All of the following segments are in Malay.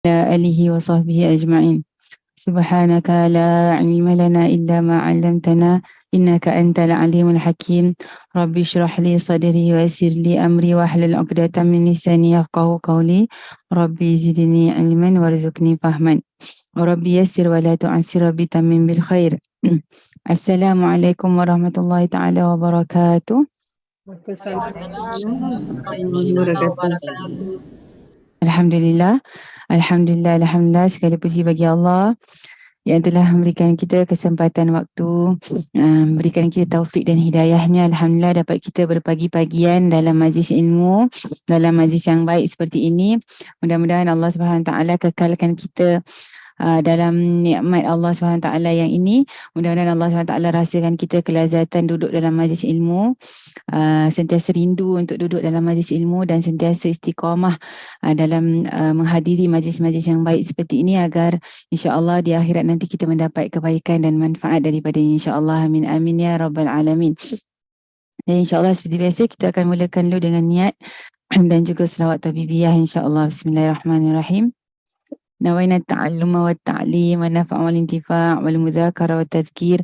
آله وصحبه أجمعين. سبحانك لا علم لنا إلا ما علمتنا إنك أنت العليم الحكيم. ربي اشرح لي صدري ويسر لي أمري واحلل عقدة من لساني يفقهوا قولي. ربي زدني علما وارزقني فهما وربي يسر ولا تعسر ربي تمم بالخير. السلام عليكم ورحمة الله تعالى وبركاته. Waalaikumsalam warahmatullahi wabarakatuh. Alhamdulillah, Alhamdulillah, Alhamdulillah. Segala puji bagi Allah yang telah memberikan kita kesempatan waktu, berikan kita taufik dan hidayahnya. Alhamdulillah dapat kita berpagi-pagian dalam majlis ilmu, dalam majlis yang baik seperti ini. Mudah-mudahan Allah SWT kekalkan kita dalam nikmat Allah SWT yang ini. Mudah-mudahan Allah SWT rasakan kita kelazatan duduk dalam majlis ilmu, sentiasa rindu untuk duduk dalam majlis ilmu dan sentiasa istiqamah dalam menghadiri majlis-majlis yang baik seperti ini, agar insya-Allah di akhirat nanti kita mendapat kebaikan dan manfaat daripadanya, insya-Allah. Amin amin ya rabbal alamin. Dan insya-Allah seperti biasa kita akan mulakan dulu dengan niat dan juga selawat tabibiyah, insya-Allah. Bismillahirrahmanirrahim. نوينا التعلم والتعليم والنفع والانتفاع والمذاكرة والتذكير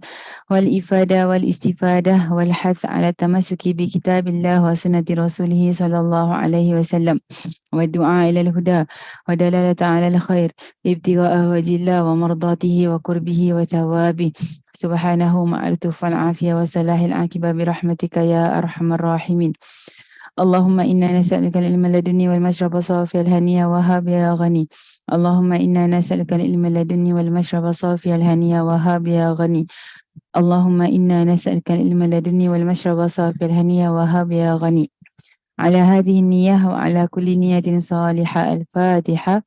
والإفادة والاستفادة والحث على التمسك بكتاب الله وسنة رسوله صلى الله عليه وسلم والدعاء إلى الهدى ودلالة على الخير ابتغاء وجه الله ومرضاته وقربه وثوابه سبحانه مع الطف والعافية وصلاح العاقبة برحمتك يا أرحم الراحمين. اللهم إنا نسألك العلم اللدني والمشرب صافي الهنية وهاب يا غني. اللهم إنا نسألك العلم اللدني والمشرب صافي الهنية وهاب يا غني. اللهم إنا نسألك العلم اللدني والمشرب صافي الهنية وهاب يا غني. على هذه النية وعلى كل نية صالحة. الفاتحة.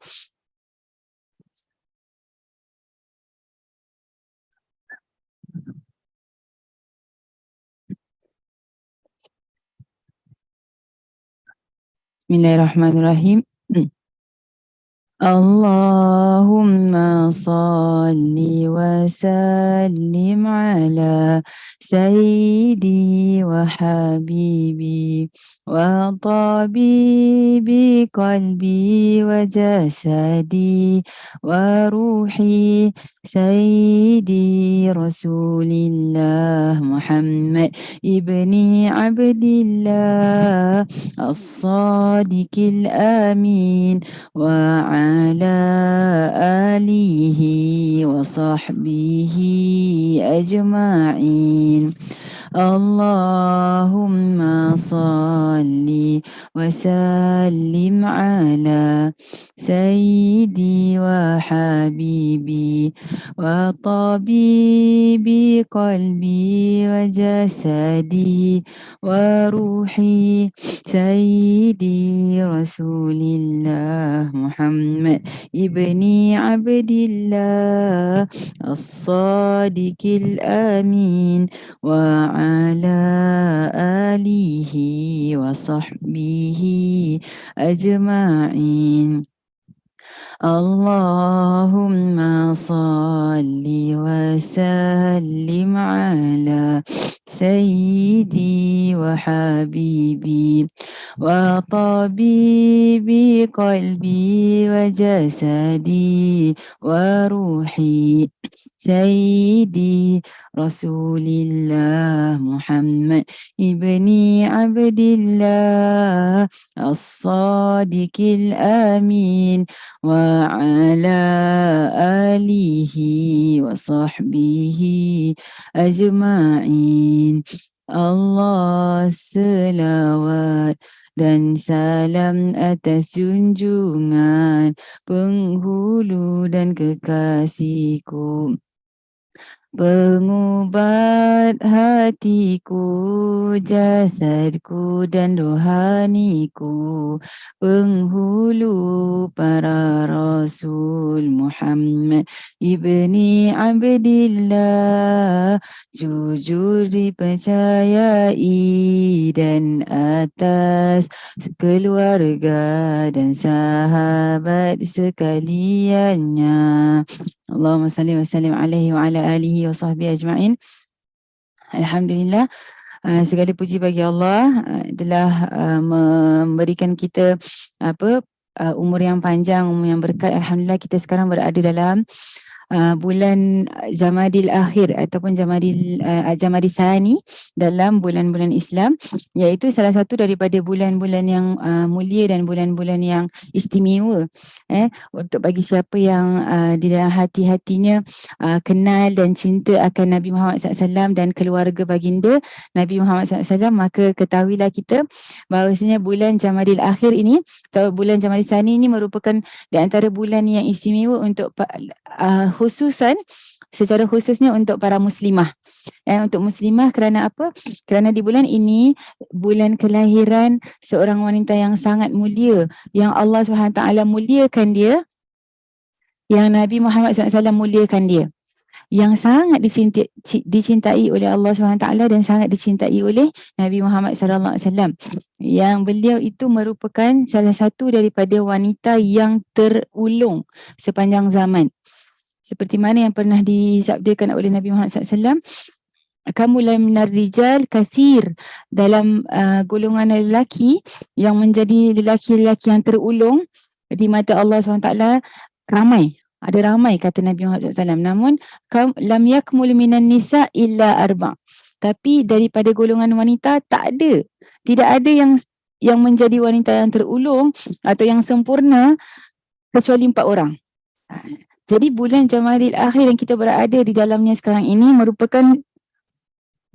بسم الله الرحمن الرحيم. اللهم صل وسلم على سيدي وحبيبي وطبيب قلبي وجسدي وروحي سيدي رسول الله محمد ابن عبد الله الصادق الأمين وعلى آله وصحبه أجمعين. اللهم صل وسلم على سيدي وحبيبي وطبيب قلبي وجسدي وروحي سيدي رسول الله محمد ابن عبد الله الصادق الأمين وعلى آله وصحبه أجمعين. اللهم صل وسلم على سيدي وحبيبي وطبيب قلبي وجسدي وروحي سيدي رسول الله محمد ابن عبد الله الصادق الأمين وعلى آله وصحبه أجمعين. Allah selawat dan salam atas junjungan penghulu dan kekasihku, pengubat hatiku, jasadku dan rohaniku, penghulu para Rasul Muhammad ibni Abdillah, jujur dipercayai dan atas keluarga dan sahabat sekaliannya. Allahumma salli wa sallim alaihi wa ala alihi wa sahbihi ajma'in. Alhamdulillah, segala puji bagi Allah telah memberikan kita umur yang panjang, umur yang berkat. Alhamdulillah kita sekarang berada dalam bulan Jamadil Akhir ataupun Jamadil Thani dalam bulan-bulan Islam, iaitu salah satu daripada bulan-bulan yang mulia dan bulan-bulan yang istimewa untuk bagi siapa yang di dalam hati-hatinya kenal dan cinta akan Nabi Muhammad SAW dan keluarga baginda Nabi Muhammad SAW, maka ketahuilah kita bahawasanya bulan Jamadil Akhir ini atau bulan Jamadil Thani ini merupakan di antara bulan yang istimewa untuk secara khususnya untuk para muslimah. Untuk muslimah kerana apa? Kerana di bulan ini bulan kelahiran seorang wanita yang sangat mulia, yang Allah SWT muliakan dia, yang Nabi Muhammad SAW muliakan dia, yang sangat dicintai oleh Allah SWT dan sangat dicintai oleh Nabi Muhammad SAW, yang beliau itu merupakan salah satu daripada wanita yang terulung sepanjang zaman. Seperti mana yang pernah disabdakan oleh Nabi Muhammad SAW, kamu minar rijal kathir, dalam golongan lelaki yang menjadi lelaki-lelaki yang terulung di mata Allah SWT ramai. Ada ramai kata Nabi Muhammad SAW. Namun lam yakmul minan nisa illa arba'. Tapi daripada golongan wanita tidak ada yang menjadi wanita yang terulung atau yang sempurna kecuali 4 orang. Jadi bulan Jamadil Akhir yang kita berada di dalamnya sekarang ini merupakan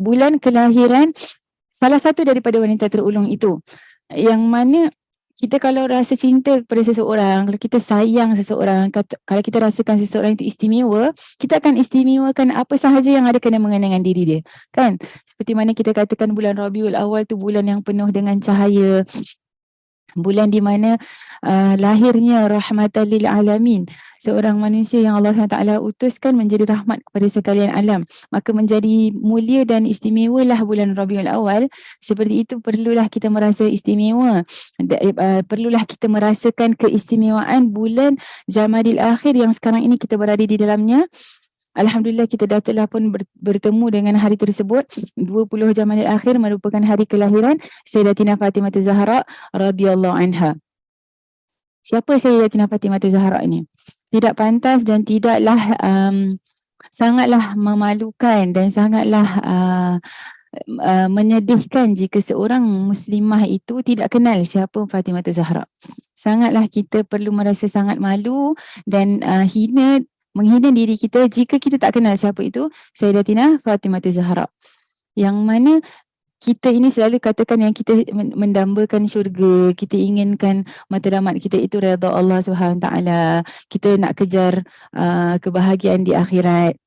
bulan kelahiran salah satu daripada wanita terulung itu. Yang mana kita kalau rasa cinta kepada seseorang, kalau kita sayang seseorang, kalau kita rasakan seseorang itu istimewa, kita akan istimewakan apa sahaja yang ada kena mengenai dengan diri dia. Kan? Seperti mana kita katakan bulan Rabiul Awal tu bulan yang penuh dengan cahaya, bulan di mana lahirnya rahmatan lil alamin, seorang manusia yang Allah SWT utuskan menjadi rahmat kepada sekalian alam, maka menjadi mulia dan istimewalah bulan Rabiul Awal. Seperti itu perlulah kita merasa istimewa, perlulah kita merasakan keistimewaan bulan Jamadil Akhir yang sekarang ini kita berada di dalamnya. Alhamdulillah kita dah telah pun bertemu dengan hari tersebut. 20 Jamadil Akhir merupakan hari kelahiran Sayyidatina Fatimah Zahra radhiyallahu anha. Siapa Sayyidatina Fatimah Zahra ini? Tidak pantas dan tidaklah sangatlah memalukan dan sangatlah menyedihkan jika seorang muslimah itu tidak kenal siapa Fatimah Zahra. Sangatlah kita perlu merasa sangat malu dan menghina diri kita jika kita tak kenal siapa itu Sayyidatina Fatimah Zahra. Yang mana kita ini selalu katakan yang kita mendambakan syurga, kita inginkan matlamat kita itu redha Allah SWT, kita nak kejar kebahagiaan di akhirat.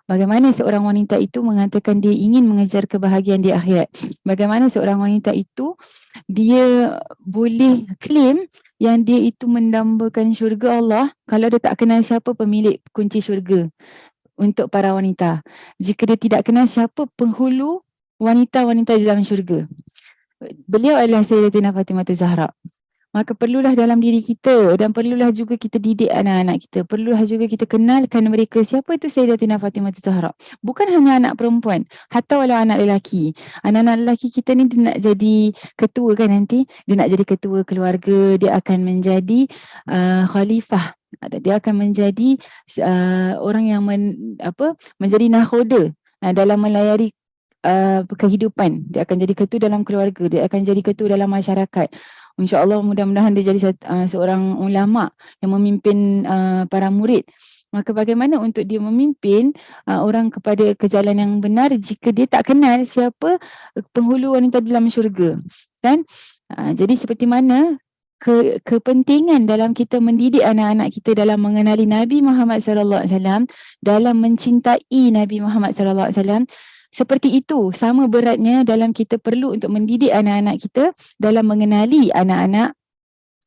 Bagaimana seorang wanita itu mengatakan dia ingin mengejar kebahagiaan di akhirat? Bagaimana seorang wanita itu dia boleh claim yang dia itu mendambakan syurga Allah kalau dia tak kenal siapa pemilik kunci syurga untuk para wanita? Jika dia tidak kenal siapa penghulu wanita-wanita di dalam syurga, beliau adalah Sayyidatina Fatimah Zahra. Maka perlulah dalam diri kita dan perlulah juga kita didik anak-anak kita. Perlulah juga kita kenalkan mereka siapa itu Sayyidatina Fatimah Zahra. Bukan hanya anak perempuan, hatta walau anak lelaki. Anak-anak lelaki kita ni dia nak jadi ketua kan nanti. Dia nak jadi ketua keluarga, dia akan menjadi khalifah. Dia akan menjadi orang yang menjadi nakhoda dalam melayari kehidupan. Dia akan jadi ketua dalam keluarga, dia akan jadi ketua dalam masyarakat. InsyaAllah mudah-mudahan dia jadi seorang ulama yang memimpin para murid. Maka bagaimana untuk dia memimpin orang kepada ke jalan yang benar jika dia tak kenal siapa penghulu wanita dalam syurga, kan? Jadi seperti mana kepentingan dalam kita mendidik anak-anak kita dalam mengenali Nabi Muhammad SAW, dalam mencintai Nabi Muhammad SAW. Seperti itu, sama beratnya dalam kita perlu untuk mendidik anak-anak kita dalam mengenali anak-anak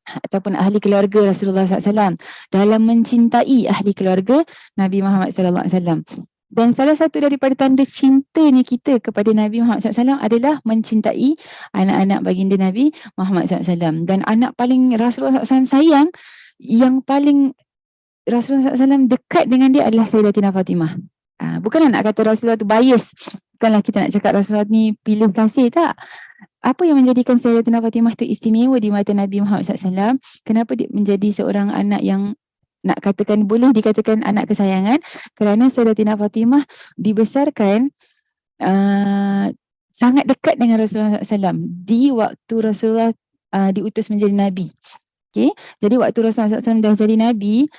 ataupun ahli keluarga Rasulullah SAW, dalam mencintai ahli keluarga Nabi Muhammad SAW. Dan salah satu daripada tanda cintanya kita kepada Nabi Muhammad SAW adalah mencintai anak-anak baginda Nabi Muhammad SAW. Dan anak paling Rasulullah SAW sayang, yang paling Rasulullah SAW dekat dengan dia adalah Sayyidatina Fatimah. Bukanlah nak kata Rasulullah tu bias. Bukanlah kita nak cakap Rasulullah ni pilih kasih, tak. apa yang menjadikan Sayyidatina Fatimah tu istimewa di mata Nabi Muhammad SAW? Kenapa dia menjadi seorang anak yang nak katakan, boleh dikatakan anak kesayangan? Kerana Sayyidatina Fatimah dibesarkan sangat dekat dengan Rasulullah SAW di waktu Rasulullah diutus menjadi Nabi. Okay? Jadi waktu Rasulullah SAW dah jadi Nabi,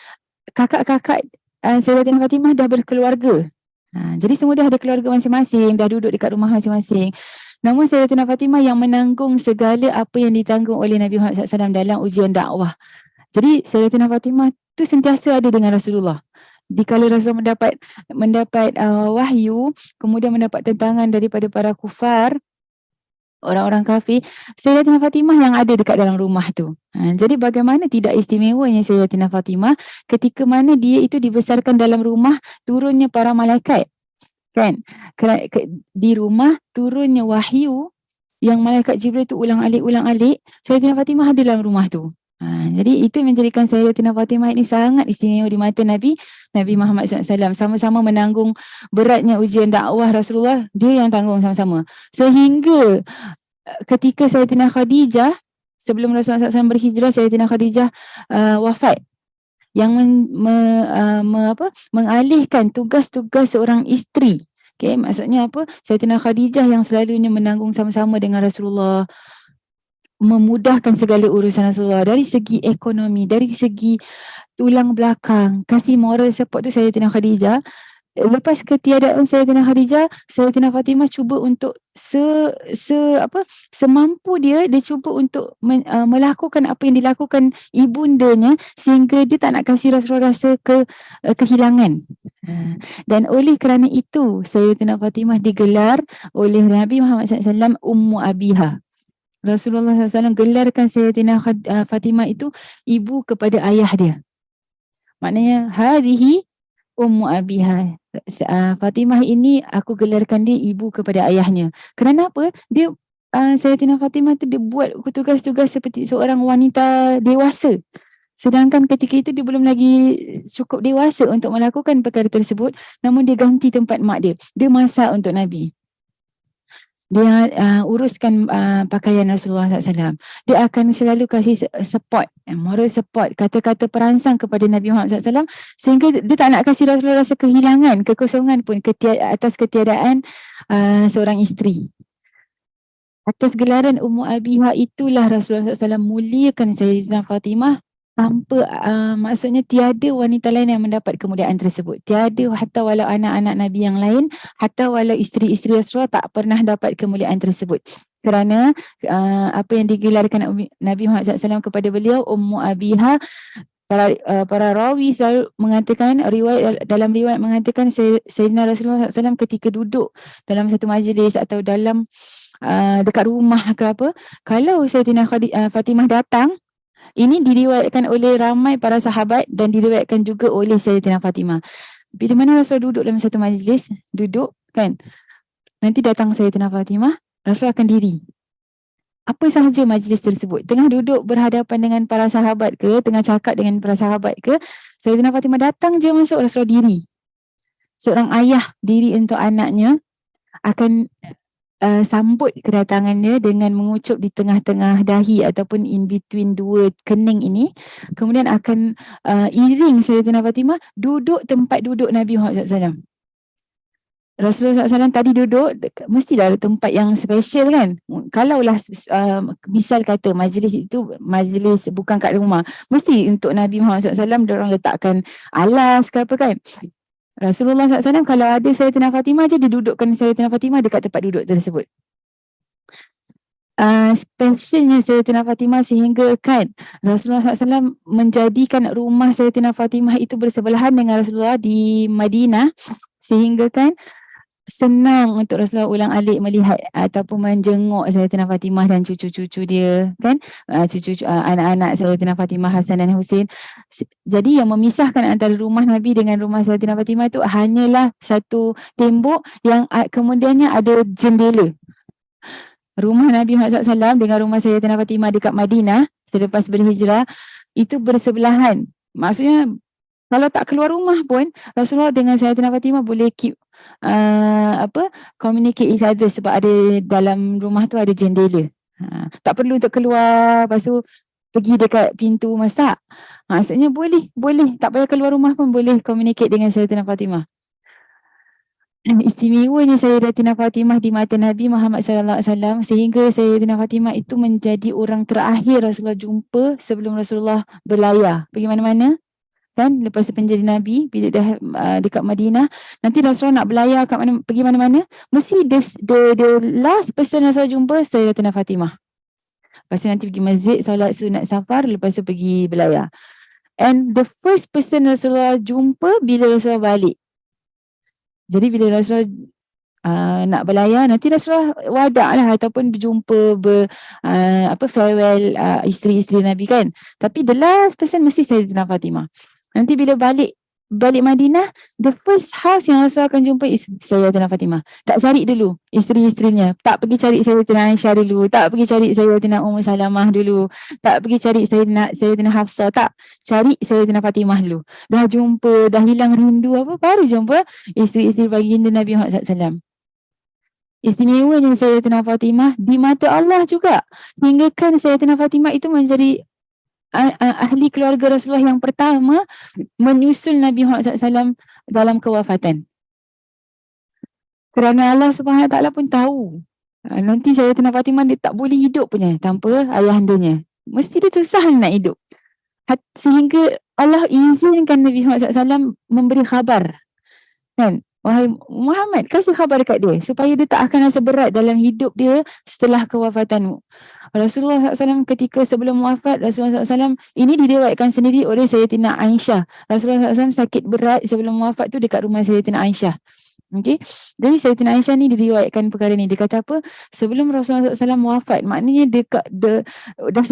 kakak-kakak Sayyidatina Fatimah dah berkeluarga. Jadi semua dah ada keluarga masing-masing, dah duduk dekat rumah masing-masing. Namun Sayyidatina Fatimah yang menanggung segala apa yang ditanggung oleh Nabi Muhammad SAW dalam ujian dakwah. Jadi Sayyidatina Fatimah tu sentiasa ada dengan Rasulullah. Dikala Rasulullah mendapat wahyu, kemudian mendapat tentangan daripada para kufar, orang-orang kafir, Sayyidatina Fatimah yang ada dekat dalam rumah tu. Jadi bagaimana tidak istimewanya Sayyidatina Fatimah ketika mana dia itu dibesarkan dalam rumah turunnya para malaikat. Kan? Di rumah turunnya wahyu yang malaikat Jibril tu ulang-alik, Sayyidatina Fatimah ada dalam rumah tu. Jadi itu menjadikan Sayyidatina Fatimah ini sangat istimewa di mata Nabi Muhammad SAW. Sama-sama menanggung beratnya ujian dakwah Rasulullah, dia yang tanggung sama-sama. Sehingga ketika Sayyidatina Khadijah, sebelum Rasulullah SAW berhijrah, Sayyidatina Khadijah wafat. Yang mengalihkan tugas-tugas seorang isteri. Okay, maksudnya apa? Sayyidatina Khadijah yang selalunya menanggung sama-sama dengan Rasulullah, memudahkan segala urusan Rasulullah dari segi ekonomi, dari segi tulang belakang, kasih moral support tu Sayyidatina Khadijah. Lepas ketiadaan Sayyidatina Khadijah, Sayyidatina Fatimah cuba untuk semampu dia cuba untuk melakukan apa yang dilakukan ibundanya sehingga dia tak nak kasih Rasulullah rasa kehilangan. Dan oleh kerana itu Sayyidatina Fatimah digelar oleh Nabi Muhammad SAW Ummu Abiha. Rasulullah SAW gelarkan Sayyidatina Fatimah itu ibu kepada ayah dia. Maknanya hadhihi Ummu Abiha. Fatimah ini aku gelarkan dia ibu kepada ayahnya. Kerana apa? Dia Sayyidatina Fatimah tu dia buat tugas-tugas seperti seorang wanita dewasa. Sedangkan ketika itu dia belum lagi cukup dewasa untuk melakukan perkara tersebut, namun dia ganti tempat mak dia. Dia masak untuk Nabi. Dia uruskan pakaian Rasulullah SAW. Dia akan selalu kasih support, moral support, kata-kata perangsang kepada Nabi Muhammad SAW sehingga dia tak nak kasih Rasulullah rasa kehilangan, kekosongan pun atas ketiadaan seorang isteri. Atas gelaran Ummu Abiha itulah Rasulullah SAW muliakan Sayyidatina Fatimah tanpa maksudnya tiada wanita lain yang mendapat kemuliaan tersebut. Tiada, hatta walau anak-anak Nabi yang lain, hatta walau isteri-isteri Rasulullah tak pernah dapat kemuliaan tersebut. Kerana apa yang digelarkan Nabi Muhammad SAW kepada beliau, Ummu Abiha, para rawi selalu mengatakan, dalam riwayat mengatakan Sayyidina Rasulullah SAW ketika duduk dalam satu majlis atau dalam dekat rumah ke apa, kalau Sayyidina Fatimah datang, ini diriwayatkan oleh ramai para sahabat dan diriwayatkan juga oleh Sayyidatina Fatimah. Bila mana Rasulullah duduk dalam satu majlis, duduk kan, nanti datang Sayyidatina Fatimah, Rasulullah akan diri. Apa sahaja majlis tersebut, tengah duduk berhadapan dengan para sahabat ke, tengah cakap dengan para sahabat ke, Sayyidatina Fatimah datang je masuk, Rasulullah diri. Seorang ayah diri untuk anaknya akan sambut kedatangannya dengan mengucup di tengah-tengah dahi ataupun in between dua kening ini. Kemudian akan iring Sayyidatina Fatimah duduk tempat duduk Nabi Muhammad SAW. Rasulullah SAW tadi duduk, mestilah ada tempat yang special kan. Kalaulah misal kata majlis itu majlis bukan kat rumah, mesti untuk Nabi Muhammad SAW diorang letakkan alas ke apa kan. Rasulullah SAW kalau ada Sayyidatina Fatimah je, dia dudukkan Sayyidatina Fatimah dekat tempat duduk tersebut. Specialnya Sayyidatina Fatimah sehingga kan Rasulullah SAW menjadikan rumah Sayyidatina Fatimah itu bersebelahan dengan Rasulullah di Madinah, sehingga kan senang untuk Rasulullah ulang-alik melihat ataupun menjenguk Sayyidatina Fatimah dan cucu-cucu dia kan, cucu-cucu anak-anak Sayyidatina Fatimah, Hasan dan Husain. Jadi yang memisahkan antara rumah Nabi dengan rumah Sayyidatina Fatimah itu hanyalah satu tembok yang kemudiannya ada jendela. Rumah Nabi Muhammad SAW dengan rumah Sayyidatina Fatimah dekat Madinah selepas berhijrah itu bersebelahan. Maksudnya kalau tak keluar rumah pun Rasulullah dengan Sayyidatina Fatimah boleh keep communicate each other sebab ada dalam rumah tu ada jendela. Tak perlu untuk keluar, lepas tu pergi dekat pintu masak. Maksudnya boleh, tak payah keluar rumah pun boleh communicate dengan Sayyidatina Fatimah. Istimewanya Sayyidatina Fatimah di mata Nabi Muhammad SAW sehingga Sayyidatina Fatimah itu menjadi orang terakhir Rasulullah jumpa sebelum Rasulullah berlayar pergi mana-mana. Kan lepas penjadi Nabi bila dah dekat Madinah, nanti Rasulullah nak berlayar kat mana, pergi mana-mana, mesti the last person Rasulullah jumpa Sayyidatina Fatimah. Lepas tu nanti pergi masjid, solat sunat safar, lepas tu pergi berlayar. And the first person Rasulullah jumpa bila Rasulullah balik. Jadi bila Rasulullah nak berlayar, nanti Rasulullah wadak lah ataupun berjumpa farewell isteri-isteri Nabi kan. Tapi the last person mesti Sayyidatina Fatimah. Nanti bila balik Madinah, the first house yang Rasulullah akan jumpa is Sayyidatina Fatimah. Tak cari dulu isteri-isterinya, tak pergi cari Sayyidatina Aisyah dulu, tak pergi cari Sayyidatina Ummu Salamah dulu, tak pergi cari Sayyidatina Hafsah, tak, cari Sayyidatina Fatimah dulu. Dah jumpa, dah hilang rindu apa, baru jumpa isteri-isteri baginda Nabi Muhammad SAW. Istimewanya Sayyidatina Fatimah di mata Allah juga, hingga kan Sayyidatina Fatimah itu menjadi ahli keluarga Rasulullah yang pertama menyusul Nabi Muhammad SAW dalam kewafatan. Kerana Allah Subhanahu Wa Taala pun tahu nanti Sayyidatina Fatimah dia tak boleh hidup punya tanpa ayahandanya. Mesti dia susah nak hidup. Sehingga Allah izinkan Nabi Muhammad SAW memberi khabar. Kan? Wahai Muhammad, kasih khabar dekat dia supaya dia tak akan rasa berat dalam hidup dia setelah kewafatanmu. Rasulullah SAW ketika sebelum wafat, Rasulullah SAW ini diriwayatkan sendiri oleh Sayyidatina Aisyah. Rasulullah SAW sakit berat sebelum wafat tu dekat rumah Sayyidatina Aisyah. Okay. Jadi Sayyidatina Aisyah ni diriwayatkan perkara ni. Dia kata apa? Sebelum Rasulullah SAW wafat, maknanya dah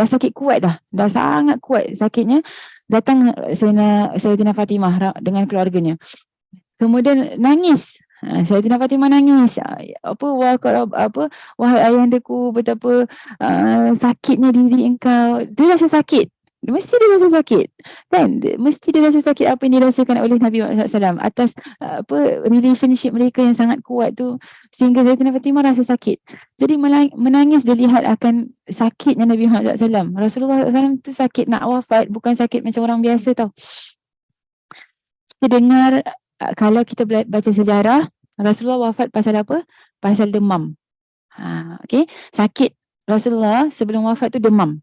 sakit kuat dah. Dah sangat kuat sakitnya. Datang Sayyidatina Fatimah dengan keluarganya. Kemudian nangis. Sayyidatina Fatimah nangis. Wahai ayahandaku, betapa sakitnya diri engkau. Dia rasa sakit. Mesti dia rasa sakit. Kan? Mesti dia rasa sakit apa yang dirasakan oleh Nabi Muhammad SAW atas relationship mereka yang sangat kuat tu, sehingga Sayyidatina Fatimah rasa sakit. Jadi menangis dia lihat akan sakitnya Nabi Muhammad SAW. Rasulullah SAW tu sakit nak wafat, bukan sakit macam orang biasa tau. Kita dengar kalau kita baca sejarah, Rasulullah wafat pasal apa? Pasal demam. Okay. Sakit Rasulullah sebelum wafat tu demam.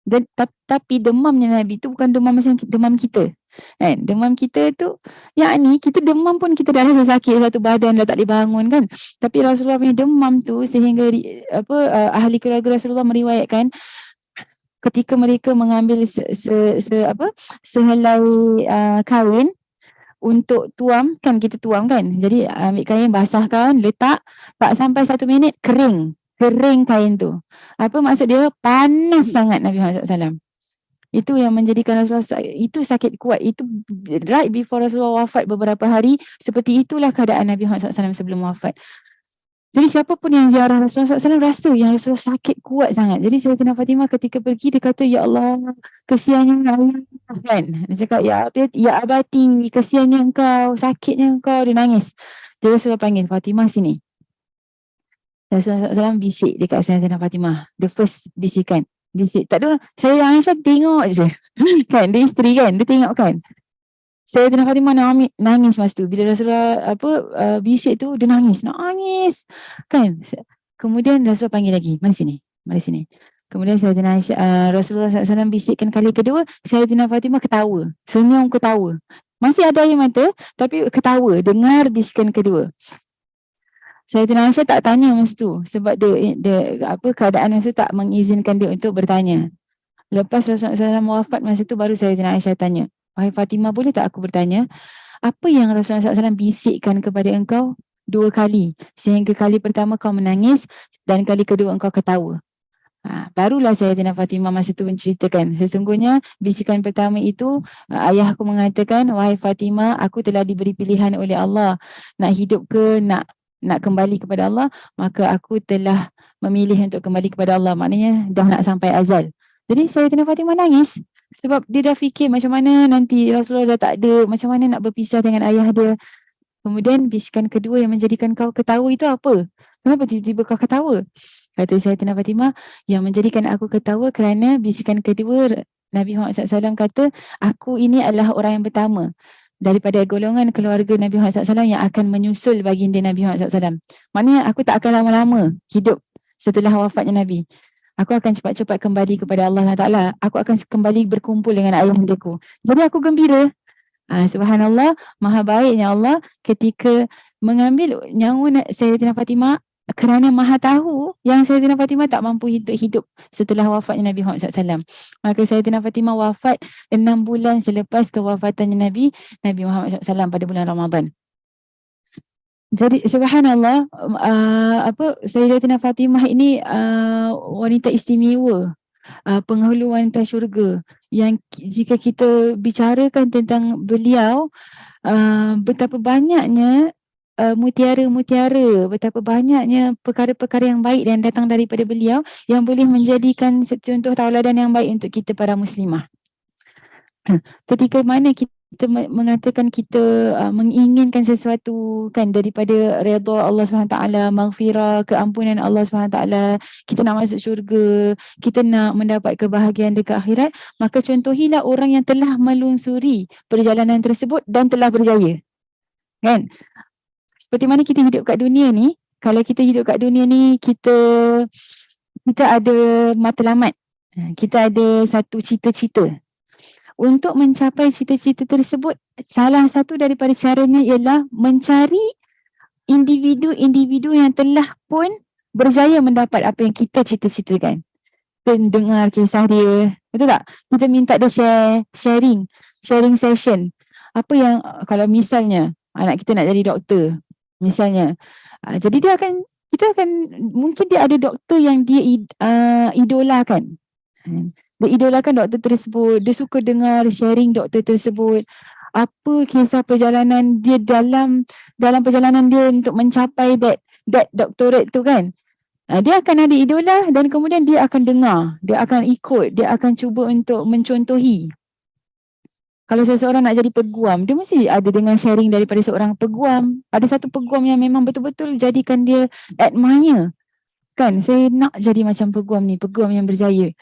Dan tapi demamnya Nabi tu bukan demam macam demam kita. Kan? Demam kita tu, yakni kita demam pun kita dah rasa sakit, satu badan dah tak boleh bangun kan. Tapi Rasulullah punya demam tu sehingga ahli keluarga Rasulullah meriwayatkan ketika mereka mengambil sehelai kain untuk tuam, kan kita tuam kan. Jadi ambil kain, basahkan, letak, tak sampai 1 minit kering kain tu. Apa maksud dia? Panas sangat Nabi Muhammad SAW. Itu yang menjadikan Rasulullah itu sakit kuat. Itu right before Rasulullah wafat beberapa hari. Seperti itulah keadaan Nabi Muhammad SAW sebelum wafat. Jadi siapapun yang ziarah Rasulullah SAW rasa yang Rasulullah sakit kuat sangat. Jadi Sayyidatina Fatimah ketika pergi, dia kata, ya Allah, kesiannya Allah. Kan? Dia cakap, ya abati, kesiannya engkau, sakitnya engkau. Dia nangis. Jadi Rasulullah panggil, Fatimah sini. Rasulullah SAW bisik dekat Sayyidatina Fatimah. The first bisikan. Bisik. Tak ada, saya Aisyah tengok je. Kan, dia isteri kan, dia tengok kan. Sayyidatina Fatimah nangis masa tu. Bila Rasulullah bisik tu, dia nangis kan. Kemudian Rasulullah panggil lagi, mari sini. Kemudian Sayyidatina Rasulullah SAW bisikkan kali kedua, Sayyidatina Fatimah ketawa, senyum ketawa. Masih ada air mata, tapi ketawa dengar bisikan kedua. Sayyidatina Aisyah tak tanya masa tu sebab keadaan masa tu tak mengizinkan dia untuk bertanya. Lepas Rasulullah SAW wafat masa tu, baru Sayyidatina Aisyah tanya, wahai Fatimah, boleh tak aku bertanya, apa yang Rasulullah SAW bisikkan kepada engkau 2 kali, sehingga kali pertama kau menangis dan kali kedua engkau ketawa? Barulah Sayyidatina Fatimah masa tu menceritakan, sesungguhnya bisikan pertama itu, ayahku mengatakan, wahai Fatimah, aku telah diberi pilihan oleh Allah, nak hidup ke nak kembali kepada Allah, maka aku telah memilih untuk kembali kepada Allah. Maknanya dah nak sampai azal. Jadi Sayyidatina Fatimah nangis sebab dia dah fikir macam mana nanti Rasulullah dah tak ada, macam mana nak berpisah dengan ayah dia. Kemudian bisikan kedua yang menjadikan kau ketawa itu apa? Kenapa tiba-tiba kau ketawa? Kata Sayyidatina Fatimah, yang menjadikan aku ketawa kerana bisikan kedua Nabi Muhammad SAW kata, aku ini adalah orang yang pertama daripada golongan keluarga Nabi Muhammad SAW yang akan menyusul baginda Nabi Muhammad SAW. Maknanya aku tak akan lama-lama hidup setelah wafatnya Nabi. Aku akan cepat-cepat kembali kepada Allah Taala. Aku akan kembali berkumpul dengan ayahandaku. Jadi aku gembira. Subhanallah, maha baiknya Allah ketika mengambil nyawa Sayyidatina Fatimah kerana maha tahu yang Sayyidatina Fatimah tak mampu hidup setelah wafatnya Nabi Muhammad SAW. Maka Sayyidatina Fatimah wafat 6 bulan selepas kewafatannya Nabi Muhammad SAW pada bulan Ramadan. Jadi subhanallah, Sayyidatina Fatimah ini wanita istimewa, penghulu wanita syurga yang jika kita bicarakan tentang beliau, betapa banyaknya mutiara-mutiara, betapa banyaknya perkara-perkara yang baik yang datang daripada beliau yang boleh menjadikan contoh tauladan yang baik untuk kita para muslimah. Ketika mana kita mengatakan kita menginginkan sesuatu kan daripada redha Allah SWT, maghfirah, keampunan Allah SWT, kita nak masuk syurga, kita nak mendapat kebahagiaan dekat akhirat, maka contohilah orang yang telah melungsuri perjalanan tersebut dan telah berjaya. Kan? Seperti mana kita hidup kat dunia ni, kalau kita hidup kat dunia ni, kita ada matlamat, kita ada satu cita-cita. Untuk mencapai cita-cita tersebut, salah satu daripada caranya ialah mencari individu-individu yang telah pun berjaya mendapat apa yang kita cita-citakan. Dan dengar kisah dia, betul tak? Kita minta dia sharing session. Apa yang, kalau misalnya anak kita nak jadi doktor, misalnya, jadi mungkin dia ada doktor yang dia idolakan. Dia idolakan doktor tersebut, dia suka dengar sharing doktor tersebut, apa kisah perjalanan dia dalam perjalanan dia untuk mencapai that doctorate tu kan. Dia akan ada idola dan kemudian dia akan dengar, dia akan ikut, dia akan cuba untuk mencontohi. Kalau seseorang nak jadi peguam, dia mesti ada dengan sharing daripada seorang peguam. Ada satu peguam yang memang betul-betul jadikan dia admire. Kan, saya nak jadi macam peguam ni, peguam yang berjaya.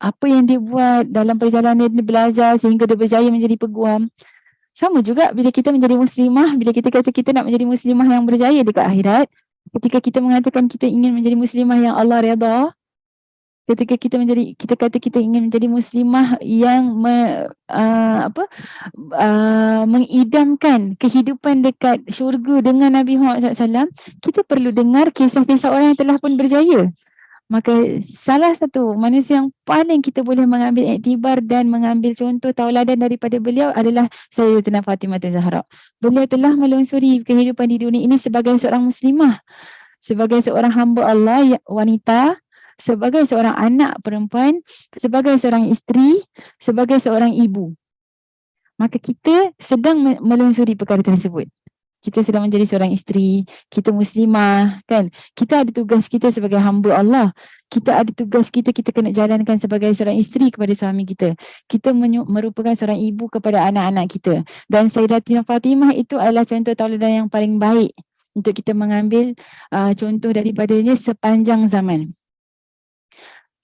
Apa yang dia buat dalam perjalanan dia belajar sehingga dia berjaya menjadi peguam. Sama juga bila kita menjadi muslimah, bila kita kata kita nak menjadi muslimah yang berjaya dekat akhirat, ketika kita mengatakan kita ingin menjadi muslimah yang Allah redha, ketika kita kata kita ingin menjadi muslimah yang mengidamkan kehidupan dekat syurga dengan Nabi Muhammad SAW, kita perlu dengar kisah-kisah orang yang telah pun berjaya. Maka salah satu manusia yang paling kita boleh mengambil iktibar dan mengambil contoh tauladan daripada beliau adalah Sayyidatina Fatimah Az-Zahra. Beliau telah melungsuri kehidupan di dunia ini sebagai seorang muslimah, sebagai seorang hamba Allah wanita, sebagai seorang anak perempuan, sebagai seorang isteri, sebagai seorang ibu. Maka kita sedang melungsuri perkara tersebut. Kita sedang menjadi seorang isteri, kita muslimah, kan? Kita ada tugas kita sebagai hamba Allah. Kita ada tugas kita kena jalankan sebagai seorang isteri kepada suami kita. Kita merupakan seorang ibu kepada anak-anak kita. Dan Sayyidatina Fatimah itu adalah contoh tauladan yang paling baik untuk kita mengambil contoh daripadanya sepanjang zaman.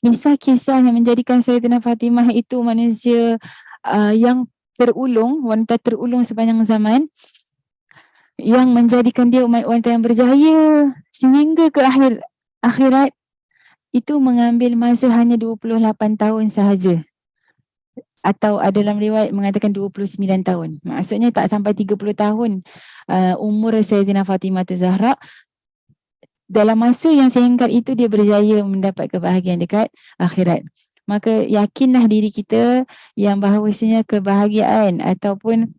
Kisah-kisah yang menjadikan Sayyidatina Fatimah itu manusia yang terulung, wanita terulung sepanjang zaman, yang menjadikan dia wanita yang berjaya sehingga ke akhirat, itu mengambil masa hanya 28 tahun sahaja. Atau dalam riwayat mengatakan 29 tahun. Maksudnya tak sampai 30 tahun umur Sayyidatina Fatimah Az-Zahra. Dalam masa yang singkat itu dia berjaya mendapat kebahagiaan dekat akhirat. Maka yakinlah diri kita yang bahawasanya kebahagiaan ataupun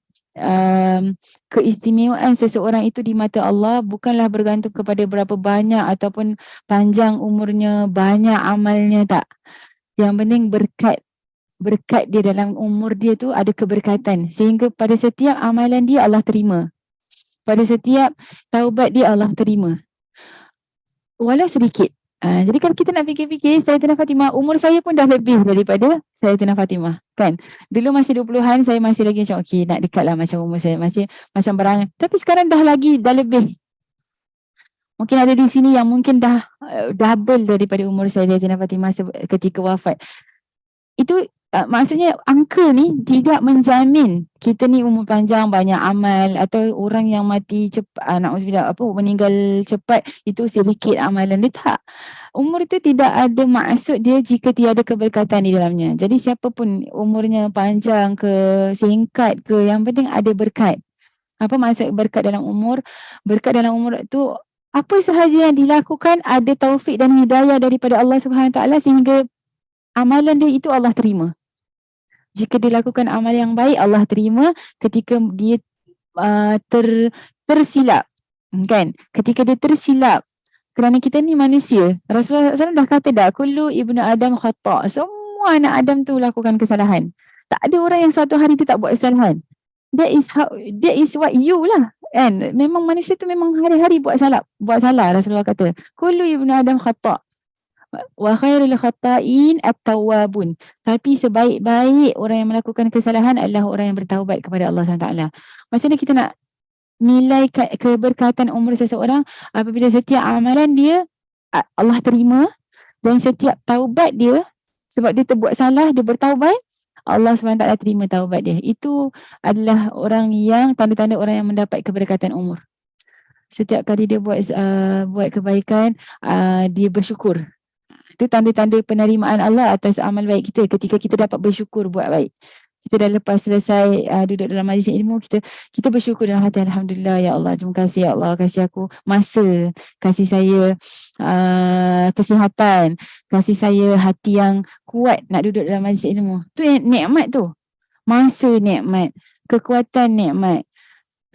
keistimewaan seseorang itu di mata Allah bukanlah bergantung kepada berapa banyak ataupun panjang umurnya, banyak amalnya, tak. Yang penting berkat dia dalam umur dia tu ada keberkatan sehingga pada setiap amalan dia Allah terima. Pada setiap taubat dia Allah terima. Walau sedikit. Jadi kalau kita nak fikir-fikir, Sayyidatina Fatimah, umur saya pun dah lebih daripada Sayyidatina Fatimah, kan? Dulu masih 20-an, saya masih lagi macam, okey, nak dekat lah macam umur saya, macam barang. Tapi sekarang dah lebih. Mungkin ada di sini yang mungkin dah double daripada umur Sayyidatina Fatimah ketika wafat. Itu maksudnya angka ni tidak menjamin kita ni umur panjang, banyak amal, atau orang yang mati cepat, na'udzubillah, meninggal cepat itu sedikit amalan. Dia tak. Umur itu tidak ada maksud dia jika tiada keberkatan di dalamnya. Jadi siapa pun umurnya panjang ke singkat ke, yang penting ada berkat. Apa maksud berkat dalam umur? Berkat dalam umur itu apa sahaja yang dilakukan ada taufik dan hidayah daripada Allah Subhanahu Wa Taala sehingga amalan dia itu Allah terima. Jika dilakukan amal yang baik, Allah terima. Ketika dia tersilap, kan? Ketika dia tersilap, kerana kita ni manusia. Rasulullah SAW dah kata dah, kullu ibnu Adam khata'. Semua anak Adam tu lakukan kesalahan. Tak ada orang yang satu hari dia tak buat kesalahan. That is what you lah, kan? Memang manusia tu memang hari-hari buat salah. Rasulullah kata, kullu ibnu Adam khata'. Wa khairul khata'in at-tawwabun. Tapi sebaik-baik orang yang melakukan kesalahan adalah orang yang bertaubat kepada Allah SWT. Macam mana kita nak nilai keberkatan umur seseorang? Apabila setiap amalan dia Allah terima, dan setiap taubat dia, sebab dia terbuat salah, dia bertaubat, Allah SWT terima taubat dia. Itu adalah orang yang, tanda-tanda orang yang mendapat keberkatan umur. Setiap kali dia buat kebaikan, dia bersyukur. Itu tanda-tanda penerimaan Allah atas amal baik kita ketika kita dapat bersyukur buat baik. Kita dah lepas selesai duduk dalam majlis ilmu, kita bersyukur dalam hati, alhamdulillah ya Allah, terima kasih ya Allah, kasih aku masa, kasih saya kesihatan, kasih saya hati yang kuat nak duduk dalam majlis ilmu. Tu nikmat tu. Masa nikmat, kekuatan nikmat,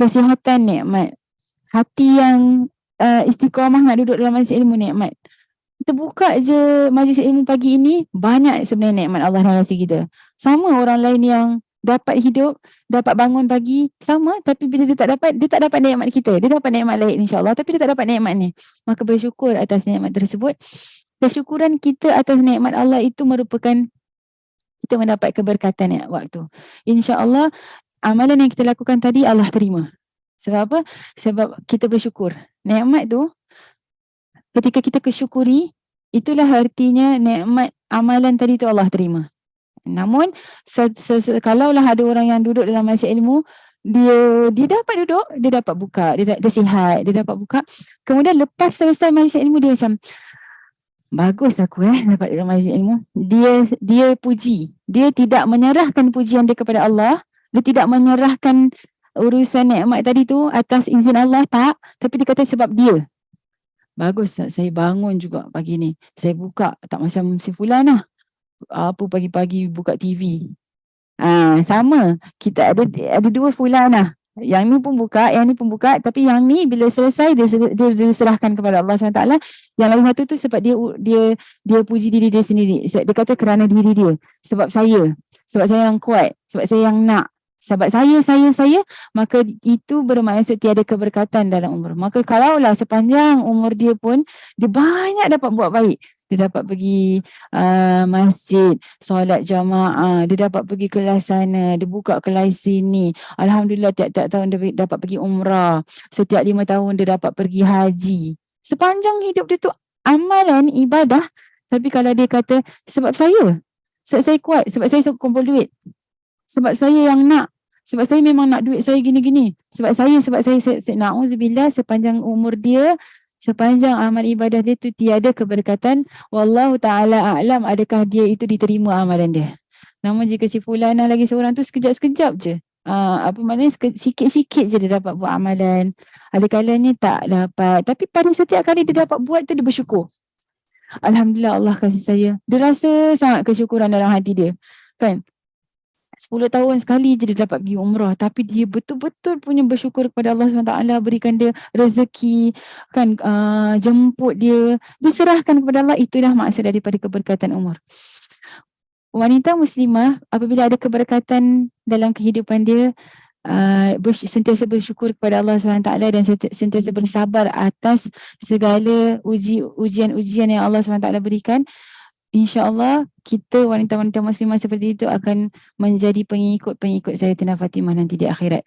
kesihatan nikmat, hati yang istiqamah nak duduk dalam majlis ilmu nikmat. Kita buka je majlis ilmu pagi ini, banyak sebenarnya nikmat Allah yang kasih kita. Sama orang lain yang dapat hidup, dapat bangun pagi, sama, tapi bila dia tak dapat nikmat kita. Dia dapat nikmat lain insya-Allah, tapi dia tak dapat nikmat ni. Maka bersyukur atas nikmat tersebut. Kesyukuran kita atas nikmat Allah itu merupakan kita mendapat keberkatan waktu. Insya-Allah amalan yang kita lakukan tadi Allah terima. Sebab apa? Sebab kita bersyukur. Nikmat tu ketika kita kesyukuri, itulah artinya nikmat amalan tadi tu Allah terima. Namun, kalaulah ada orang yang duduk dalam majlis ilmu, dia dapat duduk, dia dapat buka, dia sihat, dia dapat buka. Kemudian lepas selesai majlis ilmu, dia macam, bagus aku dapat duduk majlis ilmu. Dia puji. Dia tidak menyerahkan pujian dia kepada Allah. Dia tidak menyerahkan urusan nikmat tadi tu atas izin Allah, tak. Tapi dia kata sebab dia. Bagus, saya bangun juga pagi ni. Saya buka, tak macam si fulan lah. Apa pagi-pagi buka TV. Sama. Kita ada dua fulan lah. Yang ni pun buka, yang ni pun buka. Tapi yang ni bila selesai, dia serahkan kepada Allah SWT. Yang lain satu tu sebab dia puji diri dia sendiri. Dia kata kerana diri dia. Sebab saya yang kuat. Sebab saya yang nak. Sebab saya, maka itu bermaksud tiada keberkatan dalam umur. Maka kalaulah sepanjang umur dia pun, dia banyak dapat buat baik. Dia dapat pergi masjid, solat jamaah, dia dapat pergi kelas sana, dia buka kelas sini. Alhamdulillah tiap-tiap tahun dia dapat pergi umrah. Setiap 5 tahun dia dapat pergi haji. Sepanjang hidup dia tu amalan, ibadah. Tapi kalau dia kata, sebab saya kuat, sebab saya kumpul duit. Sebab saya yang nak. Sebab saya memang nak duit saya gini-gini. Sebab saya na'udzubillah, sepanjang umur dia, sepanjang amal ibadah dia tu tiada keberkatan. Wallahu ta'ala a'lam adakah dia itu diterima amalan dia. Namun jika si fulana lagi seorang tu sekejap-sekejap je. Apa maknanya sikit-sikit je dia dapat buat amalan. Ada kalanya tak dapat. Tapi pada setiap kali dia dapat buat tu dia bersyukur. Alhamdulillah Allah kasih saya. Dia rasa sangat kesyukuran dalam hati dia. Kan? 10 tahun sekali je dia dapat pergi umrah, tapi dia betul-betul punya bersyukur kepada Allah SWT, berikan dia rezeki, kan, jemput dia, diserahkan kepada Allah. Itulah maksud daripada keberkatan umur. Wanita muslimah apabila ada keberkatan dalam kehidupan dia, sentiasa bersyukur kepada Allah SWT dan sentiasa bersabar atas segala ujian-ujian yang Allah SWT berikan, InsyaAllah kita wanita-wanita muslimah seperti itu akan menjadi pengikut-pengikut Sayyidatina Fatimah nanti di akhirat.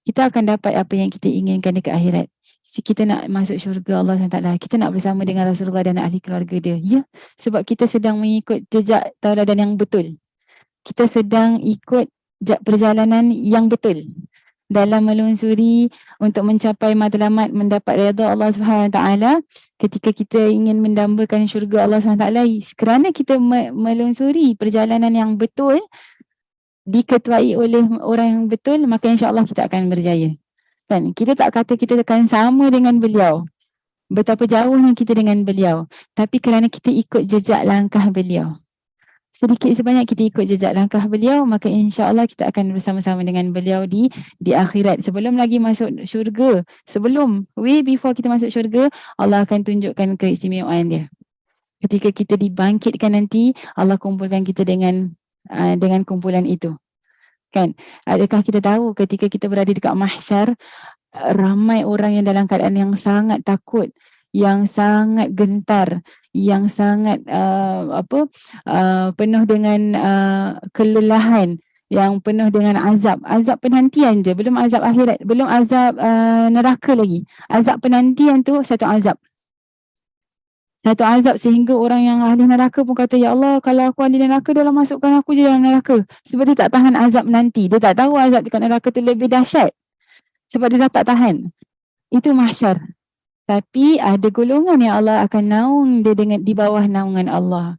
Kita akan dapat apa yang kita inginkan dekat akhirat. Kita nak masuk syurga Allah SWT, kita nak bersama dengan Rasulullah dan ahli keluarga dia. Ya, sebab kita sedang mengikut jejak tauladan yang betul. Kita sedang ikut perjalanan yang betul dalam melusuri untuk mencapai matlamat mendapat redha Allah SWT. Ketika kita ingin mendambakan syurga Allah SWT, kerana kita melusuri perjalanan yang betul, diketuai oleh orang yang betul, maka insya-Allah kita akan berjaya. Kan? Kita tak kata kita akan sama dengan beliau, betapa jauhnya kita dengan beliau, tapi kerana kita ikut jejak langkah beliau, sedikit sebanyak kita ikut jejak langkah beliau, maka insya-Allah kita akan bersama-sama dengan beliau di akhirat. Sebelum lagi masuk syurga, way before kita masuk syurga, Allah akan tunjukkan keistimewaan dia. Ketika kita dibangkitkan nanti, Allah kumpulkan kita dengan kumpulan itu. Kan? Adakah kita tahu ketika kita berada dekat mahsyar, ramai orang yang dalam keadaan yang sangat takut, yang sangat gentar, yang sangat penuh dengan kelelahan, yang penuh dengan azab penantian je, belum azab akhirat, belum azab neraka lagi. Azab penantian tu satu azab sehingga orang yang ahli neraka pun kata, ya Allah, kalau aku ahli neraka, dalam masukkan aku je dalam neraka. Sebab dia tak tahan azab nanti. Dia tak tahu azab dekat neraka tu lebih dahsyat. Sebab dia dah tak tahan. Itu mahsyar. Tapi ada golongan yang Allah akan naung dia di bawah naungan Allah.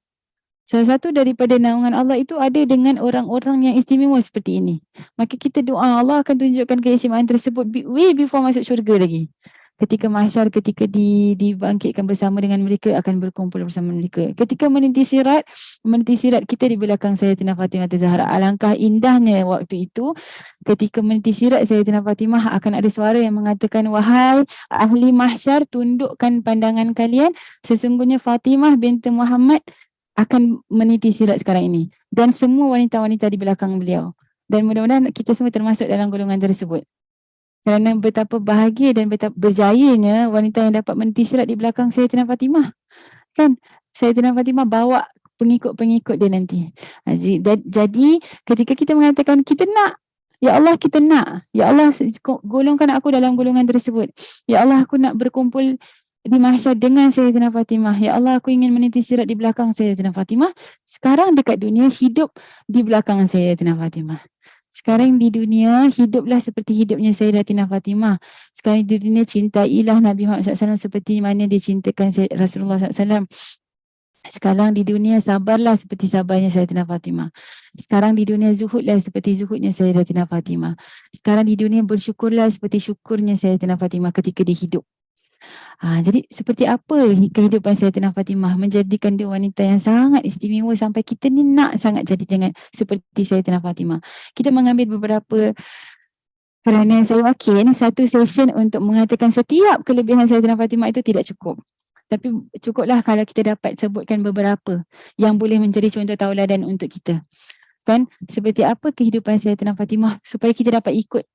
Salah satu daripada naungan Allah itu ada dengan orang-orang yang istimewa seperti ini. Maka kita doa, Allah akan tunjukkan keistimewaan tersebut way before masuk syurga lagi. Ketika mahsyar, ketika dibangkitkan bersama dengan mereka, akan berkumpul bersama mereka. Ketika meniti sirat kita di belakang Sayyidatina Fatimah Zahra. Alangkah indahnya waktu itu, ketika meniti sirat Sayyidatina Fatimah, akan ada suara yang mengatakan, wahai ahli mahsyar, tundukkan pandangan kalian, sesungguhnya Fatimah binti Muhammad akan meniti sirat sekarang ini. Dan semua wanita-wanita di belakang beliau. Dan mudah-mudahan kita semua termasuk dalam golongan tersebut. Kerana betapa bahagia dan betapa berjayanya wanita yang dapat meniti sirat di belakang Sayyidatina Fatimah. Kan? Sayyidatina Fatimah bawa pengikut-pengikut dia nanti. Jadi ketika kita mengatakan kita nak, ya Allah kita nak, ya Allah golongkan aku dalam golongan tersebut. Ya Allah aku nak berkumpul di mahsyar dengan Sayyidatina Fatimah. Ya Allah aku ingin meniti sirat di belakang Sayyidatina Fatimah. Sekarang dekat dunia hidup di belakang Sayyidatina Fatimah. Sekarang di dunia, hiduplah seperti hidupnya Sayyidatina Fatimah. Sekarang di dunia, cintailah Nabi Muhammad SAW seperti mana dia cintakan Rasulullah SAW. Sekarang di dunia, sabarlah seperti sabarnya Sayyidatina Fatimah. Sekarang di dunia, zuhudlah seperti zuhudnya Sayyidatina Fatimah. Sekarang di dunia, bersyukurlah seperti syukurnya Sayyidatina Fatimah ketika dia hidup. Jadi seperti apa kehidupan Sayyidatina Fatimah menjadikan dia wanita yang sangat istimewa sampai kita ni nak sangat jadi dengan seperti Sayyidatina Fatimah. Kita mengambil beberapa, kerana saya yakin satu session untuk mengatakan setiap kelebihan Sayyidatina Fatimah itu tidak cukup. Tapi cukuplah kalau kita dapat sebutkan beberapa yang boleh menjadi contoh tauladan untuk kita. Kan? Seperti apa kehidupan Sayyidatina Fatimah supaya kita dapat ikut.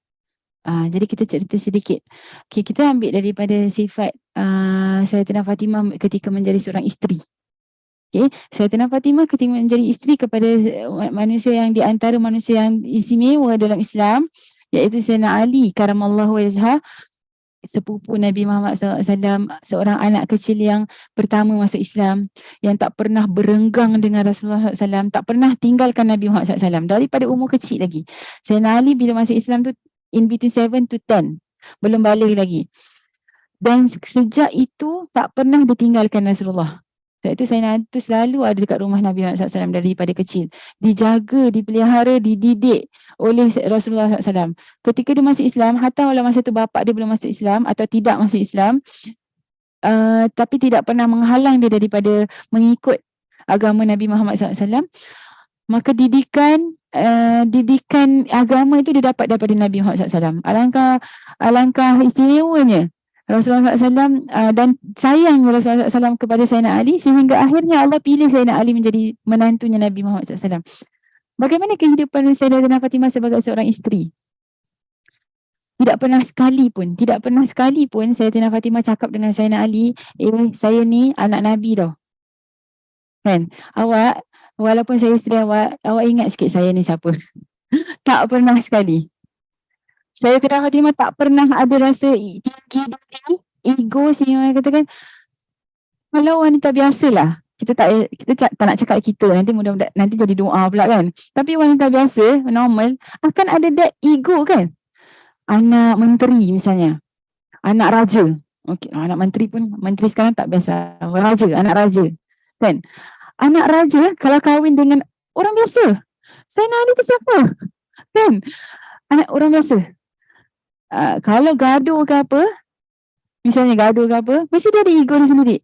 Jadi kita cerita sedikit. Okay, kita ambil daripada sifat Sayyidatina Fatimah ketika menjadi seorang isteri. Okay, Sayyidatina Fatimah ketika menjadi isteri kepada manusia yang di antara manusia yang istimewa dalam Islam, iaitu Sayyidina Ali karamallahu wajhah, sepupu Nabi Muhammad SAW, seorang anak kecil yang pertama masuk Islam, yang tak pernah berenggang dengan Rasulullah SAW, tak pernah tinggalkan Nabi Muhammad SAW daripada umur kecil lagi. Sayyidina Ali bila masuk Islam tu in between 7 to 10, belum balik lagi. Dan sejak itu tak pernah ditinggalkan Rasulullah. Sebab itu Sayyidina Ali tu selalu ada dekat rumah Nabi Muhammad SAW daripada kecil. Dijaga, dipelihara, dididik oleh Rasulullah SAW. Ketika dia masuk Islam, hatta walau masa tu bapak dia belum masuk Islam atau tidak masuk Islam, tapi tidak pernah menghalang dia daripada mengikut agama Nabi Muhammad SAW. Maka didikan agama itu dia dapat daripada Nabi Muhammad SAW. Alangkah istimewanya Rasulullah SAW dan sayangnya Rasulullah SAW kepada Sayyidina Ali, sehingga akhirnya Allah pilih Sayyidina Ali menjadi menantunya Nabi Muhammad SAW. Bagaimana kehidupan Sayyidatina Fatimah sebagai seorang isteri? Tidak pernah sekali pun Sayyidatina Fatimah cakap dengan Sayyidina Ali, saya ni anak Nabi tau. Kan? Awak, walaupun saya isteri awak ingat sikit saya ni siapa. Tak pernah sekali. Sayyidatina Fatimah tak pernah ada rasa tinggi diri, ego sehingga katakan, kalau wanita biasalah, kita tak nak cakap kita, nanti mudah-mudahan nanti jadi doa pula kan. Tapi wanita biasa, normal, akan ada that ego kan. Anak menteri misalnya, anak raja. Okey, anak menteri sekarang tak biasa. Anak raja. Kan? Anak raja kalau kahwin dengan orang biasa. Sayyidina Ali tu siapa? Kan? Anak orang biasa. Kalau gaduh ke apa, mesti dia ada ego dia sendiri.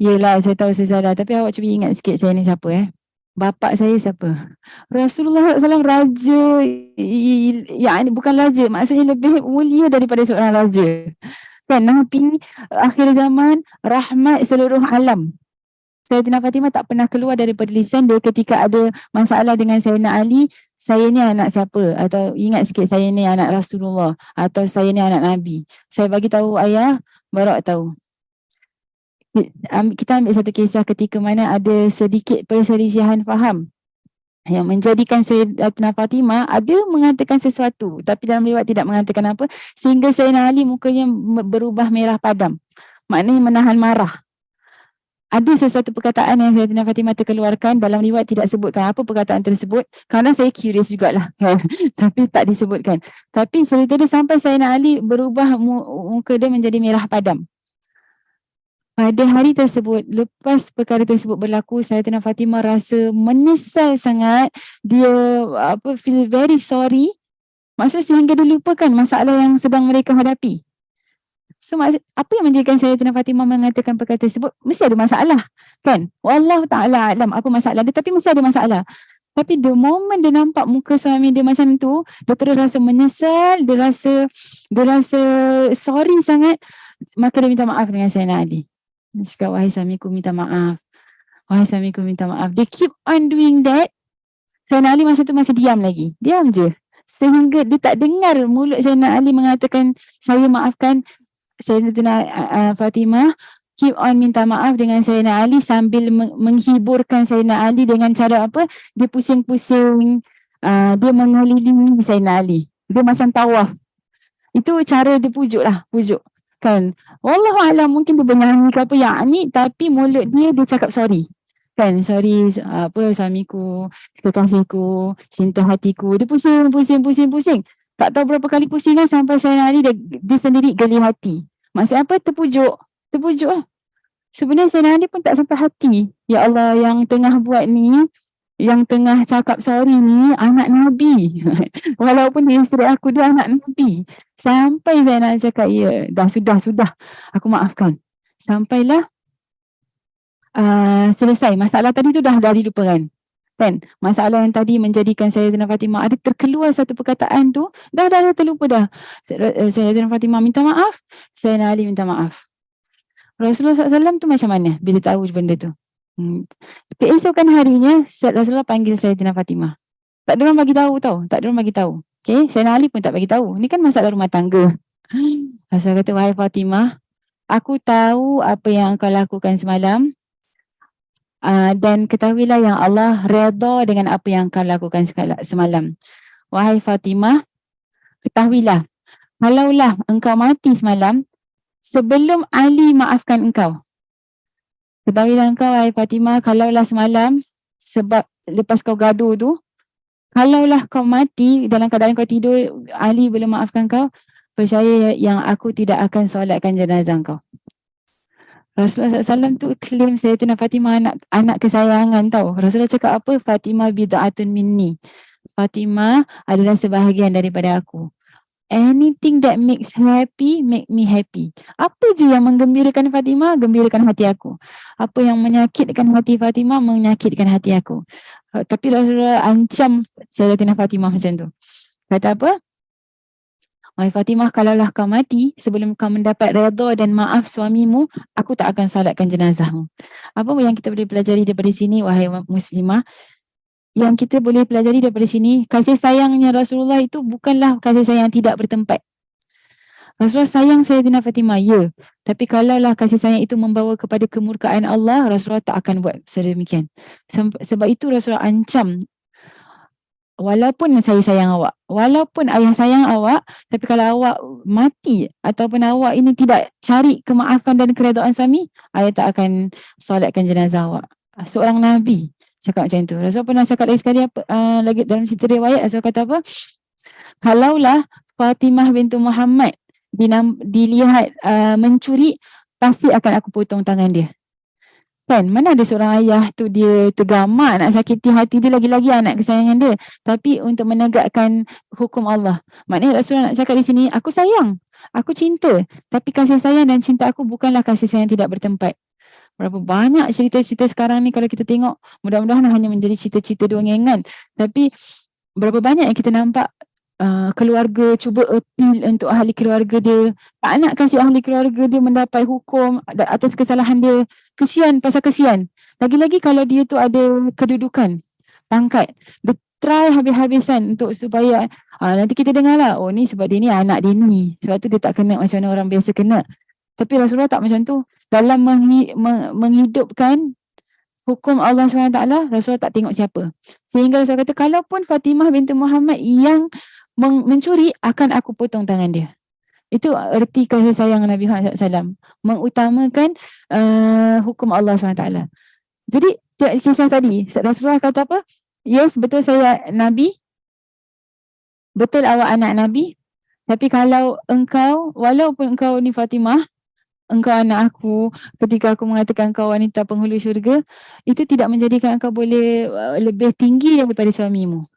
Yelah, saya tahu saya salah, tapi awak cuba ingat sikit saya ni siapa Bapak saya siapa? Rasulullah SAW raja, ya ini bukan raja, maksudnya lebih mulia daripada seorang raja. Kan, Nabi akhir zaman, rahmat seluruh alam. Sayyidina Fatimah tak pernah keluar daripada lisan dia ketika ada masalah dengan Sayyidina Ali, saya ni anak siapa? Atau ingat sikit saya ni anak Rasulullah, atau saya ni anak Nabi. Saya bagi tahu ayah, baru tahu. Kita ambil satu kisah ketika mana ada sedikit perselisihan faham yang menjadikan Sayyidatina Fatimah ada mengatakan sesuatu, tapi dalam riwayat tidak mengatakan apa, sehingga Sayyidina Ali mukanya berubah merah padam, maknanya menahan marah. Ada sesuatu perkataan yang Sayyidatina Fatimah terkeluarkan, dalam riwayat tidak sebutkan apa perkataan tersebut, kerana saya curious jugalah tapi tak disebutkan. Tapi cerita dia sampai Sayyidina Ali berubah muka dia menjadi merah padam. Pada hari tersebut, lepas perkara tersebut berlaku, Sayyidatina Fatimah rasa menyesal sangat. Dia feel very sorry. Maksud sehingga dia lupakan masalah yang sedang mereka hadapi. So apa yang menjadikan Sayyidatina Fatimah mengatakan perkara tersebut? Mesti ada masalah, kan? Wallahu ta'ala alam apa masalah dia, tapi mesti ada masalah. Tapi the moment dia nampak muka suami dia macam tu, dia terus rasa menyesal, dia rasa sorry sangat, maka dia minta maaf dengan Sayyidina Ali. Dia cakap, wahai suamiku minta maaf. Dia keep on doing that. Sayyidina Ali masa tu masih diam lagi. Diam je. Sehingga dia tak dengar mulut Sayyidina Ali mengatakan, saya maafkan. Sayyidina Fatimah keep on minta maaf dengan Sayyidina Ali sambil menghiburkan Sayyidina Ali dengan cara apa? Dia pusing-pusing. Dia mengelilingi Sayyidina Ali. Dia macam tawaf. Itu cara dia pujuk. Kan, wallahualam mungkin dia bernyanyi ke apa yang ni, tapi mulut dia cakap sorry. Kan, sorry suamiku, kekasihku, cinta hatiku. Dia pusing. Tak tahu berapa kali pusingan sampai Sayyidina Ali dia sendiri geli hati. Maksud apa? Terpujuk lah. Sebenarnya Sayyidina Ali pun tak sampai hati. Ya Allah, yang tengah buat ni, yang tengah cakap sorry ni anak Nabi. Walaupun dia isteri aku, dia anak Nabi. Sampai saya nak cakap, ya dah sudah, aku maafkan. Sampailah selesai. Masalah tadi tu dah dilupakan. Kan? Masalah yang tadi menjadikan Sayyidatina Fatimah ada terkeluar satu perkataan tu, dah terlupa dah. Sayyidatina Fatimah minta maaf, Sayyidina Ali minta maaf. Rasulullah SAW tu macam mana bila tahu benda tu? Keesokan harinya Rasulullah panggil Sayyidatina Fatimah. Tak ada orang bagi tahu tau. Okay, Sayyidina Ali pun tak bagi tahu. Ni kan masalah rumah tangga. Rasulullah kata, wahai Fatimah, aku tahu apa yang kau lakukan semalam. Dan ketahuilah yang Allah redha dengan apa yang kau lakukan semalam. Wahai Fatimah, ketahuilah, kalaulah engkau mati semalam, sebelum Ali maafkan engkau. Ketahuilah engkau, wahai Fatimah, kalaulah semalam, sebab lepas kau gaduh tu, kalaulah kau mati dalam keadaan kau tidur, Ali belum maafkan kau, percaya yang aku tidak akan solatkan jenazah kau. Rasulullah SAW tu claim Sayyidatina Fatimah anak kesayangan tau. Rasulullah cakap apa? Fatimah bid'atun minni. Fatimah adalah sebahagian daripada aku. Anything that makes happy, make me happy. Apa je yang menggembirakan Fatimah, gembirakan hati aku. Apa yang menyakitkan hati Fatimah, menyakitkan hati aku. Tapi Rasulullah ancam Sayyidatina Fatimah macam tu. Kata apa? Wahai Fatimah, kalaulah kau mati sebelum kau mendapat redha dan maaf suamimu, aku tak akan salatkan jenazahmu. Apa yang kita boleh pelajari daripada sini, wahai muslimah? Yang kita boleh pelajari daripada sini, kasih sayangnya Rasulullah itu bukanlah kasih sayang yang tidak bertempat. Rasulullah sayang Sayyidatina Fatimah, ya. Tapi kalaulah kasih sayang itu membawa kepada kemurkaan Allah, Rasulullah tak akan buat sedemikian. Sebab itu Rasulullah ancam, walaupun saya sayang awak, walaupun ayah sayang awak, tapi kalau awak mati ataupun awak ini tidak cari kemaafan dan keredaan suami, ayah tak akan solatkan jenazah awak. Seorang Nabi cakap macam tu. Rasulullah pernah cakap lagi sekali apa, lagi dalam cerita riwayat, Rasulullah kata apa? Kalaulah Fatimah bintu Muhammad dilihat mencuri, pasti akan aku potong tangan dia. Kan, mana ada seorang ayah tu dia tergamak nak sakiti hati dia, lagi-lagi anak kesayangan dia. Tapi untuk menegakkan hukum Allah. Maknanya Rasulullah nak cakap di sini, aku sayang, aku cinta. Tapi kasih sayang dan cinta aku bukanlah kasih sayang tidak bertempat. Berapa banyak cerita-cerita sekarang ni kalau kita tengok, mudah-mudahan hanya menjadi cerita-cerita dongengan. Tapi berapa banyak yang kita nampak keluarga cuba appeal untuk ahli keluarga dia, tak nak kasih ahli keluarga dia mendapat hukum atas kesalahan dia. Kesian, pasal kesian. Lagi-lagi kalau dia tu ada kedudukan, pangkat, dia try habis-habisan untuk supaya nanti kita dengar lah, oh ni sebab dia ni anak dia ni, sebab tu dia tak kena macam mana orang biasa kena. Tapi Rasulullah tak macam tu. Dalam menghidupkan hukum Allah SWT, Rasulullah tak tengok siapa. Sehingga Rasulullah kata, kalaupun Fatimah binti Muhammad yang mencuri, akan aku potong tangan dia. Itu erti kasih sayang Nabi Muhammad SAW. Mengutamakan hukum Allah SWT. Jadi, kisah tadi, Rasulullah kata apa? Yes, betul saya Nabi. Betul awak anak Nabi. Tapi kalau engkau, walaupun engkau ni Fatimah, engkau anak aku, ketika aku mengatakan kau wanita penghulu syurga, itu tidak menjadikan engkau boleh lebih tinggi daripada suamimu.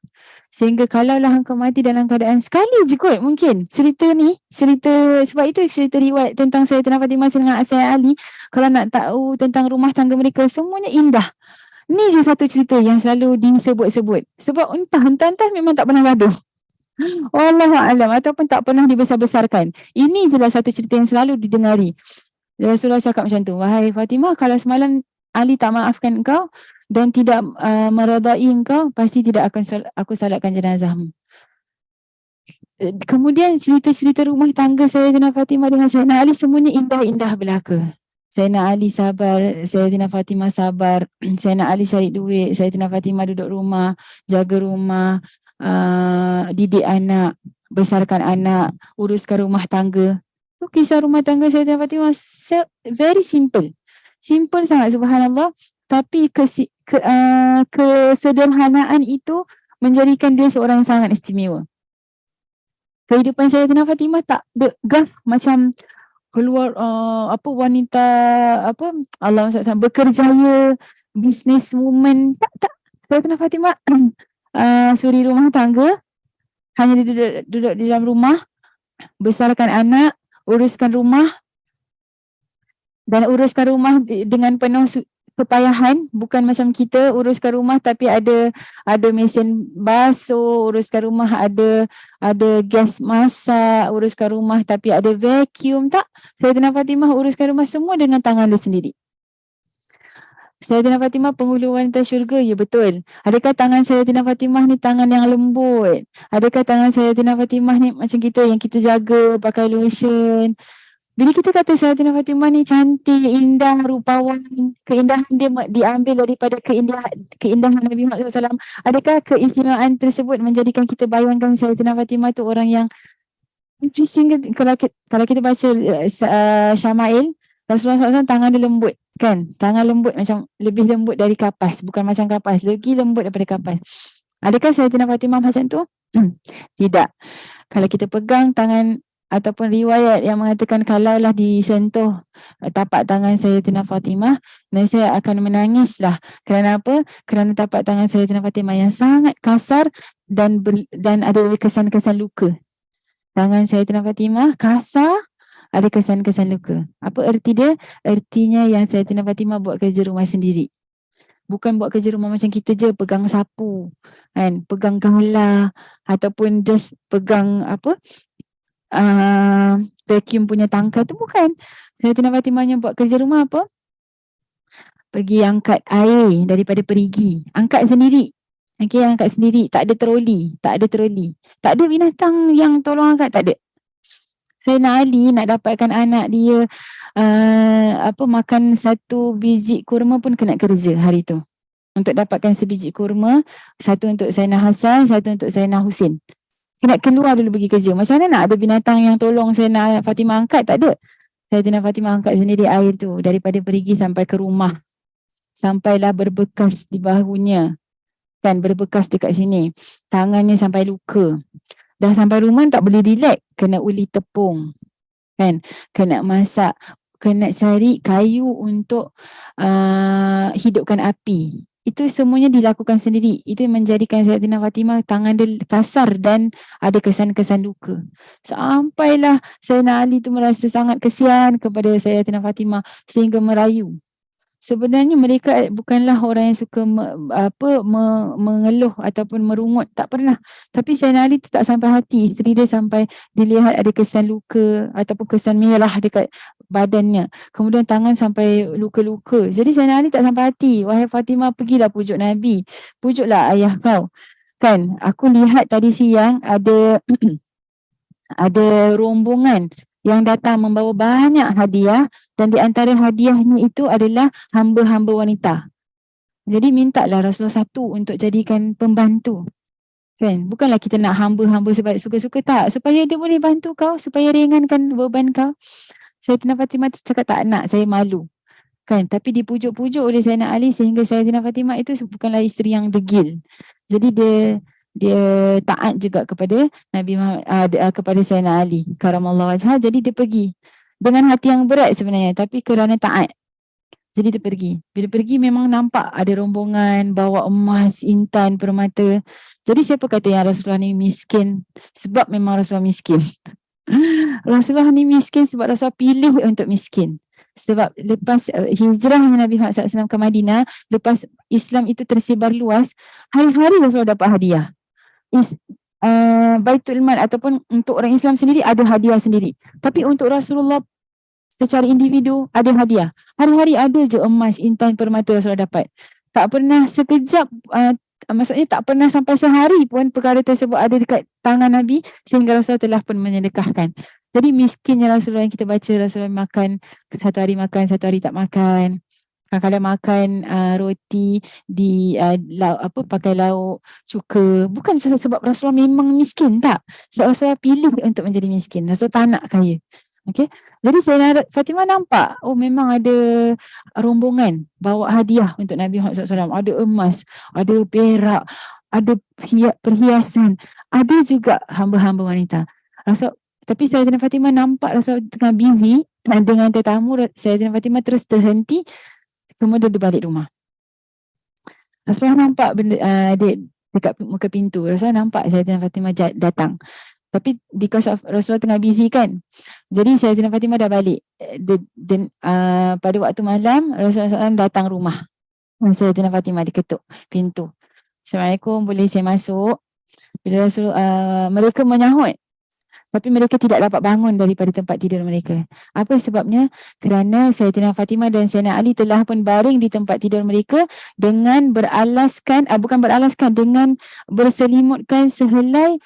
Sehingga kalaulah engkau mati dalam keadaan sekali je kot, mungkin cerita ni, sebab itu cerita riwayat tentang Sayyidatina Fatimah dengan Sayyidina Ali, kalau nak tahu tentang rumah tangga mereka, semuanya indah. Ni je satu cerita yang selalu disebut-sebut. Sebab entah memang tak pernah gaduh. Wallahualam, ataupun tak pernah dibesar-besarkan. Ini je lah satu cerita yang selalu didengari. Rasulullah cakap macam tu, wahai Fatimah, kalau semalam Ali tak maafkan engkau dan tidak meredai engkau, pasti tidak akan aku salatkan jenazahmu. Kemudian cerita-cerita rumah tangga Sayyidina Fatimah dengan Sayyidina Ali semuanya indah-indah belaka. Sayyidina Ali sabar, Sayyidina Fatimah sabar, Sayyidina Ali cari duit, Sayyidina Fatimah duduk rumah, jaga rumah, didik anak, besarkan anak, uruskan rumah tangga. Tu kisah rumah tangga Sayyidina Fatimah, very simple. Simple sangat, subhanallah. Tapi kesederhanaan itu menjadikan dia seorang yang sangat istimewa. Kehidupan Sayyidina Fatimah tak degah macam keluar wanita Allah SWT berkerjaya, business woman, tak. Sayyidina Fatimah suri rumah tangga, hanya duduk di dalam rumah, besarkan anak, uruskan rumah, dan uruskan rumah dengan penuh kepayahan. Bukan macam kita uruskan rumah tapi ada mesin basuh, uruskan rumah ada gas masak, uruskan rumah tapi ada vacuum. Tak, Sayyidina Fatimah uruskan rumah semua dengan tangan dia sendiri. Sayyidina Fatimah penghulu wanita syurga, ya betul. Adakah tangan Sayyidina Fatimah ni tangan yang lembut? Adakah tangan Sayyidina Fatimah ni macam kita yang kita jaga pakai lotion? Bila kita kata Sayyidina Fatimah ni cantik, indah, rupawan, keindahan dia diambil daripada keindahan Nabi Muhammad SAW. Adakah keistimewaan tersebut menjadikan kita bayangkan Sayyidina Fatimah tu orang yang every single, kalau kita baca Syama'il, Rasulullah SAW tangan dia lembut, kan? Tangan lembut, macam lebih lembut dari kapas. Bukan macam kapas, lagi lembut daripada kapas. Adakah Sayyidina Fatimah macam tu? Tidak. Kalau kita pegang tangan ataupun riwayat yang mengatakan kalaulah disentuh tapak tangan Sayyidina Fatimah, dan saya akan menangislah. Kerana apa? Kerana tapak tangan Sayyidina Fatimah yang sangat kasar dan ada kesan-kesan luka. Tangan Sayyidina Fatimah kasar, ada kesan-kesan luka. Apa erti dia? Ertinya yang Sayyidina Fatimah buat kerja rumah sendiri. Bukan buat kerja rumah macam kita je, pegang sapu, kan? Pegang galah, ataupun just pegang vacuum punya tangkai tu, bukan. Sayyidina Fatimah yang buat kerja rumah apa? Pergi angkat air daripada perigi, angkat sendiri. Okay, angkat sendiri, tak ada troli. Tak ada binatang yang tolong angkat, tak ada. Sayyidina Ali nak dapatkan anak dia makan 1 biji kurma pun kena kerja hari tu. Untuk dapatkan sebiji kurma, 1 untuk Sayyidina Hasan, 1 untuk Sayyidina Husin. Kena keluar dulu pergi kerja. Macam mana nak ada binatang yang tolong Sayyidina Fatimah angkat? Tak ada. Sayyidina Fatimah angkat sendiri air tu daripada pergi sampai ke rumah. Sampailah berbekas di bahunya. Kan berbekas dekat sini. Tangannya sampai luka. Dah sampai rumah tak boleh relax. Kena uli tepung. Kan? Kena masak. Kena cari kayu untuk hidupkan api. Itu semuanya dilakukan sendiri. Itu menjadikan Sayyidina Fatimah tangan dia kasar dan ada kesan-kesan luka. Sampailah Sayyidina Ali tu merasa sangat kesian kepada Sayyidina Fatimah sehingga merayu. Sebenarnya mereka bukanlah orang yang suka mengeluh ataupun merungut. Tak pernah. Tapi Sayyidina Ali tu tak sampai hati. Isteri dia sampai dilihat ada kesan luka ataupun kesan merah dekat badannya. Kemudian tangan sampai luka-luka. Jadi Sayyidina Ali tak sampai hati. Wahai Fatimah, pergilah pujuk Nabi. Pujuklah ayah kau. Kan, aku lihat tadi siang ada ada rombongan yang datang membawa banyak hadiah dan di antara hadiahnya itu adalah hamba-hamba wanita. Jadi mintalah Rasulullah 1 untuk jadikan pembantu. Kan? Bukanlah kita nak hamba-hamba sebab suka-suka, tak. Supaya dia boleh bantu kau, supaya ringankan beban kau. Sayyidina Fatimah cakap tak nak, saya malu. Kan? Tapi dipujuk-pujuk oleh Sayyidina Ali sehingga Sayyidina Fatimah itu bukanlah isteri yang degil. Jadi dia taat juga kepada Nabi Muhammad, kepada Sayyidina Ali karamallahu wajhah. Jadi dia pergi dengan hati yang berat sebenarnya, tapi kerana taat. Jadi dia pergi. Bila pergi memang nampak ada rombongan bawa emas, intan, permata. Jadi siapa kata yang Rasulullah ni miskin? Sebab memang Rasulullah miskin. Rasulullah ni miskin sebab Rasulullah pilih untuk miskin. Sebab lepas hijrah Nabi Muhammad SAW ke Madinah, lepas Islam itu tersebar luas, hari-hari Rasulullah dapat hadiah. Baitul Mal ataupun untuk orang Islam sendiri ada hadiah sendiri. Tapi untuk Rasulullah secara individu ada hadiah. Hari-hari ada je emas, intan, permata Rasulullah dapat. Tak pernah sekejap, maksudnya tak pernah sampai sehari pun perkara tersebut ada dekat tangan Nabi sehingga Rasulullah telah pun menyedekahkan. Jadi miskinnya Rasulullah yang kita baca, Rasulullah makan, satu hari makan, satu hari tak makan. Kadang-kadang makan roti di pakai lauk cuka. Bukan sebab Rasulullah memang miskin, tak. Sebab Rasulullah pilih untuk menjadi miskin. Rasulullah tak nak kaya. Okay. Jadi Sayyidina Fatimah nampak, oh memang ada rombongan bawa hadiah untuk Nabi Muhammad SAW. Ada emas, ada perak, ada perhiasan, ada juga hamba-hamba wanita. Tapi Sayyidina Fatimah nampak Rasulullah tengah busy dengan tetamu. Sayyidina Fatimah terus terhenti. Kemudian dia balik rumah. Rasulullah nampak benda dekat muka pintu. Rasulullah nampak Sayyidina Fatimah datang. Tapi because of Rasulullah tengah busy kan. Jadi Sayyidina Fatimah dah balik. Pada waktu malam Rasulullah SAW datang rumah. Sayyidina Fatimah diketuk pintu. Assalamualaikum, boleh saya masuk? Bila mereka menyahut. Tapi mereka tidak dapat bangun daripada tempat tidur mereka. Apa sebabnya? Kerana Sayyidina Fatimah dan Sayyidina Ali telah pun baring di tempat tidur mereka dengan dengan berselimutkan sehelai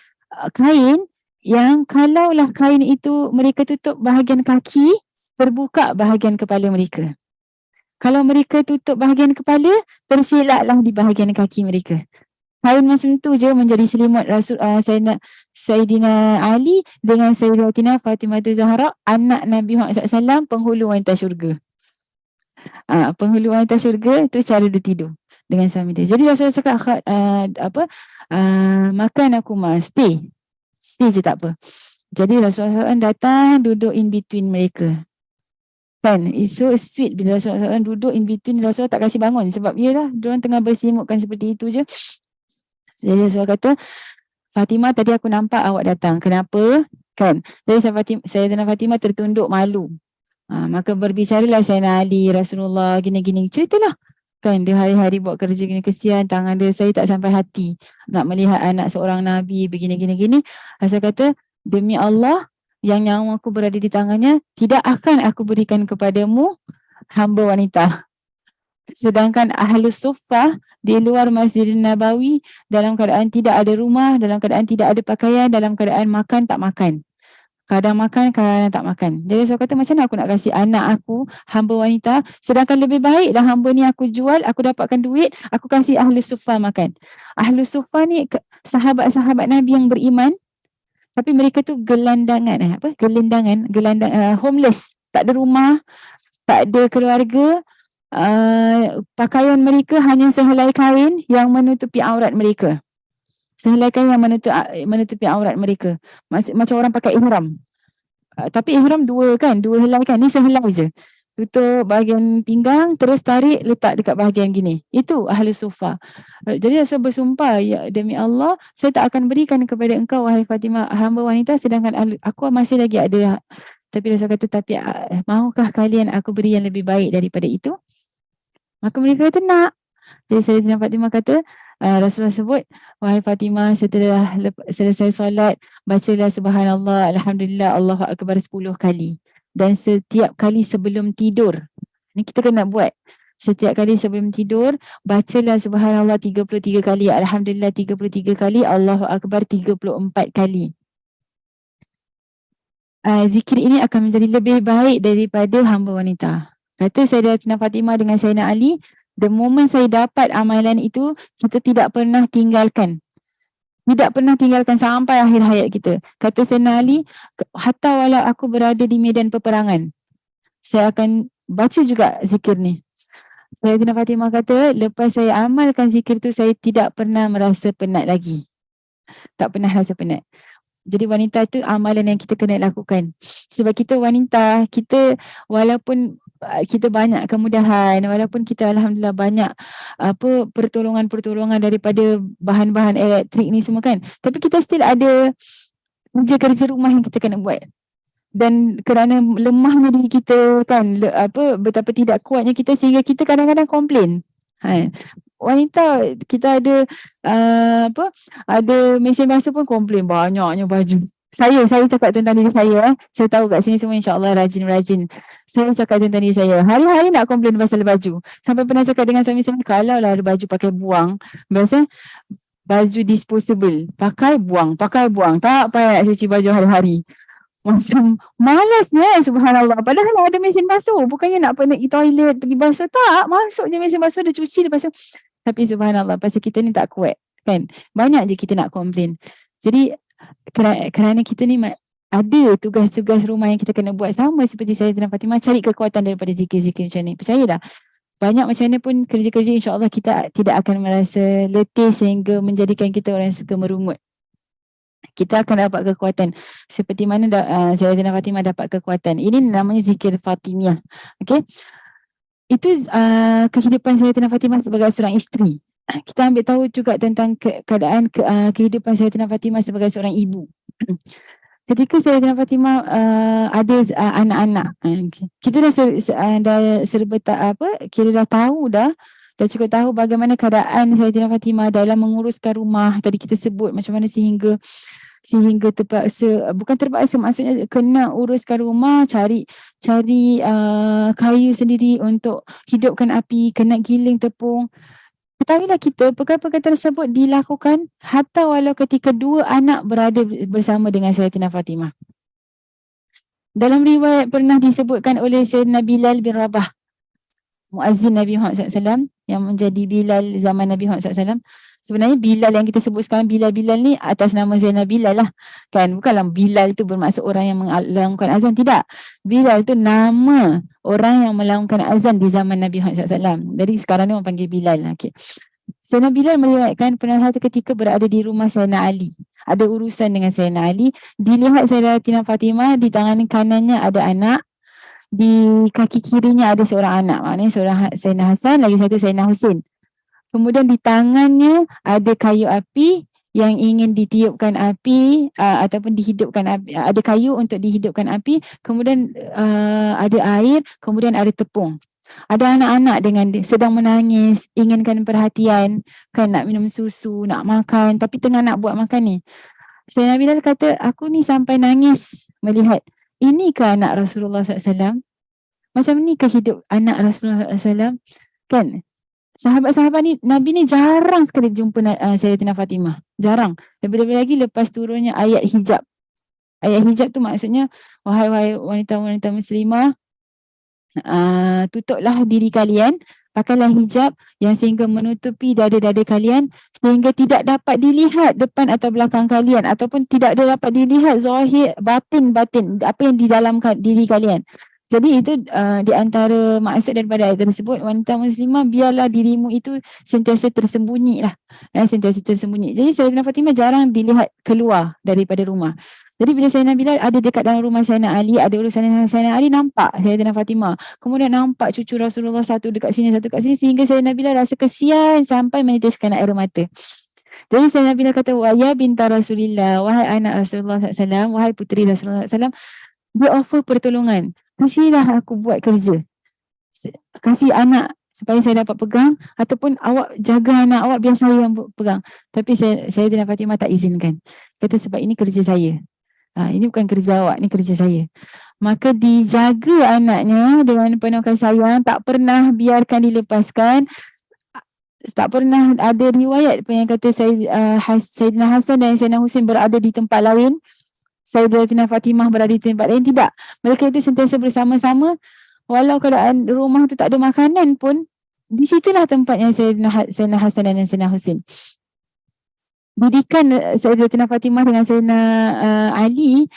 kain yang kalaulah kain itu mereka tutup bahagian kaki, terbuka bahagian kepala mereka. Kalau mereka tutup bahagian kepala, tersilaklah di bahagian kaki mereka. Kain macam tu je menjadi selimut Sayyidina Ali dengan Sayyidatina Fatimah Zahra, anak Nabi Muhammad SAW, penghulu wanita syurga. Penghulu wanita syurga tu cara dia tidur dengan suami dia. Jadi Rasulullah cakap makan aku stay je tak apa. Jadi Rasulullah SAW datang duduk in between mereka. Kan, it's so sweet bila Rasulullah SAW duduk in between. Rasulullah tak kasih bangun sebab yelah diorang tengah bersimukkan seperti itu je. Jadi Rasulullah kata, Fatimah, tadi aku nampak awak datang. Kenapa? Kan? Jadi Sayyidina Fatimah tertunduk malu. Maka berbicaralah Sayyidina Ali, Rasulullah, gini-gini. Ceritalah. Kan, dia hari-hari buat kerja gini, kesian tangan dia. Saya tak sampai hati nak melihat anak seorang Nabi begini-gini-gini. Rasulullah kata, demi Allah yang nyawa aku berada di tangannya, tidak akan aku berikan kepadamu hamba wanita. Sedangkan Ahlus Suffah di luar Masjidil Nabawi dalam keadaan tidak ada rumah, dalam keadaan tidak ada pakaian, dalam keadaan makan tak makan. Kadang makan, kadang tak makan. Jadi saya kata macam mana aku nak kasih anak aku hamba wanita, sedangkan lebih baik dah hamba ni aku jual, aku dapatkan duit, aku kasih ahli sufa makan. Ahli sufa ni sahabat-sahabat Nabi yang beriman, tapi mereka tu gelandangan, homeless, tak ada rumah, tak ada keluarga. Pakaian mereka hanya sehelai kain yang menutupi aurat mereka. Sehelai kain yang menutupi aurat mereka. Macam orang pakai ihram. Tapi ihram dua helai kan, ni sehelai je. Tutup bahagian pinggang, terus tarik, letak dekat bahagian gini. Itu ahli sufa. Jadi Rasul bersumpah, ya demi Allah, saya tak akan berikan kepada engkau, wahai Fatimah, hamba wanita, sedangkan aku masih lagi ada. Tapi Rasul kata, tapi maukah kalian aku beri yang lebih baik daripada itu? Maka mereka kata nak. Jadi Sayyidatina Fatimah kata, Rasulullah sebut, wahai Fatimah, setelah selesai solat, bacalah subhanallah, alhamdulillah, Allahu akbar 10 kali. Dan setiap kali sebelum tidur, ni kita kena buat. Setiap kali sebelum tidur, bacalah subhanallah 33 kali, alhamdulillah 33 kali, Allahu akbar 34 kali. Zikir ini akan menjadi lebih baik daripada hamba wanita. Kata Sayyidatina Fatimah dengan Sayyidina Ali, the moment saya dapat amalan itu, kita tidak pernah tinggalkan. Tidak pernah tinggalkan sampai akhir hayat kita. Kata Sayyidina Ali, hatta walau aku berada di medan peperangan, saya akan baca juga zikir ni. Sayyidatina Fatimah kata, lepas saya amalkan zikir tu, saya tidak pernah merasa penat lagi. Tak pernah rasa penat. Jadi wanita itu amalan yang kita kena lakukan. Sebab kita wanita, kita walaupun kita banyak kemudahan, walaupun kita alhamdulillah banyak pertolongan-pertolongan daripada bahan-bahan elektrik ni semua kan. Tapi kita still ada kerja-kerja rumah yang kita kena buat. Dan kerana lemahnya diri kita kan, betapa tidak kuatnya kita sehingga kita kadang-kadang komplain. Wanita kita ada ada mesin basuh pun komplain banyaknya baju. Saya cakap tentang diri saya. Saya tahu kat sini semua insya-Allah rajin-rajin. Saya cakap tentang diri saya. Hari-hari nak komplain pasal baju. Sampai pernah cakap dengan suami saya, kalau lah ada baju pakai buang, biasa baju disposable, pakai buang. Tak payah nak cuci baju hari-hari. Macam malasnya subhanallah. Padahal ada mesin basuh. Bukannya nak pergi toilet, pergi basuh. Tak, masuk je mesin basuh, dia cuci, lepas tu. Tapi subhanallah, pasal kita ni tak kuat kan. Banyak je kita nak komplain. Jadi kerana kita ni ada tugas-tugas rumah yang kita kena buat, sama seperti Sayyidatina Fatimah, cari kekuatan daripada zikir-zikir macam ni. Percayalah, banyak macam mana pun kerja-kerja, insya-Allah kita tidak akan merasa letih sehingga menjadikan kita orang yang suka merungut. Kita akan dapat kekuatan seperti mana Sayyidatina Fatimah dapat kekuatan. Ini namanya zikir Fatimiyah. Okey. Itu kehidupan Sayyidatina Fatimah sebagai seorang isteri. Kita ambil tahu juga tentang keadaan kehidupan Sayyidatina Fatimah sebagai seorang ibu. Ketika Sayyidatina Fatimah ada anak-anak, kita dah serba kira dah tahu dah cukup tahu bagaimana keadaan Sayyidatina Fatimah dalam menguruskan rumah. Tadi kita sebut macam mana sehingga terpaksa, bukan terpaksa, maksudnya kena uruskan rumah, cari kayu sendiri untuk hidupkan api, kena giling tepung. Ketahuilah kita, perkara-perkara tersebut dilakukan hatta walau ketika dua anak berada bersama dengan Sayyidatina Fatimah. Dalam riwayat pernah disebutkan oleh Sayyidina Bilal bin Rabah, muazzin Nabi Muhammad SAW, yang menjadi Bilal zaman Nabi Muhammad SAW. Sebenarnya Bilal yang kita sebut sekarang, Bilal ni atas nama Zainab Bilal lah. Kan, bukanlah Bilal tu bermaksud orang yang melakukan azan, tidak. Bilal tu nama orang yang melakukan azan di zaman Nabi Muhammad SAW. Jadi sekarang ni orang panggil Bilal. Okay. Sayyidina Bilal meriwayatkan pernah satu ketika berada di rumah Sayyidina Ali. Ada urusan dengan Sayyidina Ali. Dilihat Sayyidatina Fatimah, di tangan kanannya ada anak, di kaki kirinya ada seorang anak. Maknanya seorang Sayyidina Hasan, lagi satu Sayyidina Husin. Kemudian di tangannya ada kayu api yang ingin ditiupkan api ataupun dihidupkan api. Ada kayu untuk dihidupkan api. Kemudian ada air, kemudian ada tepung. Ada anak-anak dengan sedang menangis, inginkan perhatian, kan nak minum susu, nak makan, tapi tengah nak buat makan ni. Sayyidina Bilal kata, aku ni sampai nangis melihat, inikah anak Rasulullah SAW? Macam ni ke hidup anak Rasulullah SAW? Kan? Sahabat-sahabat ni, Nabi ni jarang sekali jumpa Sayyidatina Fatimah. Jarang. Lebih-lebih lagi lepas turunnya ayat hijab. Ayat hijab tu maksudnya, wahai wanita-wanita muslimah, tutuplah diri kalian, pakailah hijab yang sehingga menutupi dada-dada kalian sehingga tidak dapat dilihat depan atau belakang kalian, ataupun tidak dapat dilihat zahir batin apa yang di dalam diri kalian. Jadi itu di antara maksud daripada ayat tersebut, wanita muslimah biarlah dirimu itu sentiasa tersembunyi lah, sentiasa tersembunyi. Jadi Sayyidatina Fatimah jarang dilihat keluar daripada rumah. Jadi bila Sayyidina Bilal ada dekat dalam rumah Sayyidina Ali, ada urusan dengan Sayyidina Ali, nampak Sayyidina Fatimah. Kemudian nampak cucu Rasulullah satu dekat sini, satu dekat sini, sehingga Sayyidina Bilal rasa kesian sampai menitiskan air mata. Jadi Sayyidina Bilal kata, ya binta Rasulillah, wahai anak Rasulullah SAW, wahai puteri Rasulullah SAW, dia offer pertolongan. Kasihlah aku buat kerja. Kasih anak supaya saya dapat pegang, ataupun awak jaga anak awak biar saya yang pegang. Tapi Sayyidina Fatimah tak izinkan. Kata sebab ini kerja saya. Ini bukan kerja awak, ini kerja saya. Maka dijaga anaknya dengan penuh kasih sayang, tak pernah biarkan dilepaskan. Tak pernah ada riwayat yang kata Sayyidina Hasan dan Sayyidina Husin berada di tempat lain, Sayyidatina Fatimah berada di tempat lain. Tidak. Mereka itu sentiasa bersama-sama. Walau keadaan rumah tu tak ada makanan pun, di situlah tempatnya Sayyidina Hasan dan Sayyidina Husin. Didikan Sayyidatina Fatimah dengan Sayyidina Ali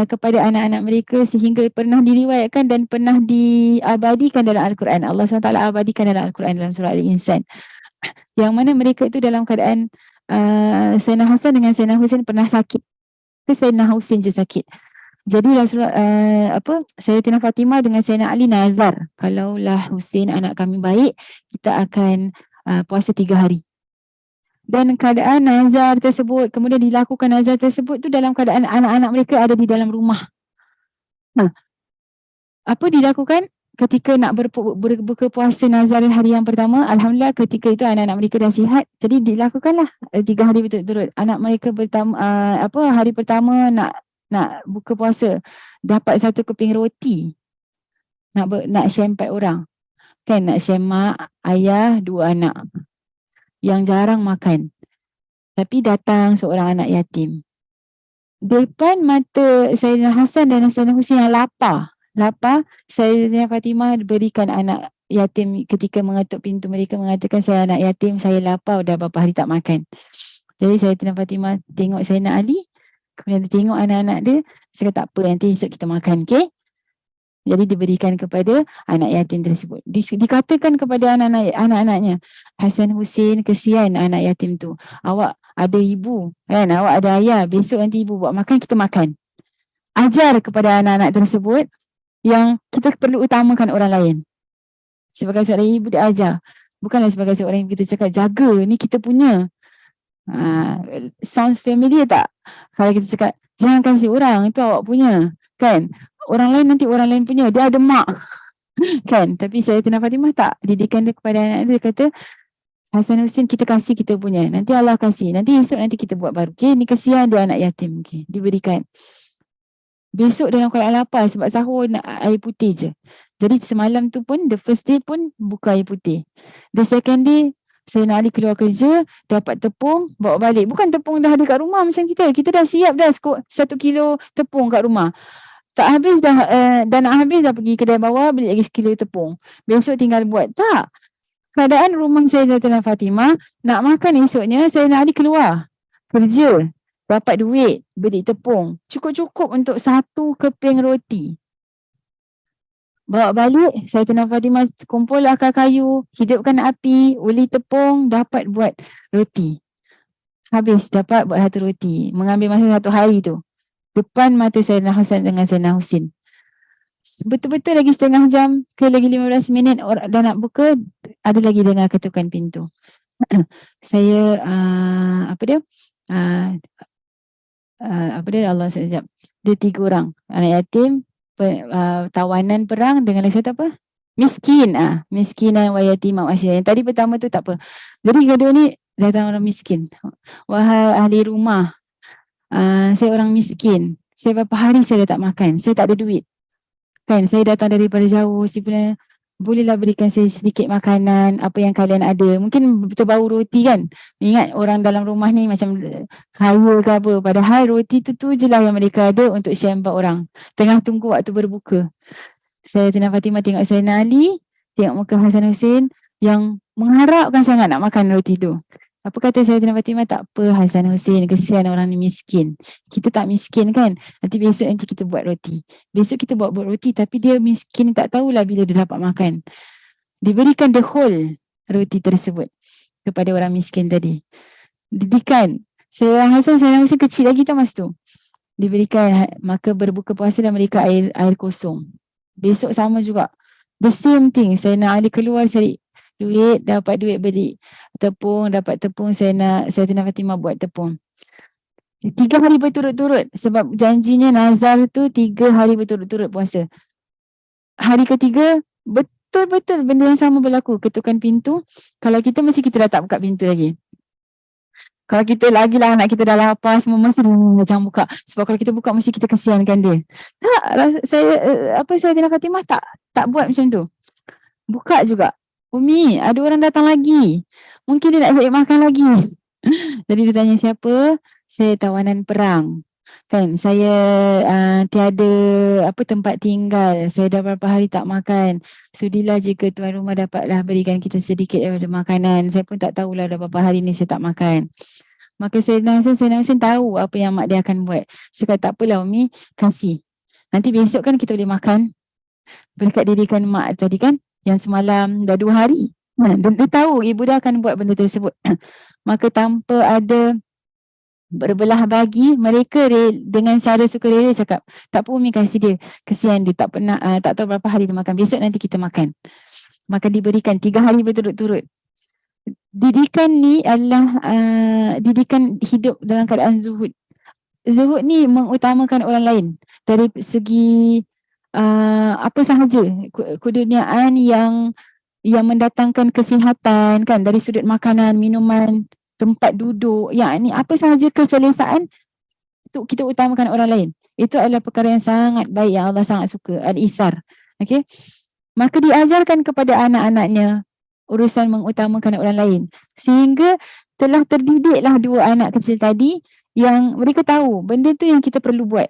kepada anak-anak mereka sehingga pernah diriwayatkan dan pernah diabadikan dalam Al-Quran. Allah SWT abadikan dalam Al-Quran dalam surah Al-Insan. Yang mana mereka itu dalam keadaan Sayyidina Hasan dengan Sayyidina Husin pernah sakit. Sayyidina Husin je sakit. Jadi Rasulullah Sayyidatina Fatimah dengan Sayyidina Ali nazar, kalaulah Husin anak kami baik, kita akan puasa 3 hari. Dan keadaan nazar tersebut, kemudian dilakukan nazar tersebut tu dalam keadaan anak-anak mereka ada di dalam rumah. Apa dilakukan ketika nak berbuka puasa nazar hari yang pertama? Alhamdulillah ketika itu anak-anak mereka dah sihat. Jadi dilakukanlah 3 hari berturut-turut. Anak mereka hari pertama nak buka puasa, dapat 1 keping roti. Nak share 4 orang. Kan nak share mak, ayah, 2 anak yang jarang makan. Tapi datang seorang anak yatim. Depan mata Sayyidina Hasan dan Sayyidina Husin yang lapar, Sayyidina Fatimah berikan anak yatim ketika mengetuk pintu mereka, mengatakan, saya anak yatim, saya lapar, dah berapa hari tak makan. Jadi Sayyidina Fatimah tengok Sayyidina Ali, kemudian dia tengok anak-anak dia, dia kata tak apa, nanti esok kita makan, okey? Jadi diberikan kepada anak yatim tersebut. Dikatakan kepada anak-anaknya, Hasan Husin, kesian anak yatim tu. Awak ada ibu, kan? Awak ada ayah. Besok nanti ibu buat makan, kita makan. Ajar kepada anak-anak tersebut yang kita perlu utamakan orang lain. Sebagai seorang ibu dia ajar. Bukanlah sebagai seorang ibu kita cakap, jaga, ni kita punya. Sounds familiar tak? Kalau kita cakap, jangan kasih orang, itu awak punya. Kan? Orang lain nanti orang lain punya, dia ada mak. Kan? Tapi Sayyidatina Fatimah tak. Didikan dia kepada anak dia, kata, Hasan Husin kita kasih kita punya. Nanti Allah kasih. Nanti esok nanti kita buat baru. Okay? Ni kesian dia anak yatim. Okay? Diberikan. Besok dalam keadaan lapar sebab sahur nak air putih je. Jadi semalam tu pun, the first day pun buka air putih. The second day, Sayyidina Ali keluar kerja, dapat tepung, bawa balik. Bukan tepung dah ada kat rumah macam kita. Kita dah siap dah 1 kilo tepung kat rumah. Tak habis dah, nak habis dah pergi kedai bawah, beli lagi 1 kilo tepung. Besok tinggal buat. Tak. Keadaan rumah Sayyidatina Fatimah, nak makan esoknya, Sayyidina Ali keluar. Kerja. Dapat duit, beli tepung. Cukup-cukup untuk 1 keping roti. Bawa balik, Sayyidatina Fatimah kumpul akar kayu, hidupkan api, uli tepung, dapat buat roti. Habis dapat buat 1 roti. Mengambil masa 1 hari tu. Depan mata Sayyidina Hasan dengan Sayyidina Husin. Betul-betul lagi setengah jam ke lagi 15 minit dah nak buka, ada lagi dengar ketukan pintu. Saya Allah sekejap. Dia 3 orang, anak yatim, tawanan perang dengan lagi satu apa? Miskin. Miskinan wa yatimah masih. Yang tadi pertama tu tak apa. Jadi kedua ni datang orang miskin. Wahai ahli rumah, saya orang miskin. Saya berapa hari saya dah tak makan. Saya tak ada duit. Kan, saya datang daripada jauh. Sebenarnya bolehlah berikan saya sedikit makanan, apa yang kalian ada. Mungkin terbau roti kan. Ingat orang dalam rumah ni macam kaya ke apa. Padahal roti tu je lah yang mereka ada untuk share 4 orang. Tengah tunggu waktu berbuka. Sayyidatina Fatimah tengok Sayyidina Ali, tengok muka Hasan Hussein yang mengharapkan sangat nak makan roti tu. Apa kata Sayyidatina Fatimah? Tak apa Hasan Hussein, kesian orang ni miskin. Kita tak miskin kan? Nanti kita buat roti. Besok kita buat roti tapi dia miskin, tak tahulah bila dia dapat makan. Diberikan the whole roti tersebut kepada orang miskin tadi. Didikan. Saya Hasan Hussein kecil lagi tau masa tu. Diberikan, maka berbuka puasa dan mereka air kosong. Besok sama juga. The same thing. Sayyidina Ali keluar cari duit, dapat duit beli tepung, dapat tepung, Sayyidatina Fatimah buat tepung. 3 hari berturut-turut sebab janjinya nazar tu 3 hari berturut-turut puasa. Hari ketiga betul-betul benda yang sama berlaku, ketukan pintu. Kalau kita mesti kita dah tak buka pintu lagi. Kalau kita lagi lah anak kita dah lapar semua mesti jangan buka. Sebab kalau kita buka mesti kita kesiankan dia. Tak, Sayyidatina Fatimah tak buat macam tu. Buka juga. Umi, ada orang datang lagi. Mungkin dia nak cari makan lagi. Jadi dia tanya siapa? Saya tawanan perang. Kan, saya tiada tempat tinggal. Saya dah berapa hari tak makan. Sudilah jika tuan rumah dapatlah berikan kita sedikit daripada makanan. Saya pun tak tahulah dah berapa hari ni saya tak makan. Maka Sayyidina Hussein tahu apa yang mak dia akan buat. So kata tak apalah Umi, kasih. Nanti besok kan kita boleh makan. Berkat didikan mak tadi kan, yang semalam dah 2 hari. Dan dia tahu ibu dia akan buat benda tersebut. Maka tanpa ada berbelah bagi, mereka dengan cara sukarela cakap, tak apa Umi kasih dia. Kesian dia tak pernah, tak tahu berapa hari dia makan. Besok nanti kita makan. Maka diberikan 3 hari berturut-turut. Didikan ni adalah didikan hidup dalam keadaan zuhud. Zuhud ni mengutamakan orang lain dari segi apa sahaja keduniaan yang mendatangkan kesihatan kan, dari sudut makanan, minuman, tempat duduk, yakni apa sahaja keselesaan itu kita utamakan orang lain. Itu adalah perkara yang sangat baik yang Allah sangat suka, al-ithar. Okey. Maka diajarkan kepada anak-anaknya urusan mengutamakan orang lain, sehingga telah terdidiklah 2 anak kecil tadi yang mereka tahu benda tu yang kita perlu buat.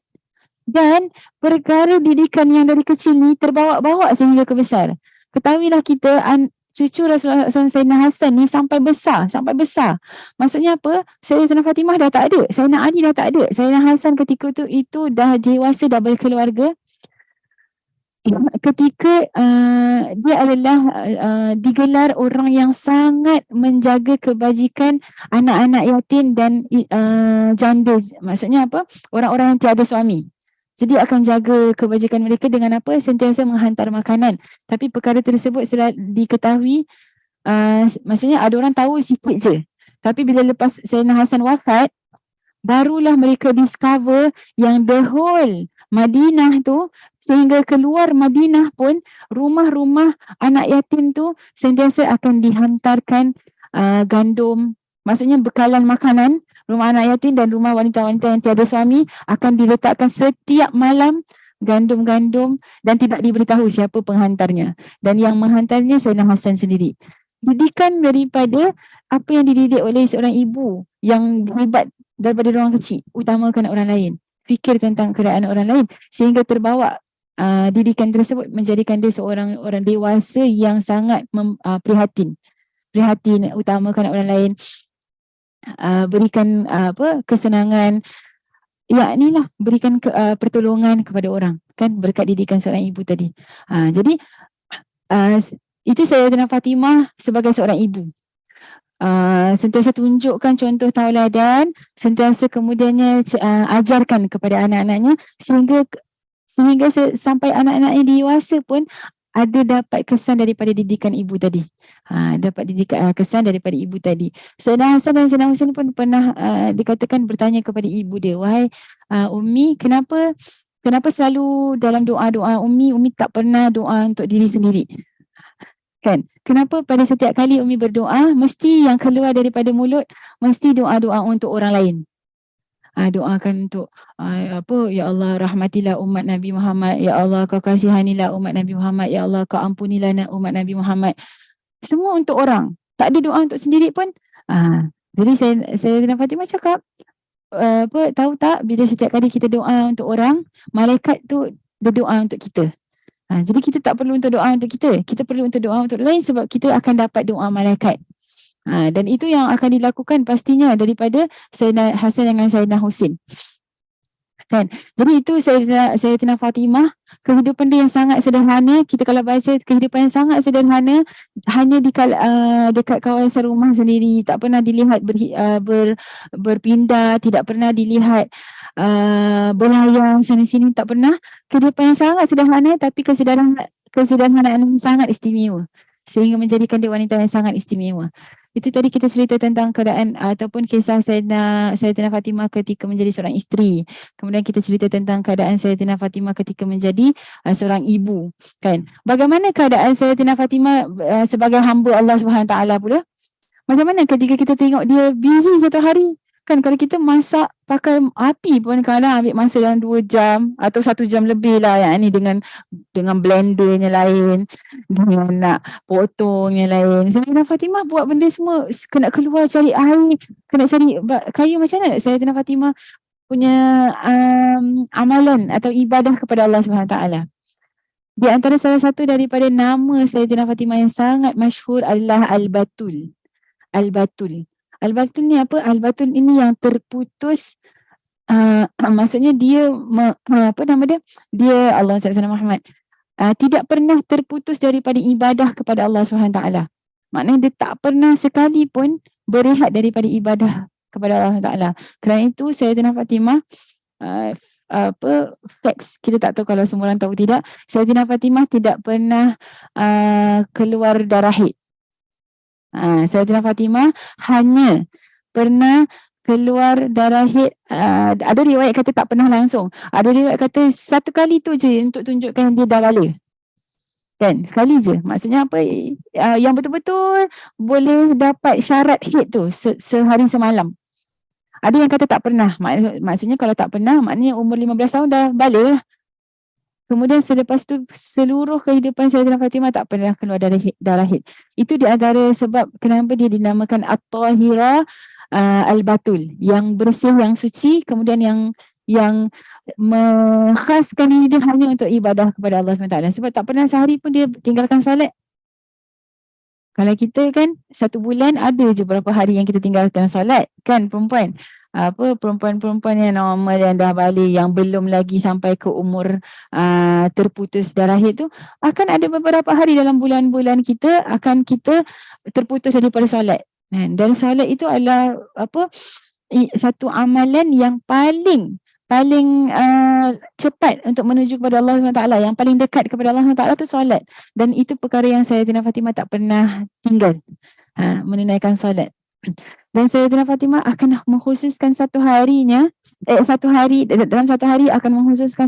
Dan perkara didikan yang dari kecil ni terbawa-bawa sehingga ke besar. Ketahuilah kita cucu Rasulullah SAW Sayyidina Hasan ni sampai besar. Maksudnya apa? Sayyidatina Fatimah dah tak ada, Sayyidina Ali dah tak ada. Sayyidina Hasan ketika itu dah dewasa, dah berkeluarga. Ketika dia adalah digelar orang yang sangat menjaga kebajikan anak-anak yatim dan janda. Maksudnya apa? Orang-orang yang tiada suami. Jadi akan jaga kebajikan mereka dengan apa? Sentiasa menghantar makanan. Tapi perkara tersebut setelah diketahui, maksudnya ada orang tahu sikit je. Tapi bila lepas Sayyidina Hasan wafat, barulah mereka discover yang the whole Madinah tu, sehingga keluar Madinah pun rumah-rumah anak yatim tu sentiasa akan dihantarkan gandum. Maksudnya bekalan makanan, rumah anak yatim dan rumah wanita-wanita yang tiada suami akan diletakkan setiap malam gandum-gandum dan tidak diberitahu siapa penghantarnya. Dan yang menghantarnya Sayyidina Hasan sendiri. Didikan daripada apa yang dididik oleh seorang ibu yang hebat daripada orang kecil, utamakan orang lain, fikir tentang keadaan orang lain, sehingga terbawa didikan tersebut menjadikan dia seorang orang dewasa yang sangat prihatin, utamakan orang lain, berikan kesenangan, yaknilah berikan pertolongan kepada orang kan, berkat didikan seorang ibu tadi. Jadi itu Sayyidatina Fatimah sebagai seorang ibu. Sentiasa tunjukkan contoh tauladan, sentiasa kemudiannya ajarkan kepada anak-anaknya sehingga sampai anak-anaknya dewasa pun ada dapat kesan daripada didikan ibu tadi. Dapat didikan kesan daripada ibu tadi. Sayyidina Hasan dan Sayyidina Husain pun pernah dikatakan bertanya kepada ibu dia, wahai Ummi, kenapa selalu dalam doa-doa Ummi tak pernah doa untuk diri sendiri? Kan? Kenapa pada setiap kali Umi berdoa, mesti yang keluar daripada mulut, mesti doa-doa untuk orang lain? Doakan untuk ya Allah rahmatilah umat Nabi Muhammad, ya Allah kau kasihanilah umat Nabi Muhammad, ya Allah kau ampunilah umat Nabi Muhammad. Semua untuk orang, tak ada doa untuk sendiri pun. Jadi saya Fatimah cakap, tahu tak, bila setiap kali kita doa untuk orang, malaikat tu berdoa untuk kita. Jadi kita tak perlu untuk doa untuk kita perlu untuk doa untuk lain, sebab kita akan dapat doa malaikat. Dan itu yang akan dilakukan pastinya daripada Sayyidina Hasan dengan Sayyidina Husin. Kan? Jadi itu Sayyidatina Fatimah, kehidupan dia yang sangat sederhana. Kita kalau baca kehidupan yang sangat sederhana, hanya dekat kawasan rumah sendiri, tak pernah dilihat berpindah, tidak pernah dilihat berlayang sana sini, tak pernah. Kehidupan yang sangat sederhana, tapi kesederhanaan yang sangat istimewa, sehingga menjadikan dia wanita yang sangat istimewa. Itu tadi kita cerita tentang keadaan ataupun kisah Sayyidatina Fatimah ketika menjadi seorang isteri. Kemudian kita cerita tentang keadaan Sayyidatina Fatimah ketika menjadi seorang ibu, kan? Bagaimana keadaan Sayyidatina Fatimah sebagai hamba Allah SWT pula? Macam mana ketika kita tengok dia busy satu hari? Kan kalau kita masak pakai api pun kadang ambil masa dalam 2 jam atau 1 jam lebih lah, yang ni dengan blendernya lain, dengan nak potongnya lain. Sayyidatina Fatimah buat benda semua, kena keluar cari air, kena cari kayu. Macam mana Sayyidatina Fatimah punya amalan atau ibadah kepada Allah SWT? Di antara salah satu daripada nama Sayyidatina Fatimah yang sangat masyhur adalah Al-Batul. Al-Batul. Al-Batul ni apa? Al-Batul ini yang terputus, maksudnya dia apa nama dia? Dia Allah SWT Muhammad. Tidak pernah terputus daripada ibadah kepada Allah SWT. Maknanya dia tak pernah sekali pun berehat daripada ibadah kepada Allah SWT. Kerana itu Sayyidatina Fatimah, facts, kita tak tahu kalau semua orang tahu tidak, Sayyidatina Fatimah tidak pernah keluar darah haid. Sayyidatina Fatimah hanya pernah keluar darah haid, ada riwayat kata tak pernah langsung, ada riwayat kata satu kali tu je untuk tunjukkan dia dah bala, kan, sekali je. Maksudnya apa, yang betul-betul boleh dapat syarat haid tu sehari semalam. Ada yang kata tak pernah, maksudnya kalau tak pernah maknanya umur 15 tahun dah bala lah. Kemudian selepas tu seluruh kehidupan Sayyidatina Fatimah tak pernah keluar darah haid. Itu di antara sebab kenapa dia dinamakan At-Tahira Al-Batul, yang bersih, yang suci, kemudian yang mengkhaskan diri dia hanya untuk ibadah kepada Allah SWT. Sebab tak pernah sehari pun dia tinggalkan salat. Kalau kita kan 1 bulan ada je berapa hari yang kita tinggalkan salat, kan perempuan. Perempuan-perempuan yang normal, yang dah balik, yang belum lagi sampai ke umur terputus darah haid tu, akan ada beberapa hari dalam bulan-bulan kita terputus daripada solat. Dan solat itu adalah satu amalan yang paling cepat untuk menuju kepada Allah SWT, yang paling dekat kepada Allah SWT tu solat. Dan itu perkara yang Sayyidatina Fatimah tak pernah tinggal, menunaikan solat. Dan Sayyidatina Fatimah akan mengkhususkan dalam satu hari akan mengkhususkan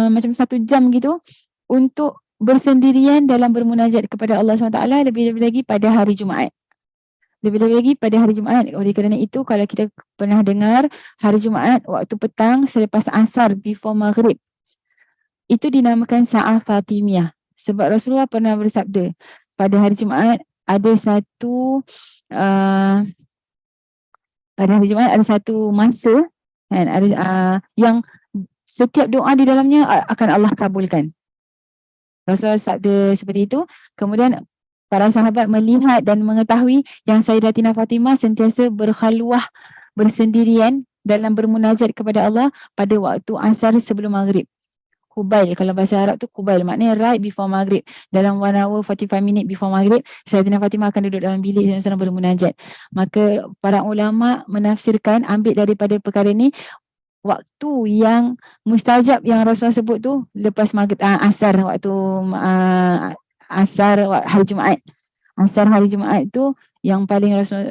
macam 1 jam gitu untuk bersendirian dalam bermunajat kepada Allah SWT, lebih-lebih lagi pada hari Jumaat. Lebih-lebih lagi pada hari Jumaat. Oleh kerana itu, kalau kita pernah dengar hari Jumaat waktu petang selepas asar, before maghrib, itu dinamakan Sa'ah Fatimiyah. Sebab Rasulullah pernah bersabda, pada hari Jumaat ada satu masa, kan, yang setiap doa di dalamnya akan Allah kabulkan. Rasulullah sabda seperti itu. Kemudian para sahabat melihat dan mengetahui yang Sayyidatina Fatimah sentiasa berkhalwah, bersendirian dalam bermunajat kepada Allah pada waktu asar sebelum maghrib. Qubail, kalau bahasa Arab tu Qubail, maknanya right before maghrib. Dalam 1 hour 45 minit before maghrib, Sayyidatina Fatimah akan duduk dalam bilik sedang bermunajat. Maka para ulama menafsirkan, ambil daripada perkara ni, waktu yang mustajab yang Rasulullah sebut tu lepas maghrib, asar, waktu asar hari Jumaat. Asar hari Jumaat tu yang paling Rasul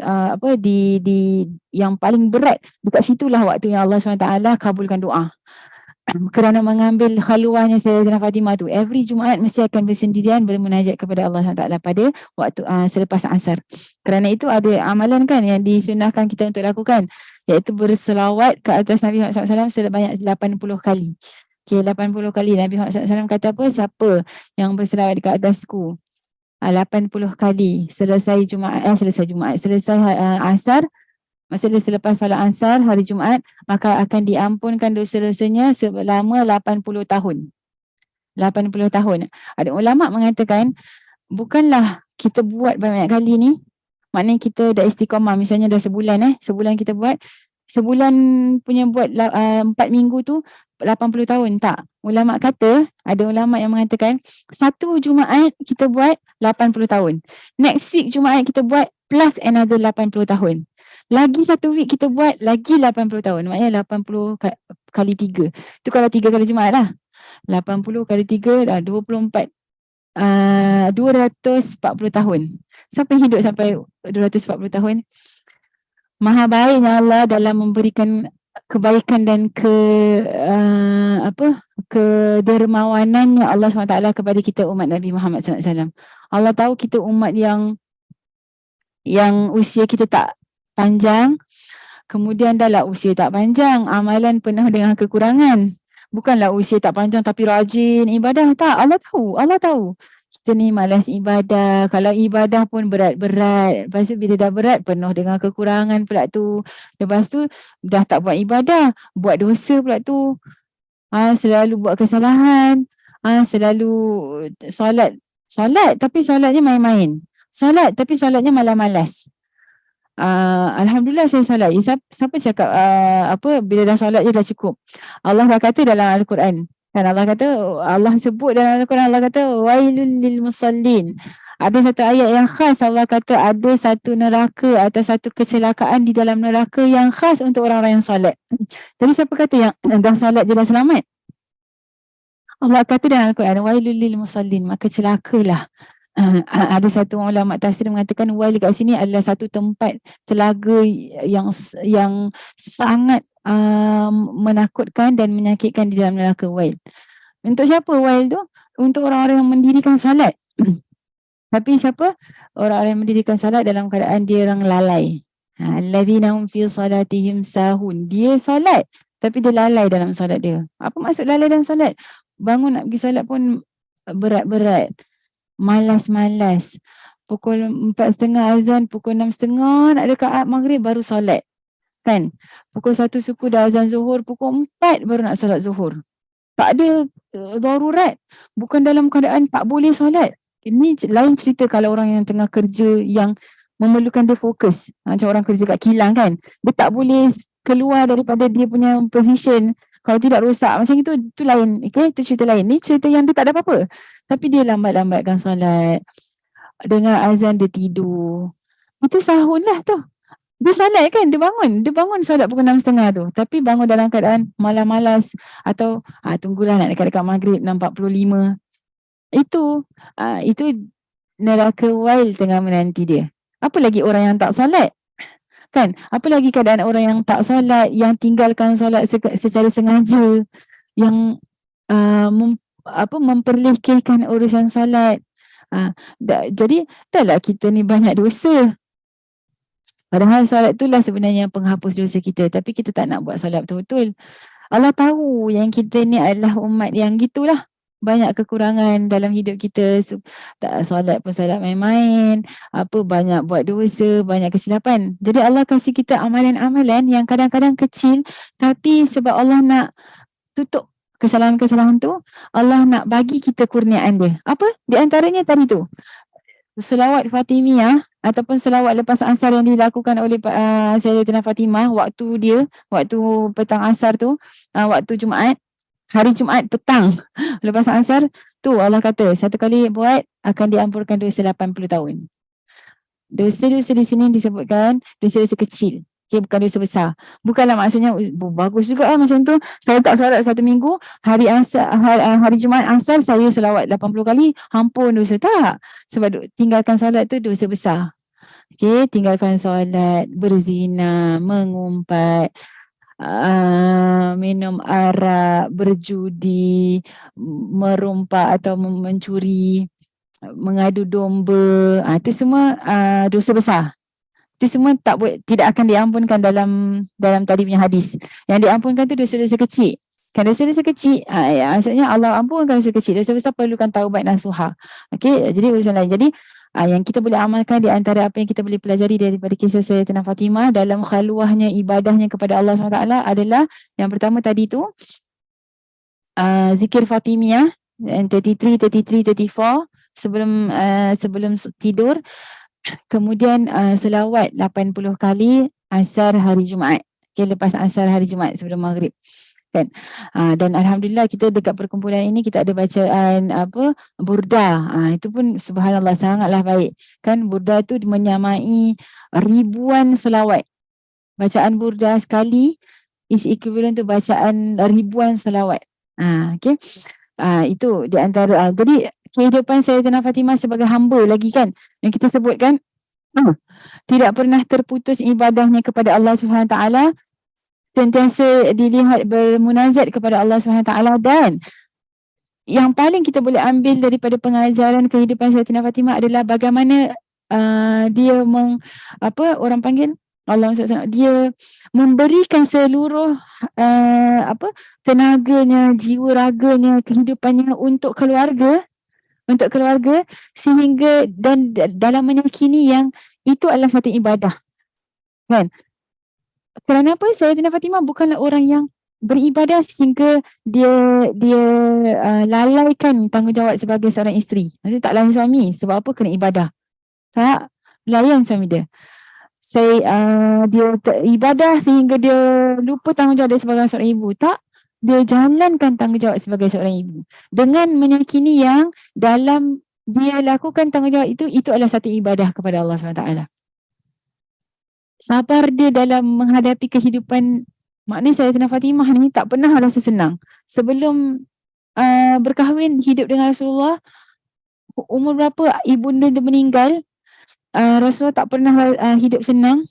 yang paling berat, dekat situlah waktu yang Allah SWT kabulkan doa. kerana mengambil haluannya Sayyidatina Fatimah tu, every Jumaat mesti akan bersendirian bermunajat kepada Allah SWT pada waktu selepas asar. Kerana itu ada amalan kan yang disunahkan kita untuk lakukan, iaitu berselawat ke atas Nabi Muhammad SAW sebanyak 80 kali. Okay, 80 kali. Nabi Muhammad SAW kata apa? Siapa yang berselawat ke atasku 80 kali selesai asar, maksudnya selepas solat asar hari Jumaat, maka akan diampunkan dosa-dosanya selama 80 tahun. 80 tahun. Ada ulama mengatakan, bukanlah kita buat banyak kali ni, maknanya kita dah istiqamah, misalnya dah sebulan sebulan kita buat, sebulan punya buat 4 minggu tu 80 tahun, tak. Ulama kata, ada ulama yang mengatakan, satu Jumaat kita buat 80 tahun. Next week Jumaat kita buat plus another 80 tahun. Lagi satu week kita buat lagi 80 tahun. Maknanya 80 kali 3. Itu kalau 3 kali Jumaat lah. 80 kali 3 dah 24. 240 tahun. Siapa yang hidup sampai 240 tahun? Maha baiknya Allah dalam memberikan kebaikan dan kedermawanannya Allah SWT kepada kita umat Nabi Muhammad SAW. Allah tahu kita umat yang usia kita tak panjang, kemudian dah lah usia tak panjang, amalan penuh dengan kekurangan. Bukanlah usia tak panjang tapi rajin ibadah, tak. Allah tahu. Kita ni malas ibadah, kalau ibadah pun berat-berat. Lepas tu bila dah berat, penuh dengan kekurangan pula tu. Lepas tu dah tak buat ibadah, buat dosa pula tu. Selalu buat kesalahan, selalu solat tapi solatnya main-main. Solat tapi solatnya malas-malas. Alhamdulillah saya solat. Siapa cakap bila dah solat je dah cukup? Allah dah kata dalam Al-Quran. Kan Allah sebut dalam Al-Quran, Allah kata wailul lil musallin. Ada satu ayat yang khas, Allah kata ada satu neraka atau satu kecelakaan di dalam neraka yang khas untuk orang-orang yang solat. Jadi siapa kata yang dah solat je dah selamat? Allah kata dalam Al-Quran wailul lil musallin, maka celakalah. Ada satu ulama tafsir mengatakan wail kat sini adalah satu tempat telaga yang sangat menakutkan dan menyakitkan di dalam neraka. Wail. Untuk siapa wail tu? Untuk orang-orang yang mendirikan salat. Tapi siapa? Orang-orang yang mendirikan salat dalam keadaan dia orang lalai. Alladzina hum fi salatihim sahun. Dia salat tapi dia lalai dalam salat dia. Apa maksud lalai dalam salat? Bangun nak pergi salat pun berat-berat. Malas-malas. Pukul 4.30 azan, pukul 6.30 nak dekat maghrib baru solat. Kan? Pukul 1 suku dah azan zuhur, pukul 4 baru nak solat zuhur. Tak ada darurat. Bukan dalam keadaan tak boleh solat. Ini lain cerita kalau orang yang tengah kerja yang memerlukan dia fokus. Macam orang kerja kat kilang kan. Dia tak boleh keluar daripada dia punya position. Kalau tidak rosak. Macam itu lain. Okay? Itu cerita lain. Ni cerita yang dia tak ada apa-apa. Tapi dia lambat-lambatkan solat. Dengar azan dia tidur. Itu sahun lah tu. Dia solat kan, dia bangun solat pukul 6.30 tu. Tapi bangun dalam keadaan malas-malas. Atau tunggulah nak dekat-dekat maghrib 6.45. Itu neraka wail tengah menanti dia. Apa lagi orang yang tak solat? Kan? Apa lagi keadaan orang yang tak solat, yang tinggalkan solat secara sengaja, yang memperlekehkan urusan solat. Jadi dahlah kita ni banyak dosa. Padahal solat itulah sebenarnya penghapus dosa kita. Tapi kita tak nak buat solat betul-betul. Allah tahu yang kita ni adalah umat yang gitulah. Banyak kekurangan dalam hidup kita. Tak solat pun solat main-main. Banyak buat dosa, banyak kesilapan. Jadi Allah kasih kita amalan-amalan yang kadang-kadang kecil. Tapi sebab Allah nak tutup kesalahan-kesalahan tu, Allah nak bagi kita kurniaan dia. Apa? Di antaranya tadi tu. Selawat Fatimiyah ataupun selawat lepas asar yang dilakukan oleh Sayyidatina Fatimah waktu petang asar tu, waktu Jumaat, hari Jumaat petang lepas asar tu Allah kata satu kali buat akan diampunkan dosa 80 tahun. Dosa-dosa di sini disebutkan dosa-dosa kecil. Okay, bukan dosa besar. Bukanlah maksudnya bagus juga macam tu. Saya tak solat satu minggu, hari Jumaat asar saya selawat 80 kali, ampun dosa. Tak. Sebab tinggalkan solat tu dosa besar. Okay, tinggalkan solat, berzina, mengumpat, minum arak, berjudi, merompak atau mencuri, mengadu domba, itu semua dosa besar. Itu semua tidak akan diampunkan dalam tadi punya hadis. Yang diampunkan tu dosa-dosa kecil. Kan dosa-dosa kecil, ya, maksudnya Allah ampunkan dosa kecil. Dosa besar perlukan taubat nasuha. Okey, jadi urusan lain. Jadi yang kita boleh amalkan di antara apa yang kita boleh pelajari daripada kisah Sayyidatina Fatimah dalam khaluahnya ibadahnya kepada Allah SWT adalah yang pertama tadi tu zikir Fatimiyah 33, 33, 34 sebelum tidur. Kemudian selawat 80 kali asar hari Jumaat. Okay, lepas asar hari Jumaat sebelum maghrib. Kan? Dan Alhamdulillah kita dekat perkumpulan ini kita ada bacaan burda. Itu pun subhanallah sangatlah baik. Kan burda tu menyamai ribuan selawat. Bacaan burda sekali is equivalent to bacaan ribuan selawat. Okay. Itu di antara jadi kehidupan Sayyidatina Fatimah sebagai hamba lagi kan yang kita sebutkan tidak pernah terputus ibadahnya kepada Allah Subhanahu Taala, sentiasa dilihat bermunajat kepada Allah Subhanahu Taala. Dan yang paling kita boleh ambil daripada pengajaran kehidupan Sayyidatina Fatimah adalah bagaimana dia orang panggil Allah SWT, dia memberikan seluruh tenaganya, jiwa raganya, kehidupannya untuk keluarga, sehingga dan dalam meyakini yang itu adalah satu ibadah. Kan? Kerana apa? Sayyidatina Fatimah bukanlah orang yang beribadah sehingga dia lalaikan tanggungjawab sebagai seorang isteri. Maksudnya tak layan suami. Sebab apa? Kena ibadah. Tak layan suami dia. Dia ibadah sehingga dia lupa tanggungjawab dia sebagai seorang ibu. Tak. Dia jalankan tanggungjawab sebagai seorang ibu. Dengan meyakini yang dalam dia lakukan tanggungjawab itu adalah satu ibadah kepada Allah SWT. Sabar dia dalam menghadapi kehidupan, maknanya Sayyidatina Fatimah ni tak pernah rasa senang. Sebelum berkahwin, hidup dengan Rasulullah, umur berapa ibunda dia meninggal, Rasulullah tak pernah hidup senang.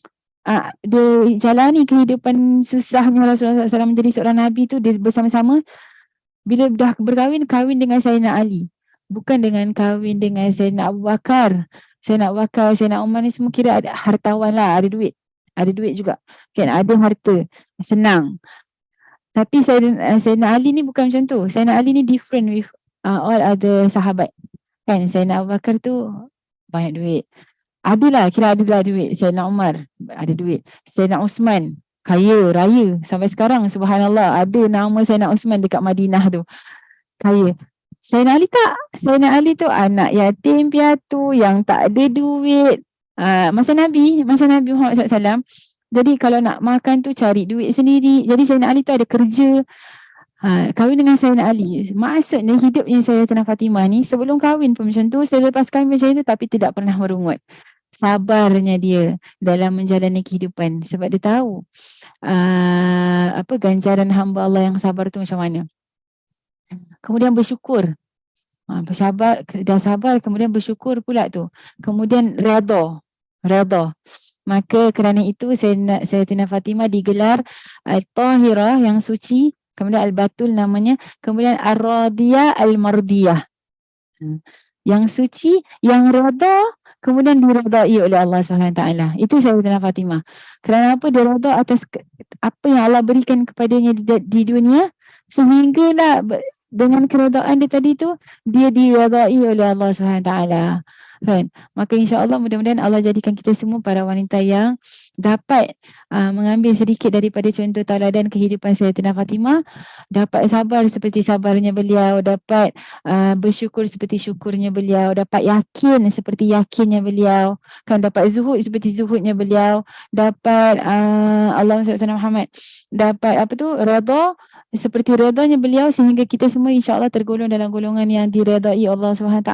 Dia jalani kehidupan susahnya Rasulullah SAW menjadi seorang Nabi tu dia bersama-sama. Bila dah kahwin dengan Sayyidina Ali. Bukan dengan kahwin dengan Sayyidina Abu Bakar. Sayyidina Umar ni semua kira ada hartawan lah, ada duit. Ada duit juga. Kan ada harta. Senang. Tapi Sayyidina Ali ni bukan macam tu. Sayyidina Ali ni different with all other sahabat. Kan Sayyidina Abu Bakar tu banyak duit. Adalah duit. Sayyidina Umar ada duit. Sayyidina Osman kaya raya sampai sekarang subhanallah ada nama Sayyidina Osman dekat Madinah tu. Kaya. Sayyidina Ali tak. Sayyidina Ali tu anak yatim piatu yang tak ada duit. Masa Nabi Muhammad SAW. Jadi kalau nak makan tu cari duit sendiri. Jadi Sayyidina Ali tu ada kerja. Kahwin dengan Sayyidina Ali. Maksudnya hidupnya Sayyidatina Fatimah ni sebelum kahwin pun macam tu. Selepas kahwin macam tu tapi tidak pernah merungut. Sabarnya dia dalam menjalani kehidupan. Sebab dia tahu ganjaran hamba Allah yang sabar tu macam mana. Kemudian bersyukur. Dah sabar kemudian bersyukur pula tu. Kemudian redha. Maka kerana itu Sayyidatina Fatimah digelar Al-Tahirah yang suci, kemudian Al-Batul namanya, kemudian Ar-Radiyah Al-Mardiyah. Yang suci, yang redha, kemudian diredai oleh Allah SWT. Itu Sayyidatina Fatimah. Kerana apa? Dia redha atas apa yang Allah berikan kepadanya di dunia, sehinggalah dengan keredaan dia tadi tu dia diredai oleh Allah SWT. Kan? Maka insya-Allah mudah-mudahan Allah jadikan kita semua para wanita yang dapat mengambil sedikit daripada contoh tauladan kehidupan Sayyidatina Fatimah, dapat sabar seperti sabarnya beliau, dapat bersyukur seperti syukurnya beliau, dapat yakin seperti yakinnya beliau, kan, dapat zuhud seperti zuhudnya beliau, dapat Allahumma salli ala Muhammad, dapat redha seperti redanya beliau, sehingga kita semua insya-Allah tergolong dalam golongan yang diredai Allah SWT,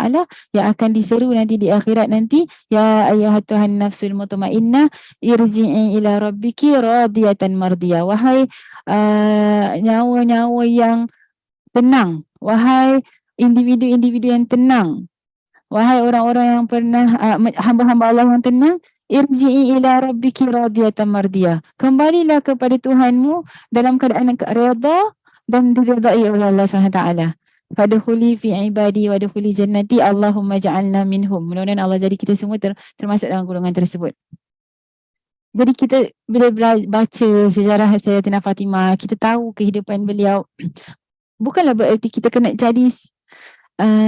yang akan diseru nanti di akhirat nanti, ya ayyuhatuhan nafsul mutmainnah irji'i ila rabbiki radiyatan mardiyah. Wahai nyawa-nyawa yang tenang, wahai individu-individu yang tenang, wahai orang-orang yang pernah hamba-hamba Allah yang tenang, Irji'i ila rabbiki radiyatan mardiyah. Kembalilah kepada Tuhanmu dalam keadaan redha dan diridai oleh Allah SWT. Fadkhuli fi ibadi wadkhuli jannati Allahumma ja'alna minhum. Mudah-mudahan Allah jadi kita semua termasuk dalam golongan tersebut. Jadi kita bila baca sejarah Sayyidatina Fatimah, kita tahu kehidupan beliau. Bukanlah bererti kita kena jadi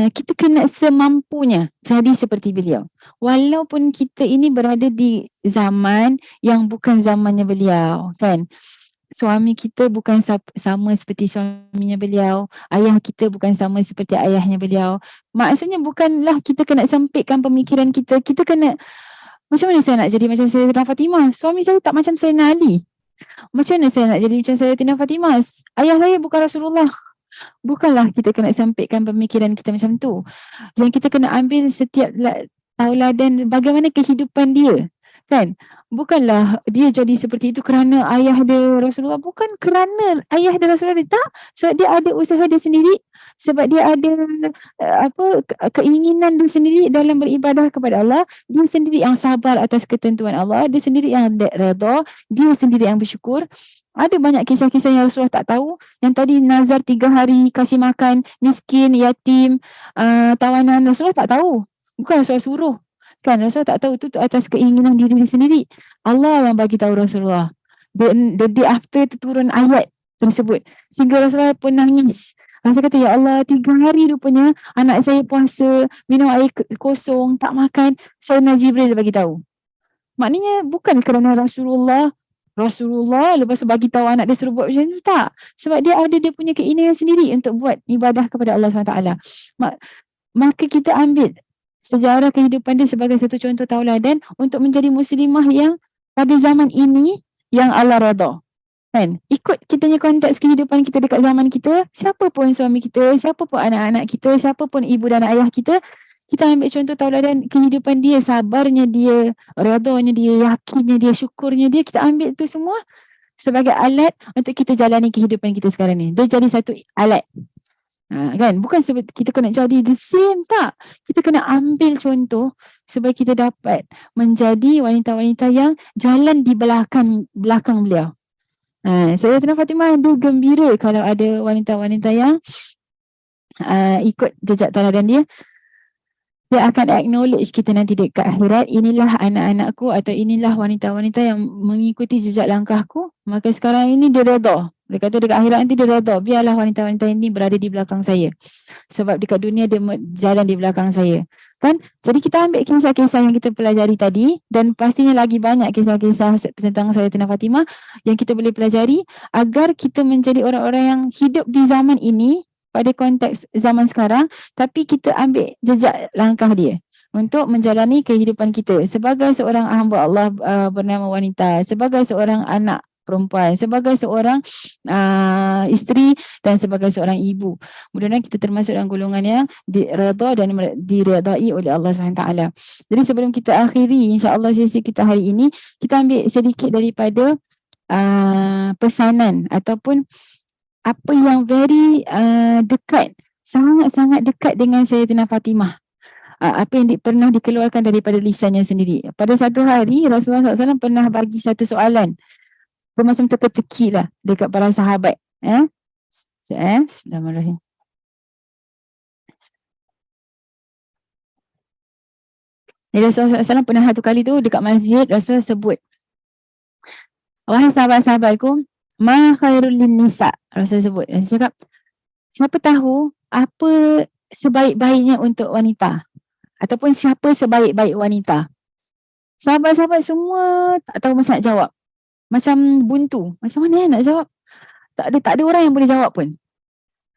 kita kena semampunya jadi seperti beliau. Walaupun kita ini berada di zaman yang bukan zamannya beliau, kan? Suami kita bukan sama seperti suaminya beliau, ayah kita bukan sama seperti ayahnya beliau. Maksudnya bukanlah kita kena sempitkan pemikiran kita. Kita kena, macam mana saya nak jadi macam Sayyidatina Fatimah? Suami saya tak macam Sayyidina Ali. Macam mana saya nak jadi macam Sayyidatina Fatimah? Ayah saya bukan Rasulullah. Bukanlah kita kena sempitkan pemikiran kita macam tu. Yang kita kena ambil setiap tauladan bagaimana kehidupan dia. Kan? Bukanlah dia jadi seperti itu kerana ayah dia Rasulullah. Bukan kerana ayah dia Rasulullah dia, tak. Sebab dia ada usaha dia sendiri. Sebab dia ada keinginan dia sendiri dalam beribadah kepada Allah. Dia sendiri yang sabar atas ketentuan Allah. Dia sendiri yang redha. Dia sendiri yang bersyukur. Ada banyak kisah-kisah yang Rasulullah tak tahu. Yang tadi nazar 3 hari kasih makan miskin, yatim, tawanan. Rasulullah tak tahu. Bukan Rasulullah suruh. Kan Rasulullah tak tahu itu atas keinginan diri sendiri. Allah yang bagi tahu Rasulullah. The day after turun ayat tersebut. Sehingga Rasulullah pun nangis. Rasulullah kata, ya Allah, 3 hari rupanya anak saya puasa, minum air kosong, tak makan. Sayyidina Jibril bagi tahu. Maknanya bukan kerana Rasulullah lepas tu bagi tahu anak dia suruh buat macam tu, tak. Sebab dia ada dia punya keinginan sendiri untuk buat ibadah kepada Allah SWT. Maka kita ambil sejarah kehidupan dia sebagai satu contoh tauladan untuk menjadi muslimah yang pada zaman ini yang Allah redha. Kan? Ikut kitanya konteks kehidupan kita dekat zaman kita, siapa pun suami kita, siapa pun anak-anak kita, siapa pun ibu dan ayah kita, kita ambil contoh tauladan kehidupan dia, sabarnya dia, redanya dia, yakinnya dia, syukurnya dia, kita ambil tu semua sebagai alat untuk kita jalani kehidupan kita sekarang ni. Dia jadi satu alat. Kan? Bukan sebab kita kena jadi the same, tak. Kita kena ambil contoh supaya kita dapat menjadi wanita-wanita yang jalan di belakang beliau. Sayyidatina Fatimah dia gembira kalau ada wanita-wanita yang ikut jejak tauladan dia. Dia akan acknowledge kita nanti dekat akhirat, inilah anak-anakku atau inilah wanita-wanita yang mengikuti jejak langkahku. Maka sekarang ini dia redha. Dia kata dekat akhirat nanti dia redha. Biarlah wanita-wanita ini berada di belakang saya. Sebab dekat dunia dia jalan di belakang saya. Kan? Jadi kita ambil kisah-kisah yang kita pelajari tadi dan pastinya lagi banyak kisah-kisah tentang Sayyidatina Fatimah yang kita boleh pelajari agar kita menjadi orang-orang yang hidup di zaman ini pada konteks zaman sekarang, tapi kita ambil jejak langkah dia untuk menjalani kehidupan kita sebagai seorang hamba Allah bernama wanita, sebagai seorang anak perempuan, sebagai seorang isteri dan sebagai seorang ibu. Mudah-mudahan kita termasuk dalam golongan yang diredha dan diredai oleh Allah SWT. Jadi sebelum kita akhiri insya-Allah sesi kita hari ini, kita ambil sedikit daripada pesanan ataupun apa yang very dekat, sangat-sangat dekat dengan Sayyidatina Fatimah. Apa yang pernah dikeluarkan daripada lisannya sendiri. Pada satu hari Rasulullah SAW pernah bagi satu soalan. Macam teka-teki lah dekat para sahabat. Bismillahirrahmanirrahim. Rasulullah SAW pernah satu kali tu dekat masjid, Rasulullah sebut, wahai sahabat-sahabatku, ma khairul lin nisa. Rasulullah sebut. Dia cakap, siapa tahu apa sebaik-baiknya untuk wanita ataupun siapa sebaik-baik wanita. Sahabat-sahabat semua tak tahu macam nak jawab. Macam buntu. Macam mana nak jawab? Tak ada orang yang boleh jawab pun.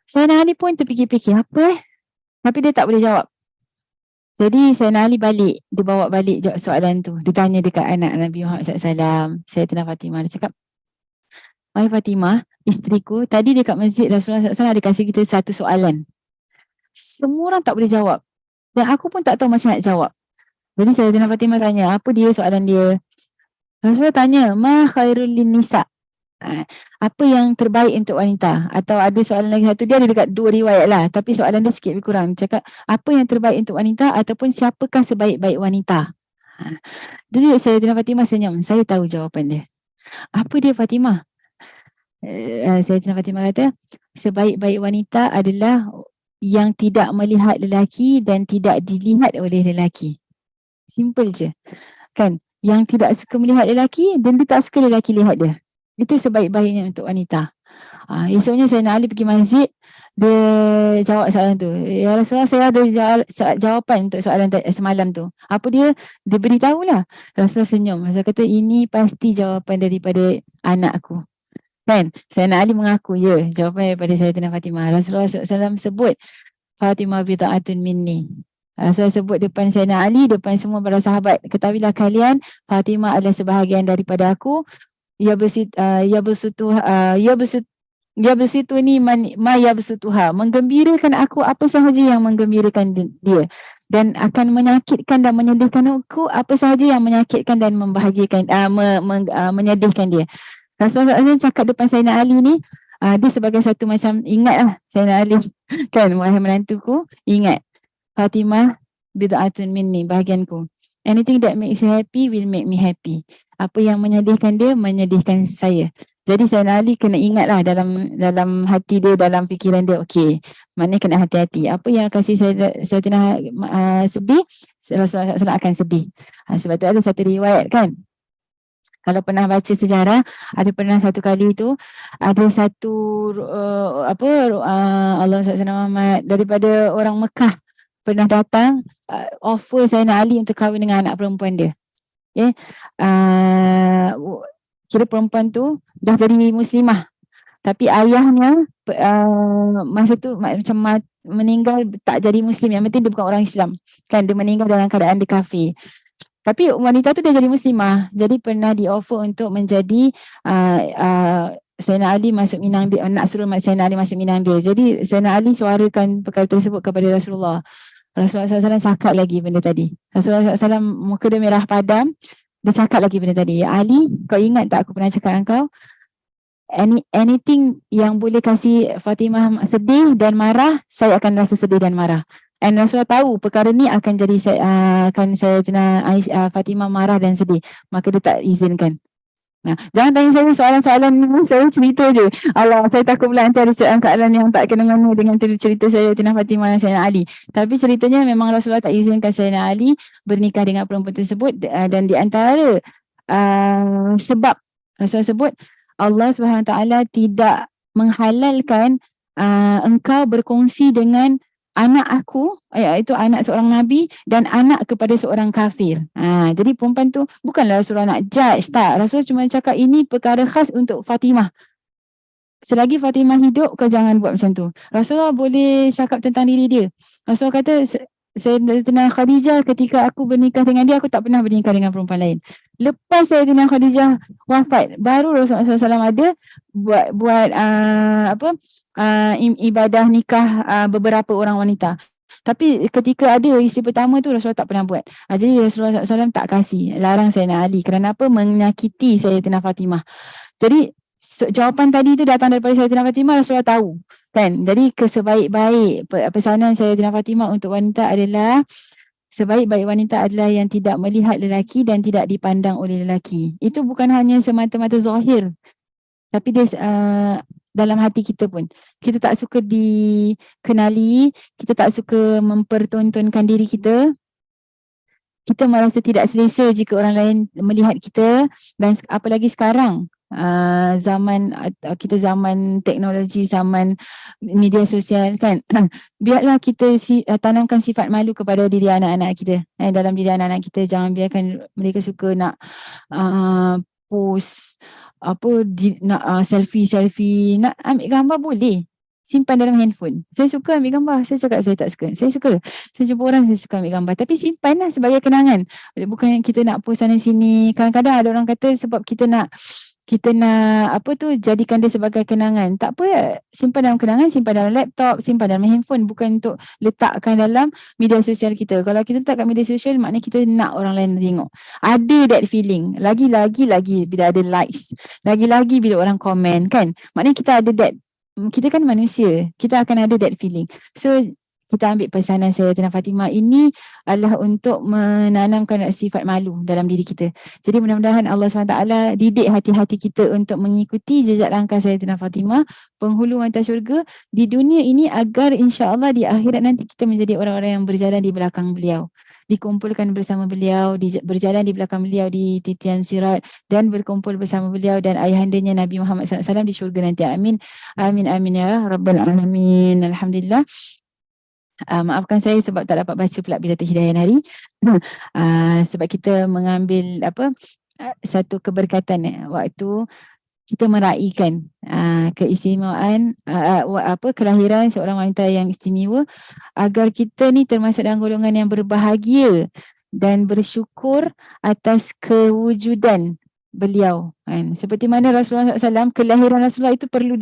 Sayyidina Ali pun terfikir-fikir apa tapi dia tak boleh jawab. Jadi Sayyidina Ali balik, dia bawa balik jawab soalan tu. Dia tanya dekat anak Nabi Muhammad SAW, Sayyidatina Fatimah. Dia cakap, wahai Fatimah, isteriku, tadi dekat masjid Rasulullah SAW ada kasih kita satu soalan. Semua orang tak boleh jawab. Dan aku pun tak tahu macam nak jawab. Jadi Sayyidatina Fatimah tanya, apa dia soalan dia? Rasulullah tanya, ma khairul lin nisa. Apa yang terbaik untuk wanita? Atau ada soalan lagi satu, dia ada dekat 2 riwayat lah. Tapi soalan dia sikit lebih kurang. Cakap, apa yang terbaik untuk wanita ataupun siapakah sebaik-baik wanita? Jadi Sayyidatina Fatimah senyum. Saya tahu jawapan dia. Apa dia Fatimah? Sayyidatina Fatimah kata, sebaik-baik wanita adalah yang tidak melihat lelaki dan tidak dilihat oleh lelaki. Simple je. Kan? Yang tidak suka melihat lelaki dan dia tak suka lelaki lihat dia. Itu sebaik-baiknya untuk wanita. Esoknya Sayyidina Ali pergi masjid, dia jawab soalan tu. Ya Rasulullah, saya ada jawapan untuk soalan semalam tu. Apa dia? Dia beritahulah. Rasulullah senyum. Rasulullah kata, ini pasti jawapan daripada anakku. Kan? Sayyidina Ali mengaku, ya, jawapan daripada Sayyidatina Fatimah. Rasulullah SAW sebut, Fatimah bida'atun minni. Rasulullah sebut depan Sayyidina Ali, depan semua para sahabat. Ketahuilah kalian, Fatimah adalah sebahagian daripada aku. Ya bersitu ni ma ya bersutuha. Menggembirakan aku apa sahaja yang menggembirakan dia. Dan akan menyakitkan dan menyedihkan aku apa sahaja yang menyakitkan dan membahagiakan, menyedihkan dia. Rasulullah SAW cakap depan Sayyidina Ali ni, dia sebagai satu macam, ingatlah Sayyidina Ali, kan, wahai menantuku, ingat, Fatimah bid'atun minni, bahagianku. Anything that makes you happy will make me happy. Apa yang menyedihkan dia, menyedihkan saya. Jadi Sayyidina Ali kena ingatlah dalam hati dia, dalam fikiran dia, okey, maknanya kena hati-hati. Apa yang kasih Sayyidina sedih, Rasulullah SAW akan sedih. Sebab tu ada satu riwayat, kan, kalau pernah baca sejarah, ada pernah satu kali tu, ada satu Allah SWT Muhammad daripada orang Mekah pernah datang offer Sayyidina Ali untuk kahwin dengan anak perempuan dia. Okay. Kira perempuan tu dah jadi muslimah, tapi ayahnya masa tu macam meninggal tak jadi muslim. Yang penting dia bukan orang Islam, kan, dia meninggal dalam keadaan dia kafir. Tapi wanita tu dah jadi muslimah. Jadi pernah di offer untuk menjadi Sayyidina Ali masuk minang dia, nak suruh Sayyidina Ali masuk minang dia. Jadi Sayyidina Ali suarakan perkara tersebut kepada Rasulullah. Rasulullah SAW cakap lagi benda tadi. Rasulullah SAW muka dia merah padam. Dia cakap lagi benda tadi. Ali, kau ingat tak aku pernah cakap dengan kau? Anything yang boleh kasih Fatimah sedih dan marah, saya akan rasa sedih dan marah. And Rasulullah tahu perkara ni akan jadi akan Sayyidina Fatimah marah dan sedih. Maka dia tak izinkan. Jangan tanya saya soalan-soalan ni, saya cerita je. Allah, saya takut pula nanti ada soalan-soalan yang tak kena mengena dengan cerita Sayyidina Fatimah dan Sayyidina Ali. Tapi ceritanya memang Rasulullah tak izinkan Sayyidina Ali bernikah dengan perempuan tersebut, dan di antara sebab Rasulullah sebut, Allah SWT tidak menghalalkan engkau berkongsi dengan anak aku, iaitu anak seorang Nabi, dan anak kepada seorang kafir. Jadi perempuan tu bukanlah Rasulullah nak judge, tak. Rasulullah cuma cakap ini perkara khas untuk Fatimah. Selagi Fatimah hidup, kau jangan buat macam tu. Rasulullah boleh cakap tentang diri dia. Rasulullah kata, Sayyidatina Khadijah ketika aku bernikah dengan dia, aku tak pernah bernikah dengan perempuan lain. Lepas Sayyidatina Khadijah wafat, baru Rasulullah SAW ada buat ibadah nikah beberapa orang wanita. Tapi ketika ada isteri pertama tu, Rasulullah tak pernah buat. Jadi Rasulullah SAW tak kasih, larang Sayyidina Ali. Kerana apa? Menyakiti Sayyidatina Fatimah. Jadi jawapan tadi tu datang daripada Sayyidatina Fatimah, Rasulullah tahu, kan. Jadi sebaik-baik pesanan Sayyidatina Fatimah untuk wanita adalah, sebaik-baik wanita adalah yang tidak melihat lelaki dan tidak dipandang oleh lelaki. Itu bukan hanya semata-mata zahir, tapi dia dalam hati kita pun. Kita tak suka dikenali, kita tak suka mempertontonkan diri kita. Kita merasa tidak selesa jika orang lain melihat kita, dan apalagi sekarang kita zaman teknologi, zaman media sosial, kan. Biarlah kita tanamkan sifat malu kepada diri anak-anak kita. Dalam diri anak-anak kita, jangan biarkan mereka suka nak post nak selfie, nak ambil gambar boleh, simpan dalam handphone. Saya suka ambil gambar, saya cakap saya tak suka. Saya suka, saya jumpa orang, saya suka ambil gambar, tapi simpanlah sebagai kenangan. Bukan kita nak post sana sini. Kadang-kadang ada orang kata sebab kita nak jadikan dia sebagai kenangan. Tak apa, simpan dalam kenangan, simpan dalam laptop, simpan dalam handphone, bukan untuk letakkan dalam media sosial kita. Kalau kita letak kat media sosial, maknanya kita nak orang lain tengok. Ada that feeling. Lagi-lagi bila ada likes, lagi-lagi bila orang komen, kan. Maknanya kita ada that, kita kan manusia, kita akan ada that feeling. So kita ambil pesanan Sayyidatina Fatimah ini adalah untuk menanamkan sifat malu dalam diri kita. Jadi mudah-mudahan Allah SWT didik hati-hati kita untuk mengikuti jejak langkah Sayyidatina Fatimah, penghulu wanita syurga di dunia ini, agar insya-Allah di akhirat nanti kita menjadi orang-orang yang berjalan di belakang beliau, dikumpulkan bersama beliau, berjalan di belakang beliau di titian sirat, dan berkumpul bersama beliau dan ayahandanya Nabi Muhammad SAW di syurga nanti. Amin. Amin amin ya rabbal alamin. Alhamdulillah. Maafkan saya sebab tak dapat baca pula Bidatul Hidayah hari. Sebab kita mengambil satu keberkatan waktu kita meraihkan keistimewaan kelahiran seorang wanita yang istimewa, agar kita ni termasuk dalam golongan yang berbahagia dan bersyukur atas kewujudan beliau kan. Seperti mana Rasulullah SAW, kelahiran Rasulullah itu perlu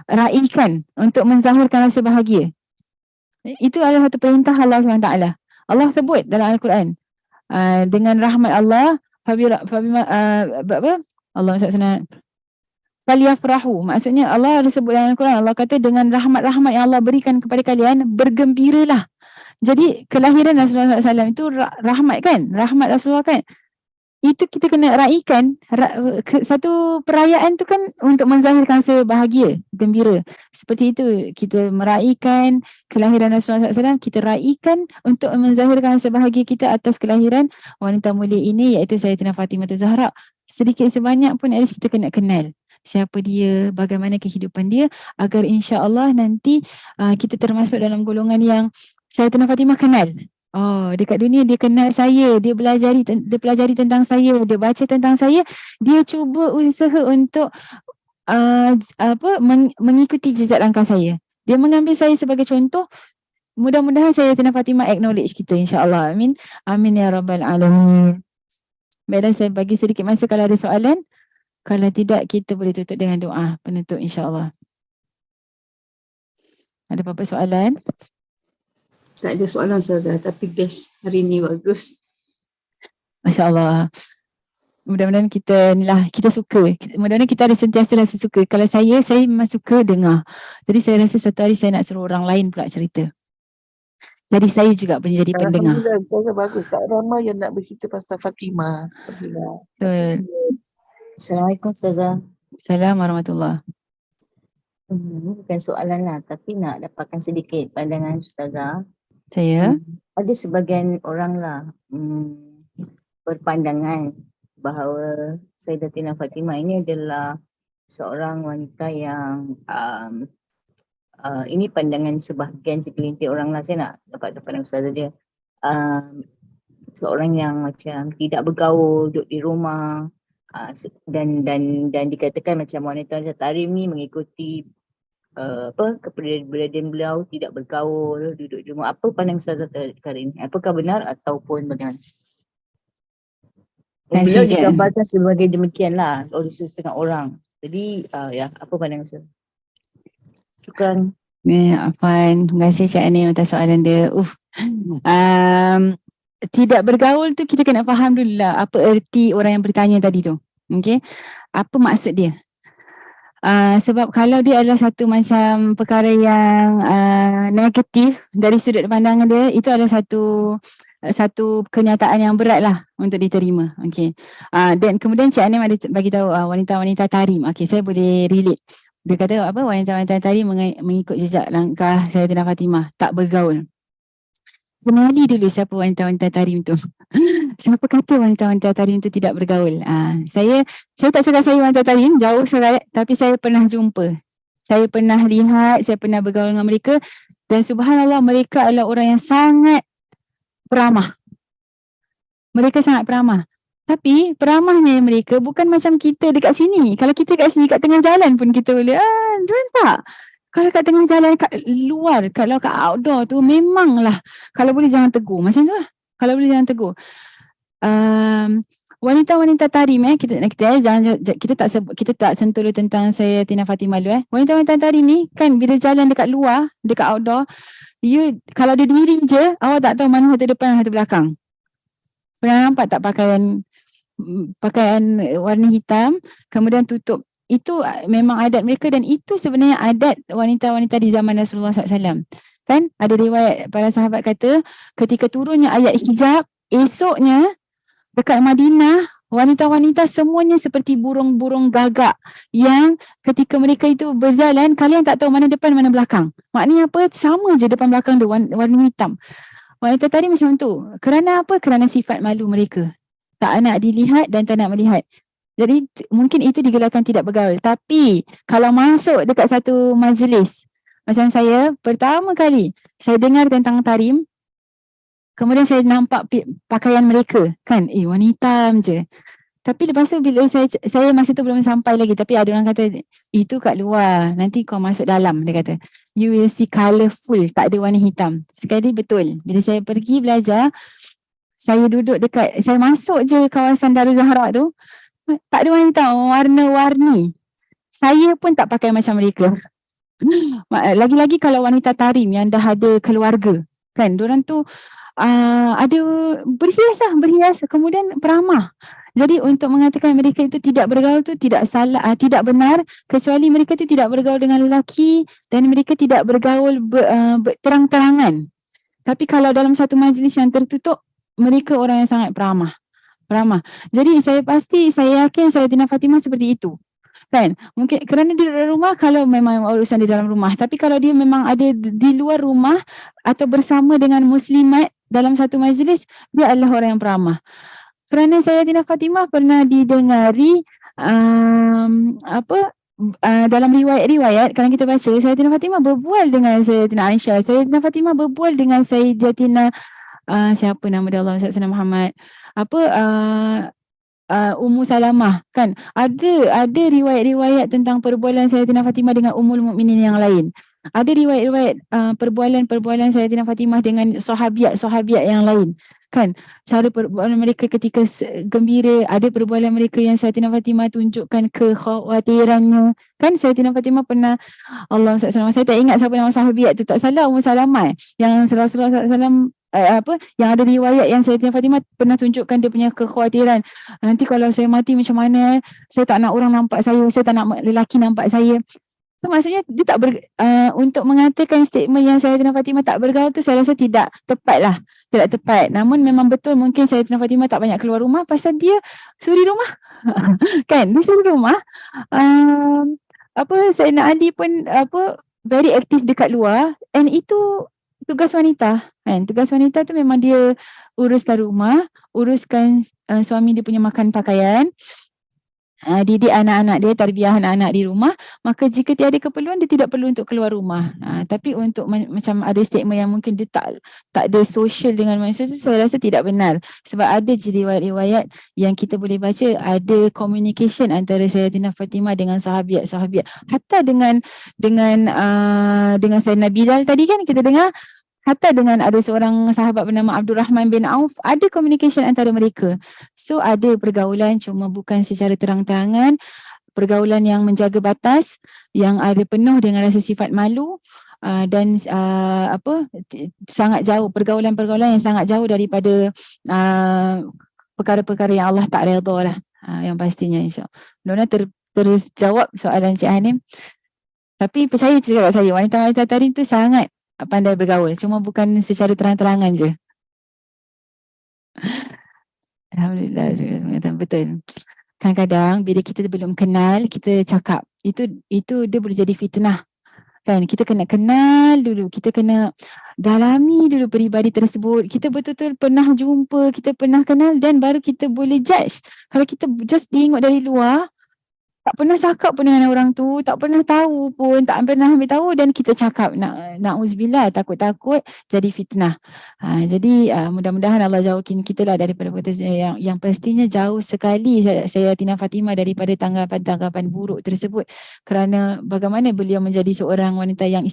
diraihkan untuk menzahirkan rasa bahagia. Itu adalah satu perintah Allah SWT. Allah sebut dalam Al-Quran, dengan rahmat Allah Allah SWT faliyafrahu, maksudnya Allah ada sebut dalam Al-Quran, Allah kata dengan rahmat-rahmat yang Allah berikan kepada kalian, bergembiralah. Jadi kelahiran Rasulullah SAW itu rahmat kan, rahmat Rasulullah kan, itu kita kena raikan. Satu perayaan tu kan untuk menzahirkan sebahagia, gembira. Seperti itu kita meraihkan kelahiran Rasulullah SAW, kita raikan untuk menzahirkan sebahagia kita atas kelahiran wanita mulia ini, iaitu Sayyidatina Fatimah Zahra. Sedikit sebanyak pun at least kita kena kenal siapa dia, bagaimana kehidupan dia, agar insya-Allah nanti kita termasuk dalam golongan yang Sayyidatina Fatimah kenal. Oh, dekat dunia dia kenal saya, dia pelajari tentang saya, dia baca tentang saya, dia cuba usaha untuk mengikuti jejak langkah saya. Dia mengambil saya sebagai contoh. Mudah-mudahan Sayyidatina Fatimah acknowledge kita, insya-Allah. Amin. Amin ya rabbal alamin. Baiklah, saya bagi sedikit masa kalau ada soalan. Kalau tidak, kita boleh tutup dengan doa penutup, insya-Allah. Ada apa-apa soalan? Tak ada soalan Ustazah, tapi best hari ni bagus. Masya-Allah. Mudah-mudahan kita suka. Mudah-mudahan kita ada sentiasa rasa suka. Kalau saya memang suka dengar. Jadi saya rasa satu hari saya nak suruh orang lain pula cerita. Jadi saya juga boleh jadi pendengar. Alhamdulillah, saya bagus. Tak ramai yang nak bercerita pasal Fatimah. Alhamdulillah. Betul. Assalamualaikum Ustazah. Assalamualaikum warahmatullahi. Bukan soalan lah, tapi nak dapatkan sedikit pandangan Ustazah. Saya? Ada sebagian orang lah berpandangan bahawa Sayyidatina Fatimah ini adalah seorang wanita yang ini pandangan sebahagian segelintir orang lah. Saya nak dapat pandangan Ustazah dia. Seorang yang macam tidak bergaul, duduk di rumah, dan dikatakan macam wanita tarim ni mengikuti kepribadian beliau, tidak bergaul, duduk di rumah. Apa pandangan Ustazah kali ini? Apakah benar ataupun bagaimana? Beliau digambarkan sebagai demikianlah oleh setengah orang. Jadi apa pandangan Ustazah? Syukran. Afan, terima kasih Cik Ani atas soalan dia. Tidak bergaul tu kita kena faham dulu lah apa erti orang yang bertanya tadi tu. Okay? Apa maksud dia? Sebab kalau dia adalah satu macam perkara yang negatif dari sudut pandangan dia, itu adalah satu kenyataan yang berat lah untuk diterima. Okay. Dan kemudian Cik Anim ada bagi tahu wanita-wanita tarim. Okay, saya boleh relate. Dia kata apa, wanita-wanita tarim mengikut jejak langkah Sayyidatina Fatimah, tak bergaul. Kenali dulu siapa wanita-wanita tarim tu. Siapa kata wanita-wanita tarim tu tidak bergaul? Saya tak cakap saya wanita tarim, jauh sangat, tapi saya pernah jumpa. Saya pernah lihat, saya pernah bergaul dengan mereka, dan subhanallah mereka adalah orang yang sangat peramah. Mereka sangat peramah. Tapi peramahnya mereka bukan macam kita dekat sini. Kalau kita kat sini, kat tengah jalan pun kita boleh, diorang tak. Kalau kat tengah jalan, kat luar, kalau kat outdoor tu memanglah. Kalau boleh jangan tegur, macam tu lah. Kalau boleh jangan tegur. Wanita-wanita tarim kita tak sentuh tentang Sayyidatina Fatimah dulu Wanita-wanita tarim ni kan bila jalan dekat luar, dekat outdoor, kalau dia diri je, awak tak tahu mana satu depan satu belakang. Pernah nampak tak pakaian warna hitam, kemudian tutup Itu memang adat mereka dan itu sebenarnya adat wanita-wanita di zaman Rasulullah SAW. Kan ada riwayat para sahabat kata ketika turunnya ayat hijab, esoknya dekat Madinah, wanita-wanita semuanya seperti burung-burung gagak yang ketika mereka itu berjalan, kalian tak tahu mana depan mana belakang. Maknanya apa? Sama je depan belakang dia warna hitam. Wanita tadi macam tu. Kerana apa? Kerana sifat malu mereka. Tak nak dilihat dan tak nak melihat. Jadi mungkin itu digelarkan tidak bergaul. Tapi kalau masuk dekat satu majlis, macam saya, pertama kali saya dengar tentang tarim, kemudian saya nampak pakaian mereka. Kan, warna hitam je. Tapi lepas tu bila saya masa tu belum sampai lagi. Tapi ada orang kata, itu kat luar. Nanti kau masuk dalam, dia kata. You will see colourful, tak ada warna hitam. Sekali betul. Bila saya pergi belajar, saya duduk dekat, saya masuk je kawasan Darul Zahra tu, tak ada warna hitam, warna-warni. Saya pun tak pakai macam mereka. Lagi-lagi kalau wanita tarim yang dah ada keluarga. Kan, diorang tu ada berhias, kemudian peramah. Jadi untuk mengatakan mereka itu tidak bergaul tu tidak salah, tidak benar, kecuali mereka itu tidak bergaul dengan lelaki dan mereka tidak bergaul terang-terangan. Tapi kalau dalam satu majlis yang tertutup, mereka orang yang sangat peramah. Jadi saya yakin Sayyidatina Fatimah seperti itu. Kan? Mungkin kerana di rumah kalau memang urusan di dalam rumah. Tapi kalau dia memang ada di luar rumah atau bersama dengan muslimat dalam satu majlis, dia adalah orang yang peramah. Kerana Sayyidatina Fatimah pernah didengari dalam riwayat-riwayat, kalau kita baca, Sayyidatina Fatimah berbual dengan Sayyidatina Aisyah, Sayyidatina Fatimah berbual dengan Sayyidatina siapa nama dia, Allah SWT Muhammad, Ummu Salamah, kan ada riwayat-riwayat tentang perbualan Sayyidatina Fatimah dengan Ummul Mukminin yang lain. Ada riwayat-riwayat perbualan Sayyidatina Fatimah dengan sahabiat yang lain, kan, cara perbualan mereka ketika gembira. Ada perbualan mereka yang Sayyidatina Fatimah tunjukkan kekhawatirannya, kan. Sayyidatina Fatimah pernah, Allah SWT, saya tak ingat siapa nama sahabiat tu, tak salah Ummu Salamah yang Rasulullah SAW yang ada riwayat yang Sayyidatina Fatimah pernah tunjukkan dia punya kekhawatiran. Nanti kalau saya mati macam mana? Saya tak nak orang nampak saya tak nak lelaki nampak saya. So maksudnya dia tak untuk mengatakan statement yang Sayyidatina Fatimah tak bergaul tu, saya rasa tidak tepat lah. Tidak tepat. Namun memang betul mungkin Sayyidatina Fatimah tak banyak keluar rumah pasal dia suri rumah. Kan, dia suri rumah. Sayyidina Ali pun very aktif dekat luar, and itu tugas wanita. Kan, tugas wanita tu memang dia uruskan rumah, uruskan suami dia punya makan pakaian, didik anak-anak dia, tarbiyah anak-anak di rumah. Maka jika tiada keperluan, dia tidak perlu untuk keluar rumah. Tapi untuk macam ada statement yang mungkin dia tak ada social dengan manusia tu, saya rasa tidak benar. Sebab ada je riwayat-riwayat yang kita boleh baca, ada communication antara Sayyidatina Fatimah dengan sahabiat. Hatta dengan Sayyidina Bilal tadi kan kita dengar, hatta dengan ada seorang sahabat bernama Abdul Rahman bin Auf, ada communication antara mereka. So ada pergaulan, cuma bukan secara terang-terangan, pergaulan yang menjaga batas, yang ada penuh dengan rasa sifat malu, dan sangat jauh, pergaulan-pergaulan yang sangat jauh daripada perkara-perkara yang Allah tak redha lah, yang pastinya, insyaAllah. Mudah-mudahan terjawab soalan Cik Hanim. Tapi percaya cakap saya, wanita-wanita tarim tu sangat pandai bergaul, cuma bukan secara terang-terangan je. Alhamdulillah, betul. Kadang-kadang bila kita belum kenal, kita cakap, itu dia boleh jadi fitnah. Kan, kita kena kenal dulu, kita kena dalami dulu peribadi tersebut. Kita betul-betul pernah jumpa, kita pernah kenal, dan baru kita boleh judge. Kalau kita just tengok dari luar, tak pernah cakap pun dengan orang tu, tak pernah tahu pun, tak pernah ambil tahu, dan kita cakap, na'uzubillah, takut-takut jadi fitnah. Jadi mudah-mudahan Allah jauhkan kita lah daripada perkara yang pastinya jauh sekali Sayyidatina Fatimah daripada tanggapan-tanggapan buruk tersebut. Kerana bagaimana beliau menjadi seorang wanita yang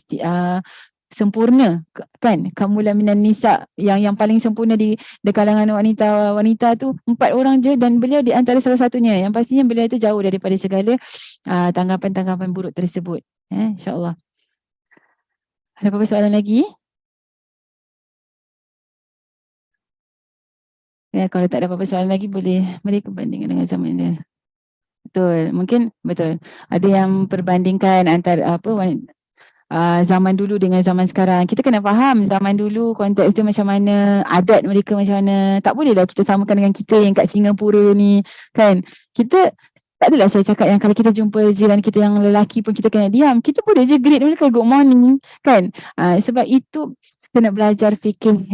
sempurna, kan, kamulan minan nisa, yang paling sempurna di kalangan wanita tu 4 orang je, dan beliau di antara salah satunya. Yang pastinya beliau itu jauh daripada segala tanggapan-tanggapan buruk tersebut. InsyaAllah. Ada apa-apa soalan lagi? Kalau tak ada apa-apa soalan lagi, boleh mereka bandingkan dengan zaman dia. Betul. Mungkin betul. Ada yang perbandingkan antara zaman dulu dengan zaman sekarang. Kita kena faham zaman dulu konteks dia macam mana, adat mereka macam mana. Tak bolehlah kita samakan dengan kita yang kat Singapura ni, kan. Kita tak adalah saya cakap yang kalau kita jumpa jiran kita yang lelaki pun kita kena diam. Kita boleh je greet mereka good morning, kan. Sebab itu kena belajar fikir.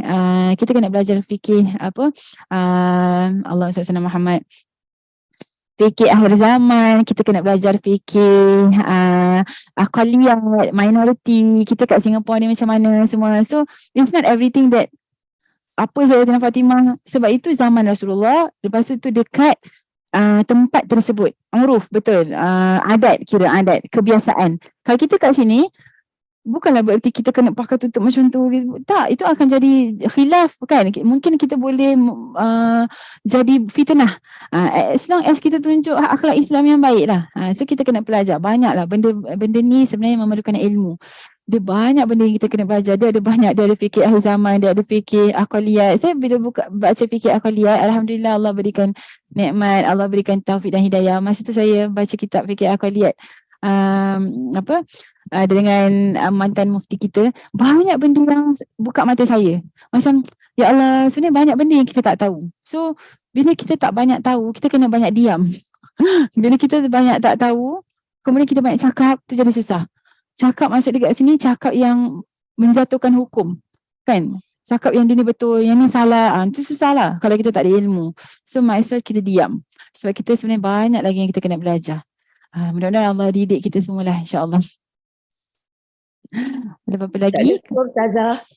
Kita kena belajar fikir Allah SWT Muhammad. Fikir akhir zaman, kita kena belajar fikir aqaliyah, minority, kita kat Singapura ni macam mana semua. So, it's not everything that apa Sayyidatina Fatimah, sebab itu zaman Rasulullah, lepas tu dekat tempat tersebut. Uruf, betul. Adat, adat, kebiasaan. Kalau kita kat sini, bukanlah bererti kita kena pakai tutup macam tu. Tak, itu akan jadi khilaf, kan. Mungkin kita boleh jadi fitnah. As long as kita tunjuk akhlak Islam yang baik lah. So kita kena belajar. Banyak lah benda ni sebenarnya memerlukan ilmu. Dia banyak benda yang kita kena belajar. Dia ada banyak. Dia ada fikir akhir zaman. Dia ada fikir aqaliyat. Saya bila baca fikir aqaliyat, Alhamdulillah Allah berikan nikmat. Allah berikan taufik dan hidayah. Masa tu saya baca kitab fikir aqaliyat. Dengan mantan mufti kita, banyak benda yang buka mata saya. Macam, ya Allah, sebenarnya banyak benda yang kita tak tahu. So, bila kita tak banyak tahu, kita kena banyak diam. Bila kita banyak tak tahu, kemudian kita banyak cakap, tu jadi susah. Cakap masuk dekat sini, cakap yang menjatuhkan hukum, kan. Cakap yang dia ni betul, yang ni salah, tu susah lah kalau kita tak ada ilmu. So, maksudnya kita diam. Sebab kita sebenarnya banyak lagi yang kita kena belajar. Mudah-mudahan Allah didik kita semualah, insyaAllah. Ada apa lagi?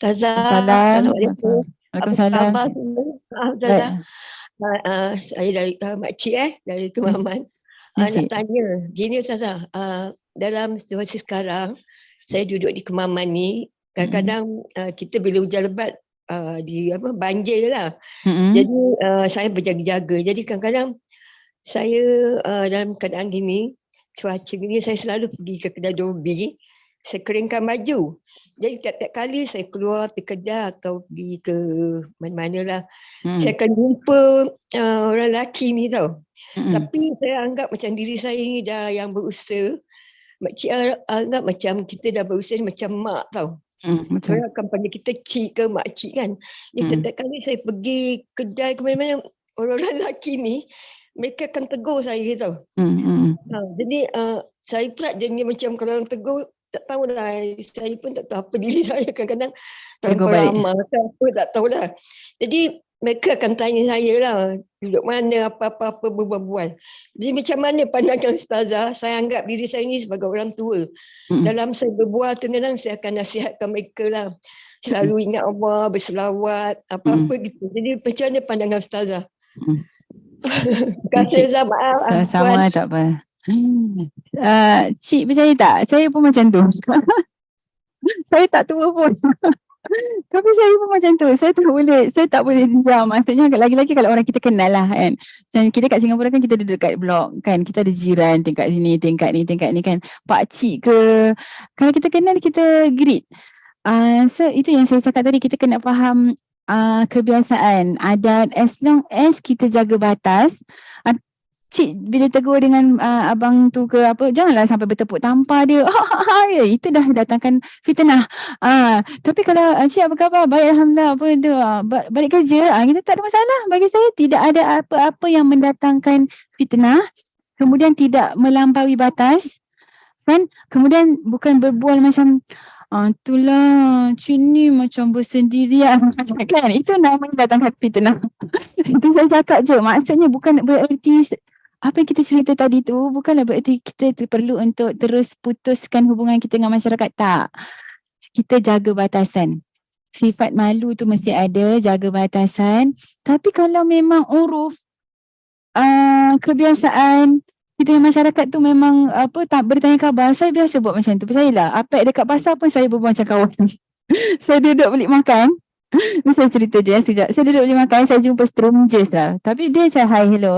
Assalamualaikum. Waalaikumsalam. Apa khabar? Maaf Ustazah. Saya dari makcik dari Kemaman. Nak tanya, gini Ustazah, dalam situasi sekarang, saya duduk di Kemaman ni, kadang-kadang kita bila hujan lebat, banjir lah. Jadi saya berjaga-jaga. Jadi kadang-kadang saya dalam keadaan gini, cuaca gini, saya selalu pergi ke kedai Dobi. Saya keringkan baju. Jadi tiap-tiap kali saya keluar pergi kedai atau pergi ke mana-mana lah, saya akan jumpa orang lelaki ni tau. Tapi saya anggap macam diri saya ni dah yang berusaha. Makcik anggap macam kita dah berusaha macam mak tau. Orang akan panggil kita cik ke makcik kan. Jadi tiap-tiap kali saya pergi kedai ke mana-mana, orang-orang lelaki ni, mereka akan tegur saya tau. Jadi saya pula jenis macam kalau orang tegur, tak tahulah, saya pun tak tahu apa diri saya, kadang-kadang terlampau ramah ke apa, tak tahulah. Jadi mereka akan tanya saya lah, duduk mana, apa-apa berbual-bual. Jadi macam mana pandangan Ustazah? Saya anggap diri saya ni sebagai orang tua. Dalam saya berbual, kadang-kadang saya akan nasihatkan mereka lah, selalu ingat Allah, berselawat, apa-apa gitu. Jadi macam mana pandangan Ustazah? Terima kasih Ustazah, maaf. Sama, tak apa. Cik percaya tak? Saya pun macam tu. Saya tak tua pun. Tapi saya pun macam tu. Saya tak boleh diam. Maksudnya lagi-lagi kalau orang kita kenal lah kan. Macam kita kat Singapura kan, kita duduk kat blok kan. Kita ada jiran tingkat sini, tingkat ni kan. Pakcik ke. Kalau kita kenal, kita greet. So itu yang saya cakap tadi, kita kena faham kebiasaan, adat. As long as kita jaga batas. Cik bila tegur dengan abang tu ke apa, janganlah sampai bertepuk tampar dia. Itu dah datangkan fitnah. Tapi kalau cik apa khabar? Baik, alhamdulillah. Apa tu? Balik kerja, kita tak ada masalah. Bagi saya tidak ada apa-apa yang mendatangkan fitnah, kemudian tidak melampaui batas, kan? Kemudian bukan berbual macam itulah cik ni macam bersendirian kan, itu namanya datangkan fitnah. Itu saya cakap je, maksudnya bukan bererti apa yang kita cerita tadi tu bukanlah bererti kita perlu untuk terus putuskan hubungan kita dengan masyarakat. Tak. Kita jaga batasan. Sifat malu tu mesti ada, jaga batasan. Tapi kalau memang uruf, kebiasaan kita yang masyarakat tu memang tak bertanya khabar, saya biasa buat macam tu. Percayalah, apa dekat pasar pun saya berbual macam kawan. Saya duduk beli makan. Ni saya cerita je sekejap. Saya duduk beli makan, saya jumpa strangers lah. Tapi dia macam hi, hello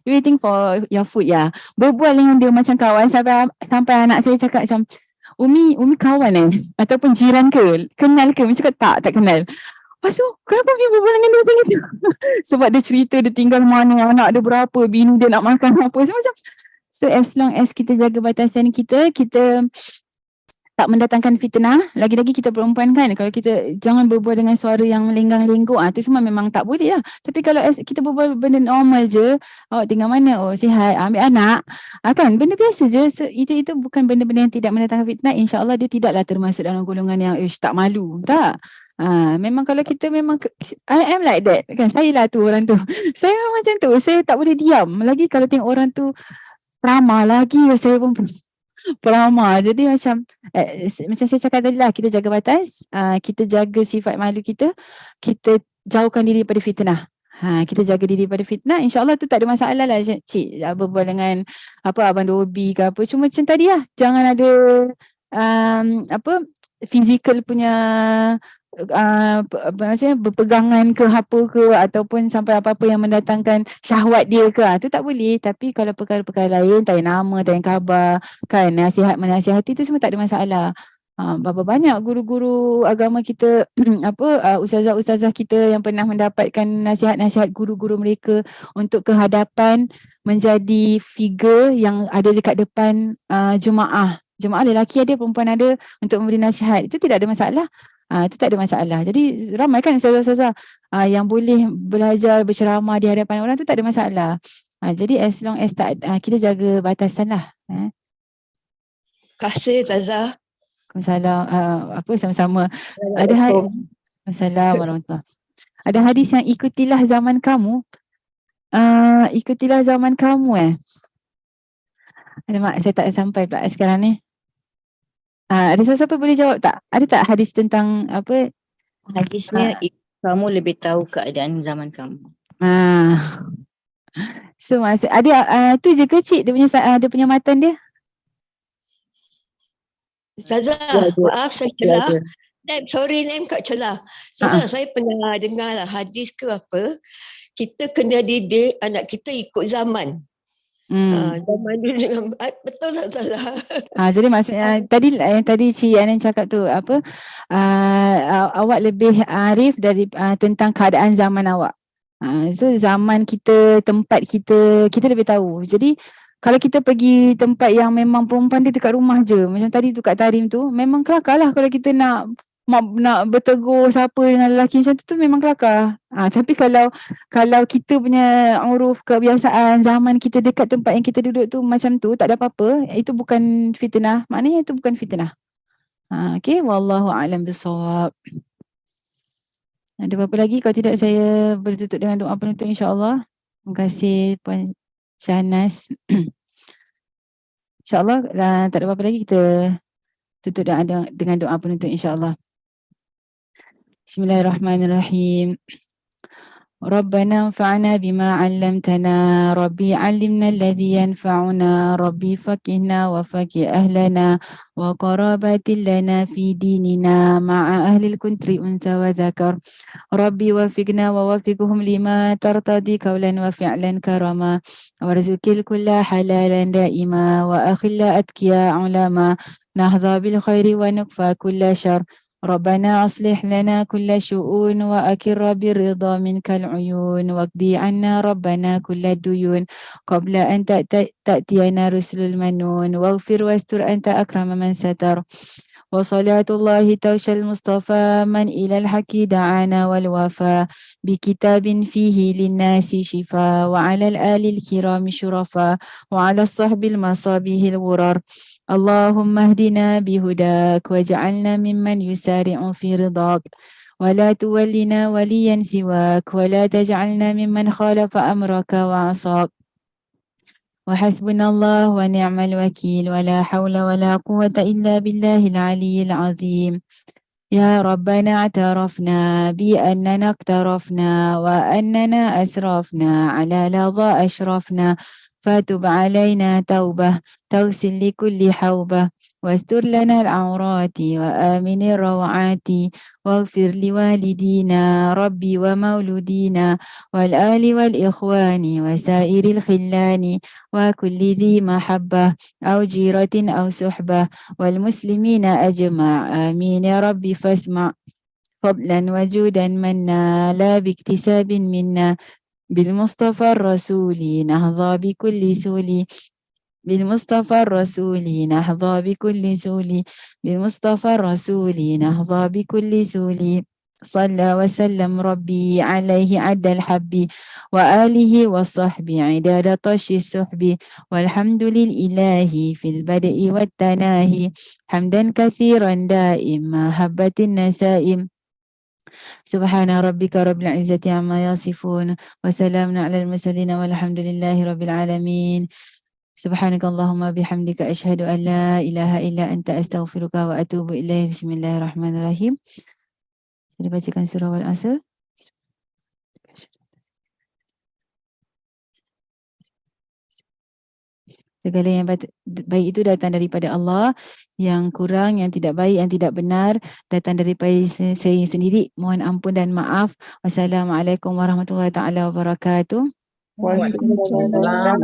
you waiting for your food ya. Berbual dengan dia macam kawan sampai anak saya cakap macam, Umi kawan ataupun jiran ke? Kenal ke? Macam tak kenal. Lepas tu, kenapa Umi berbual dengan dia macam tu? Sebab dia cerita dia tinggal mana, anak dia berapa, bini dia nak makan apa. So, macam So as long as kita jaga batasan kita, kita tak mendatangkan fitnah. Lagi-lagi kita perempuan kan, kalau kita jangan berbual dengan suara yang melenggang-lenggok, tu semua memang tak boleh lah. Tapi kalau kita berbual benda normal je, awak tinggal mana, oh sihat, ambil anak, kan benda biasa je. So itu bukan benda-benda yang tidak mendatangkan fitnah. InsyaAllah dia tidaklah termasuk dalam golongan yang tak malu, tak. Memang kalau kita memang I am like that kan, saya lah tu orang tu. Saya memang macam tu, saya tak boleh diam. Lagi kalau tengok orang tu ramah lagi, saya pun peramah. Jadi macam saya cakap tadi lah, kita jaga batas, kita jaga sifat malu kita jauhkan diri daripada fitnah. Kita jaga diri daripada fitnah, insyaAllah tu tak ada masalah lah cik, berbual dengan Abang Dobi ke apa. Cuma macam tadi lah, jangan ada physical punya macam berpegangan ke apa ke, ataupun sampai apa-apa yang mendatangkan syahwat dia ke, tu tak boleh. Tapi kalau perkara-perkara lain, tanya nama, tanya khabar kan, menasihati tu semua tak ada masalah. Berapa banyak guru-guru agama kita ustazah-ustazah kita yang pernah mendapatkan nasihat-nasihat guru-guru mereka untuk kehadapan menjadi figure yang ada dekat depan jemaah lelaki ada, perempuan ada, untuk memberi nasihat. Itu tidak ada masalah. Itu tak ada masalah. Jadi ramai kan ustazah-ustazah yang boleh belajar berceramah di hadapan orang, tu tak ada masalah. Jadi as long as kita jaga batasan lah. Kasih Ustazah. Waalaikumsalam. Sama-sama. Assalamualaikum warahmatullahi. Ada hadis yang ikutilah zaman kamu. Ikutilah zaman kamu Alamak, saya tak sampai pula sekarang ni. Ada siapa boleh jawab tak? Ada tak hadis tentang apa? Hadisnya kamu lebih tahu keadaan zaman kamu. So ada tu je kecil dia punya matan dia. Ustazah, maaf saya celah. Sorry Nen, kat celah. Ustazah, saya pernah dengar lah hadis ke apa, kita kena didik anak kita ikut zaman. Zaman dulu dengan betul tak Ustazah? Jadi maksudnya tadi Cik Anin cakap tu apa, awak lebih arif dari tentang keadaan zaman awak. So zaman kita, tempat kita lebih tahu. Jadi kalau kita pergi tempat yang memang perempuan dia dekat rumah je, macam tadi tu kat Tarim tu, memang kelakar lah kalau kita nak bertegur siapa dengan lelaki macam tu memang kelakar. Tapi kalau kita punya uruf, kebiasaan zaman kita dekat tempat yang kita duduk tu macam tu, tak ada apa-apa, itu bukan fitnah. Maknanya itu bukan fitnah. Okay, wallahu a'lam bissawab. Ada apa-apa lagi? Kalau tidak, saya bertutup dengan doa penutup insya-Allah. Terima kasih Puan Syahnas. InsyaAllah tak ada apa-apa lagi, kita tutup dengan doa penutup insya-Allah. Bismillahirrahmanirrahim. Rabbana anfa'na bima 'allamtana, Rabbi 'allimna alladhi yanfa'una, Rabbi faqihna wa faqih ahlana wa qarabatin lana fi dinina ma'a ahli al-kuntri unsa wa dhakar. Rabbi wafiqna wa wafiqhum lima tartadi qawlan wa fi'lan karama, warzuqil kulla halalan daima wa akhilla atqiya ulama, nahdha bil khairi wa nukfa kulla syar. Rabbana aslih lana kulla syu'un wa akirra birridha minkal uyun waqdi anna rabbana kulla duyun qabla an ta'tiyana rusulul manun waghfir wastur anta akrama man satar. Wa salatullahi tawshal mustafa man ilal haqi da'ana wal wafa bi kitabin fihi linnasi shifa wa alal alil kirami syurafa wa ala sahbil masabihil wurar. Allahumma hdina bihudak waj'alna mimman yusari'u fi ridak wa la tuwallina waliyan siwak wa la taj'alna mimman khalafa amraka wa asak. Wa hasbunallah wa ni'mal wakil wa la hawla wa la quwwata illa billahil aliyyil azim. Ya Rabbana atarafna bi annana iqtarafna wa annana asrafna ala ladha ashrafna fatub alayna taubah tawsil li kulli hawbah wastur lana al-awrati wa amini rawati waghfir li walidina rabbi wa mauludina wal ali wal ikhwani wa sairil khillani wa kulli dhi mahabbah aw jiratin aw suhbah wal muslimina ajma' amin ya rabbi fasma' fadlan wajudan manna la biktisabin minna bil mustafa rasuli nahdha bi kulli suli بالمصطفى الرسول نحظى بكل سول بالمصطفى الرسول نحظى بكل سول صلى وسلم ربي عليه عد الحب وآله والصحب عداد طش السحب والحمد للإله في البدء والتناهي حمدا كثيرا دائم ما هبت النسائم سبحان ربك رب العزة عما يصفون وسلام على المرسلين والحمد لله رب العالمين سبحانك اللهم بحمدك أشهد أن لا إله إلا أنت أستغفرك وأتوب إليه بسم الله الرحمن الرحيم. Saya bacakan surah Al-Asr. Segala yang baik itu datang daripada Allah, yang kurang, yang tidak baik, yang tidak benar datang daripada saya sendiri. Mohon ampun dan maaf. Wassalamualaikum warahmatullahi taala wabarakatuh. Waalaikumsalam.